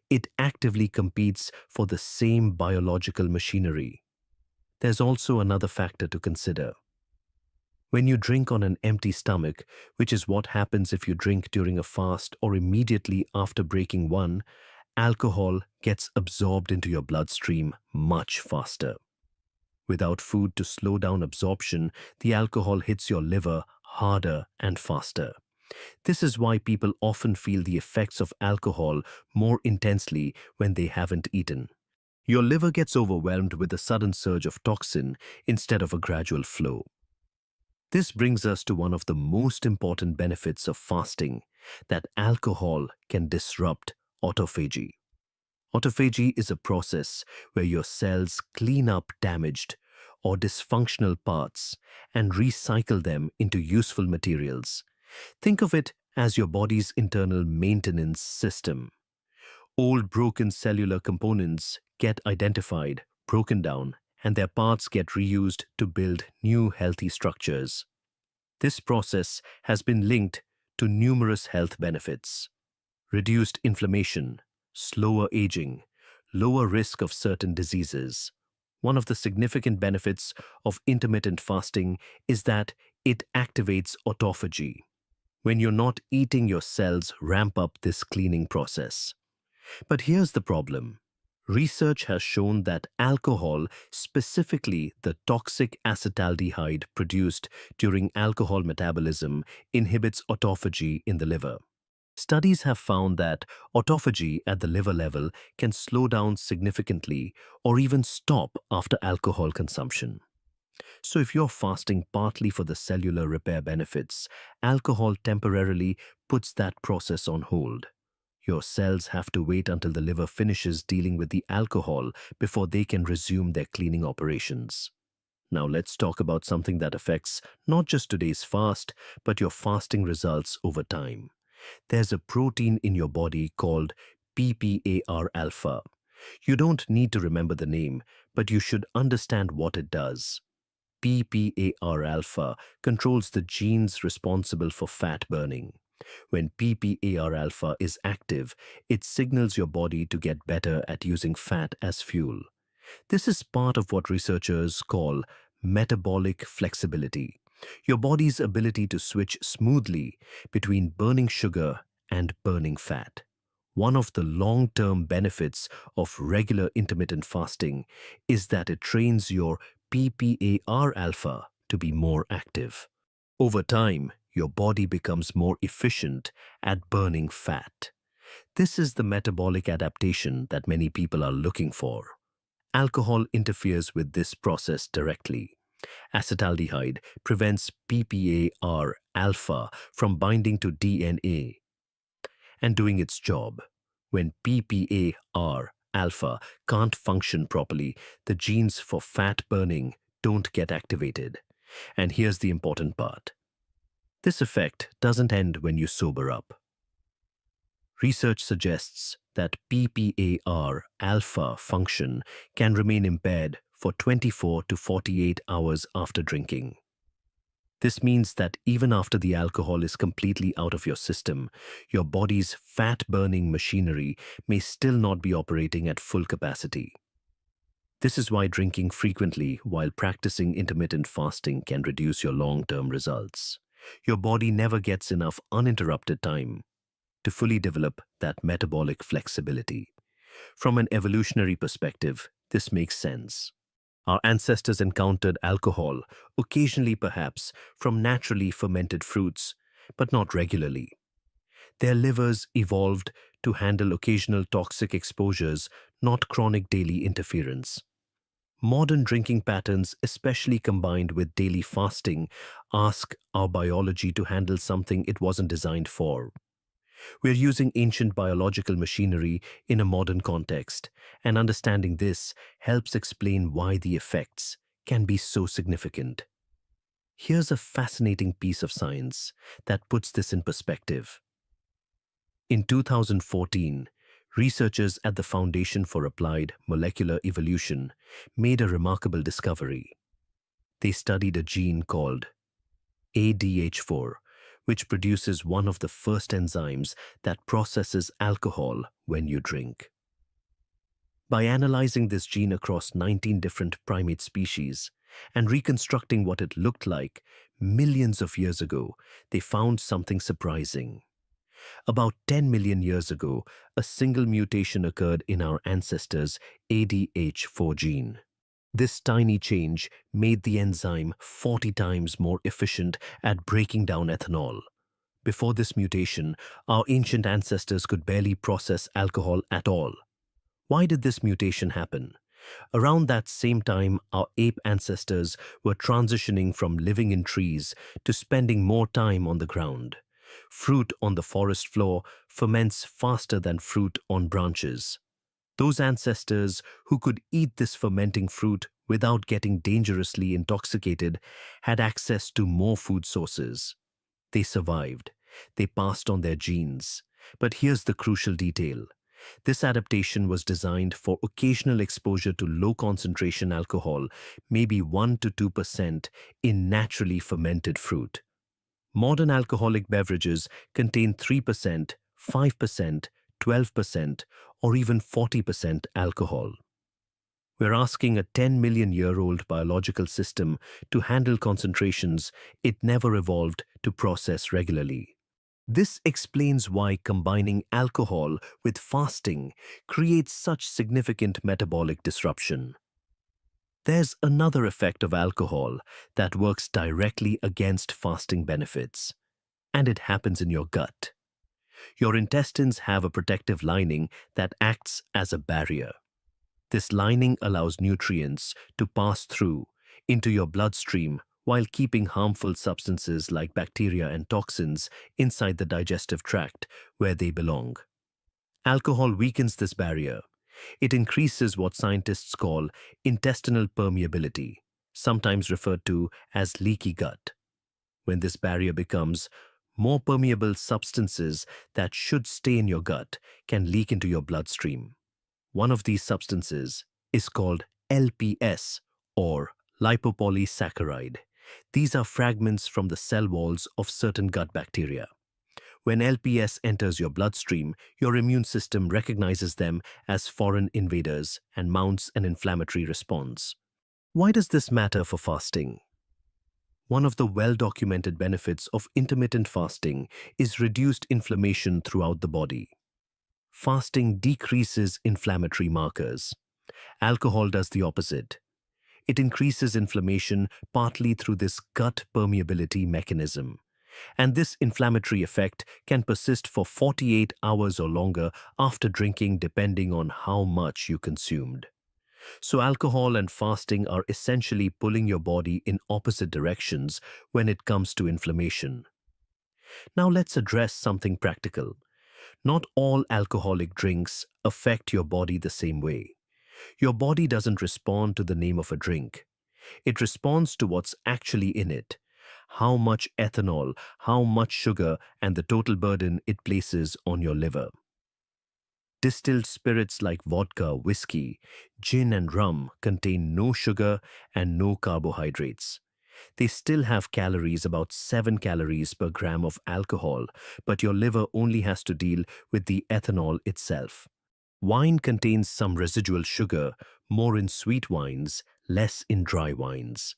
It actively competes for the same biological machinery. There's also another factor to consider. When you drink on an empty stomach, which is what happens if you drink during a fast or immediately after breaking one, alcohol gets absorbed into your bloodstream much faster. Without food to slow down absorption, the alcohol hits your liver harder and faster. This is why people often feel the effects of alcohol more intensely when they haven't eaten. Your liver gets overwhelmed with a sudden surge of toxin instead of a gradual flow. This brings us to one of the most important benefits of fasting, that alcohol can disrupt autophagy. Autophagy is a process where your cells clean up damaged or dysfunctional parts and recycle them into useful materials. Think of it as your body's internal maintenance system. Old broken cellular components get identified, broken down, and their parts get reused to build new healthy structures. This process has been linked to numerous health benefits: reduced inflammation, slower aging, lower risk of certain diseases. One of the significant benefits of intermittent fasting is that it activates autophagy. When you're not eating, your cells ramp up this cleaning process. But here's the problem. Research has shown that alcohol, specifically the toxic acetaldehyde produced during alcohol metabolism, inhibits autophagy in the liver. Studies have found that autophagy at the liver level can slow down significantly or even stop after alcohol consumption. So if you're fasting partly for the cellular repair benefits, alcohol temporarily puts that process on hold. Your cells have to wait until the liver finishes dealing with the alcohol before they can resume their cleaning operations. Now let's talk about something that affects not just today's fast, but your fasting results over time. There's a protein in your body called PPAR alpha. You don't need to remember the name, but you should understand what it does. PPAR alpha controls the genes responsible for fat burning. When PPAR alpha is active, it signals your body to get better at using fat as fuel. This is part of what researchers call metabolic flexibility, your body's ability to switch smoothly between burning sugar and burning fat. One of the long-term benefits of regular intermittent fasting is that it trains your PPAR alpha to be more active. Over time, your body becomes more efficient at burning fat. This is the metabolic adaptation that many people are looking for. Alcohol interferes with this process directly. Acetaldehyde prevents PPAR alpha from binding to DNA and doing its job. When PPAR alpha can't function properly, the genes for fat burning don't get activated. And here's the important part. This effect doesn't end when you sober up. Research suggests that PPAR alpha function can remain impaired for 24 to 48 hours after drinking. This means that even after the alcohol is completely out of your system, your body's fat-burning machinery may still not be operating at full capacity. This is why drinking frequently while practicing intermittent fasting can reduce your long-term results. Your body never gets enough uninterrupted time to fully develop that metabolic flexibility. From an evolutionary perspective, this makes sense. Our ancestors encountered alcohol, occasionally perhaps, from naturally fermented fruits, but not regularly. Their livers evolved to handle occasional toxic exposures, not chronic daily interference. Modern drinking patterns, especially combined with daily fasting, ask our biology to handle something it wasn't designed for. We're using ancient biological machinery in a modern context, and understanding this helps explain why the effects can be so significant. Here's a fascinating piece of science that puts this in perspective. In 2014, researchers at the Foundation for Applied Molecular Evolution made a remarkable discovery. They studied a gene called ADH4, which produces one of the first enzymes that processes alcohol when you drink. By analyzing this gene across 19 different primate species and reconstructing what it looked like millions of years ago, they found something surprising. About 10 million years ago, a single mutation occurred in our ancestors' ADH4 gene. This tiny change made the enzyme 40 times more efficient at breaking down ethanol. Before this mutation, our ancient ancestors could barely process alcohol at all. Why did this mutation happen? Around that same time, our ape ancestors were transitioning from living in trees to spending more time on the ground. Fruit on the forest floor ferments faster than fruit on branches. Those ancestors who could eat this fermenting fruit without getting dangerously intoxicated had access to more food sources. They survived. They passed on their genes. But here's the crucial detail. This adaptation was designed for occasional exposure to low-concentration alcohol, maybe 1 to 2% in naturally fermented fruit. Modern alcoholic beverages contain 3%, 5%, 12%, or even 40% alcohol. We're asking a 10 million year old biological system to handle concentrations it never evolved to process regularly. This explains why combining alcohol with fasting creates such significant metabolic disruption. There's another effect of alcohol that works directly against fasting benefits, and it happens in your gut. Your intestines have a protective lining that acts as a barrier. This lining allows nutrients to pass through into your bloodstream while keeping harmful substances like bacteria and toxins inside the digestive tract where they belong. Alcohol weakens this barrier. It increases what scientists call intestinal permeability, sometimes referred to as leaky gut. When this barrier becomes more permeable, substances that should stay in your gut can leak into your bloodstream. One of these substances is called LPS, or lipopolysaccharide. These are fragments from the cell walls of certain gut bacteria. When LPS enters your bloodstream, your immune system recognizes them as foreign invaders and mounts an inflammatory response. Why does this matter for fasting? One of the well-documented benefits of intermittent fasting is reduced inflammation throughout the body. Fasting decreases inflammatory markers. Alcohol does the opposite. It increases inflammation partly through this gut permeability mechanism. And this inflammatory effect can persist for 48 hours or longer after drinking, depending on how much you consumed. So alcohol and fasting are essentially pulling your body in opposite directions when it comes to inflammation. Now let's address something practical. Not all alcoholic drinks affect your body the same way. Your body doesn't respond to the name of a drink. It responds to what's actually in it. How much ethanol, how much sugar, and the total burden it places on your liver. Distilled spirits like vodka, whiskey, gin, and rum contain no sugar and no carbohydrates. They still have calories, about 7 calories per gram of alcohol, but your liver only has to deal with the ethanol itself. Wine contains some residual sugar, more in sweet wines, less in dry wines.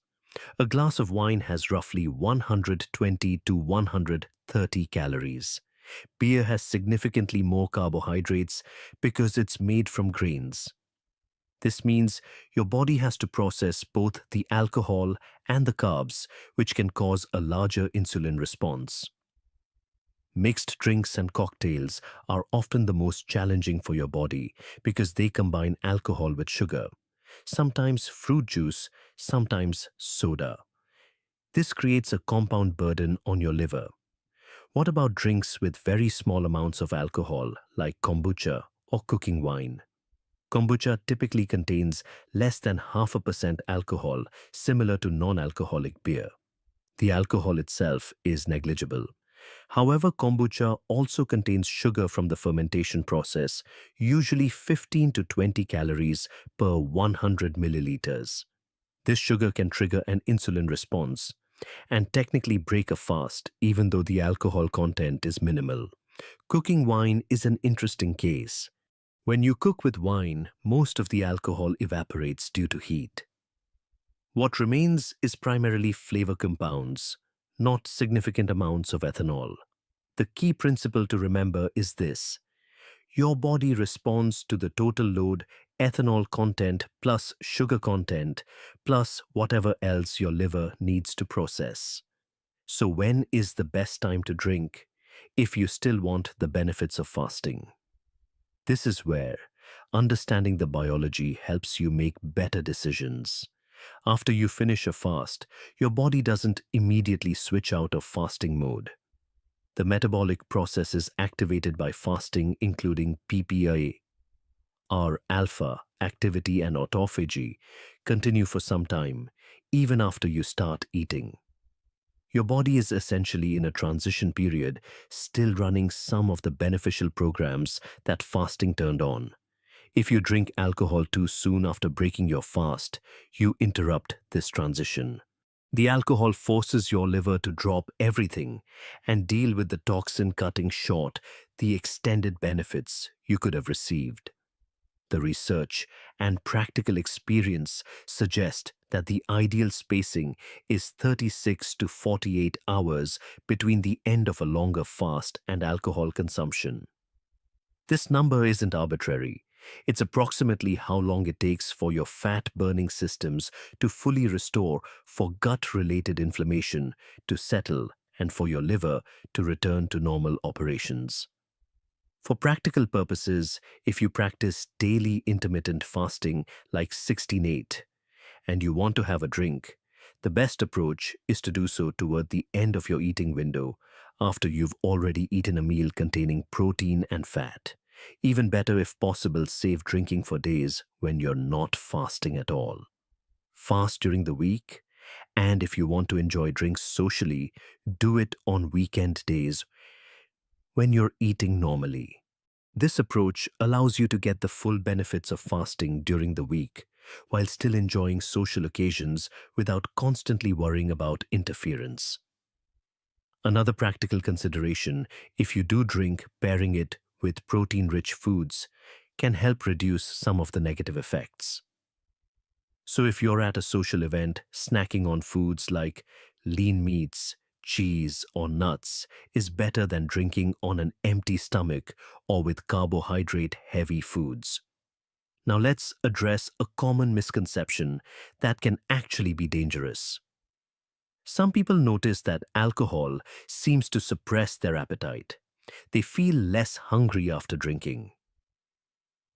A glass of wine has roughly 120 to 130 calories. Beer has significantly more carbohydrates because it's made from grains. This means your body has to process both the alcohol and the carbs, which can cause a larger insulin response. Mixed drinks and cocktails are often the most challenging for your body because they combine alcohol with sugar, sometimes fruit juice, sometimes soda. This creates a compound burden on your liver. What about drinks with very small amounts of alcohol, like kombucha or cooking wine? Kombucha typically contains less than 0.5% alcohol, similar to non-alcoholic beer. The alcohol itself is negligible. However, kombucha also contains sugar from the fermentation process, usually 15 to 20 calories per 100 milliliters. This sugar can trigger an insulin response and technically break a fast, even though the alcohol content is minimal. Cooking wine is an interesting case. When you cook with wine, most of the alcohol evaporates due to heat. What remains is primarily flavor compounds, not significant amounts of ethanol. The key principle to remember is this: your body responds to the total load, ethanol content plus sugar content plus whatever else your liver needs to process. So when is the best time to drink if you still want the benefits of fasting? This is where understanding the biology helps you make better decisions. After you finish a fast, your body doesn't immediately switch out of fasting mode. The metabolic processes activated by fasting, including PPA, or alpha activity and autophagy, continue for some time, even after you start eating. Your body is essentially in a transition period, still running some of the beneficial programs that fasting turned on. If you drink alcohol too soon after breaking your fast, you interrupt this transition. The alcohol forces your liver to drop everything and deal with the toxin, cutting short the extended benefits you could have received. The research and practical experience suggest that the ideal spacing is 36 to 48 hours between the end of a longer fast and alcohol consumption. This number isn't arbitrary. It's approximately how long it takes for your fat-burning systems to fully restore, for gut-related inflammation to settle, and for your liver to return to normal operations. For practical purposes, if you practice daily intermittent fasting like 16-8 and you want to have a drink, the best approach is to do so toward the end of your eating window, after you've already eaten a meal containing protein and fat. Even better, if possible, save drinking for days when you're not fasting at all. Fast during the week, and if you want to enjoy drinks socially, do it on weekend days when you're eating normally. This approach allows you to get the full benefits of fasting during the week, while still enjoying social occasions without constantly worrying about interference. Another practical consideration, if you do drink, pairing it with protein-rich foods can help reduce some of the negative effects. So if you're at a social event, snacking on foods like lean meats, cheese, or nuts is better than drinking on an empty stomach or with carbohydrate-heavy foods. Now let's address a common misconception that can actually be dangerous. Some people notice that alcohol seems to suppress their appetite. They feel less hungry after drinking.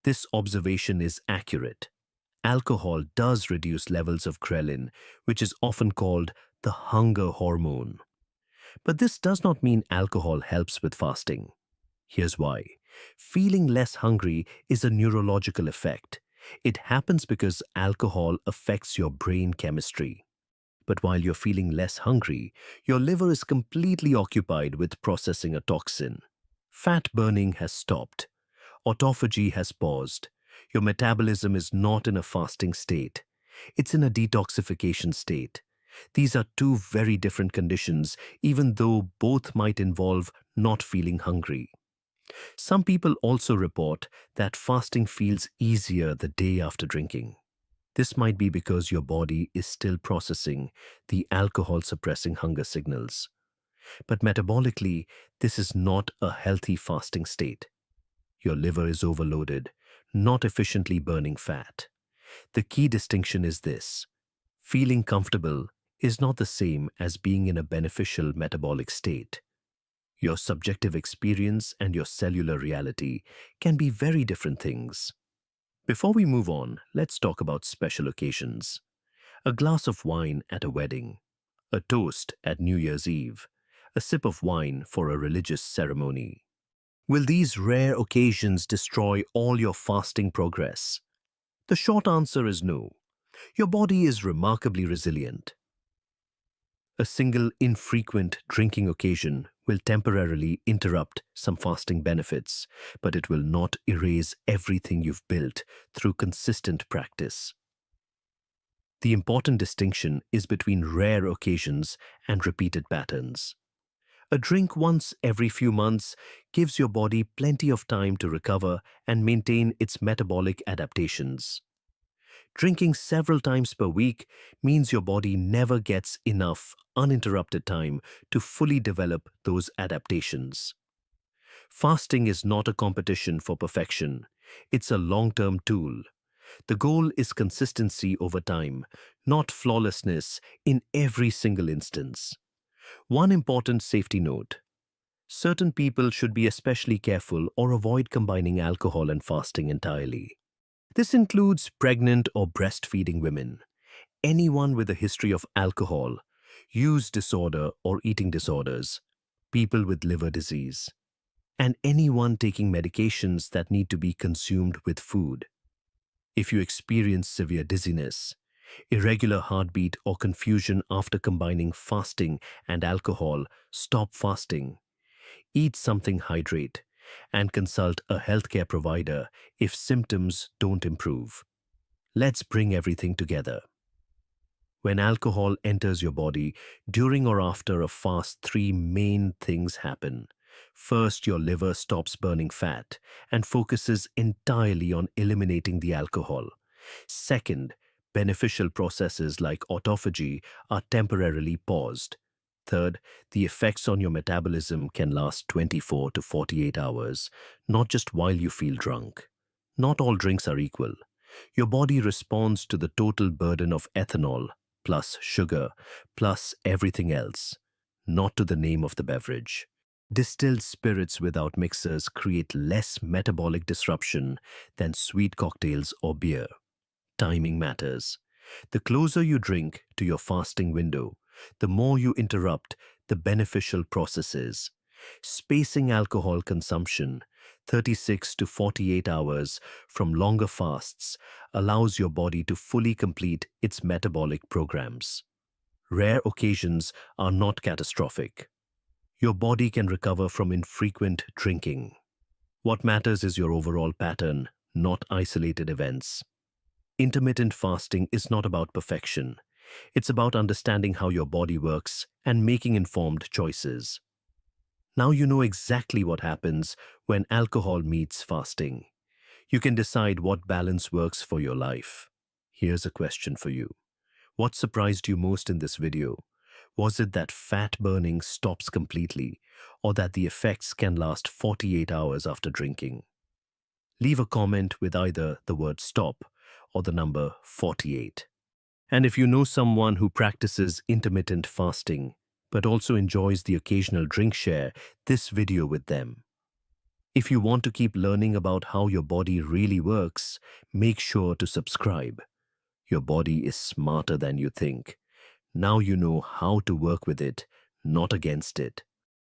This observation is accurate. Alcohol does reduce levels of ghrelin, which is often called the hunger hormone. But this does not mean alcohol helps with fasting. Here's why. Feeling less hungry is a neurological effect. It happens because alcohol affects your brain chemistry. But while you're feeling less hungry, your liver is completely occupied with processing a toxin. Fat burning has stopped. Autophagy has paused. Your metabolism is not in a fasting state. It's in a detoxification state. These are two very different conditions, even though both might involve not feeling hungry. Some people also report that fasting feels easier the day after drinking. This might be because your body is still processing the alcohol-suppressing hunger signals. But metabolically, this is not a healthy fasting state. Your liver is overloaded, not efficiently burning fat. The key distinction is this: feeling comfortable is not the same as being in a beneficial metabolic state. Your subjective experience and your cellular reality can be very different things. Before we move on, let's talk about special occasions. A glass of wine at a wedding, a toast at New Year's Eve, a sip of wine for a religious ceremony. Will these rare occasions destroy all your fasting progress? The short answer is no. Your body is remarkably resilient. A single infrequent drinking occasion will temporarily interrupt some fasting benefits, but it will not erase everything you've built through consistent practice. The important distinction is between rare occasions and repeated patterns. A drink once every few months gives your body plenty of time to recover and maintain its metabolic adaptations. Drinking several times per week means your body never gets enough uninterrupted time to fully develop those adaptations. Fasting is not a competition for perfection. It's a long-term tool. The goal is consistency over time, not flawlessness in every single instance. One important safety note: certain people should be especially careful or avoid combining alcohol and fasting entirely. This includes pregnant or breastfeeding women, anyone with a history of alcohol, use disorder or eating disorders, people with liver disease, and anyone taking medications that need to be consumed with food. If you experience severe dizziness, irregular heartbeat, or confusion after combining fasting and alcohol, stop fasting. Eat something, hydrate, and consult a healthcare provider if symptoms don't improve. Let's bring everything together. When alcohol enters your body during or after a fast, three main things happen. First, your liver stops burning fat and focuses entirely on eliminating the alcohol. Second, beneficial processes like autophagy are temporarily paused. Third, the effects on your metabolism can last 24 to 48 hours, not just while you feel drunk. Not all drinks are equal. Your body responds to the total burden of ethanol, plus sugar, plus everything else, not to the name of the beverage. Distilled spirits without mixers create less metabolic disruption than sweet cocktails or beer. Timing matters. The closer you drink to your fasting window, the more you interrupt the beneficial processes. Spacing alcohol consumption 36 to 48 hours from longer fasts allows your body to fully complete its metabolic programs. Rare occasions are not catastrophic. Your body can recover from infrequent drinking. What matters is your overall pattern, not isolated events. Intermittent fasting is not about perfection. It's about understanding how your body works and making informed choices. Now you know exactly what happens when alcohol meets fasting. You can decide what balance works for your life. Here's a question for you. What surprised you most in this video? Was it that fat burning stops completely, or that the effects can last 48 hours after drinking? Leave a comment with either the word stop or the number 48. And if you know someone who practices intermittent fasting, but also enjoys the occasional drink, share this video with them. If you want to keep learning about how your body really works, make sure to subscribe. Your body is smarter than you think. Now you know how to work with it, not against it.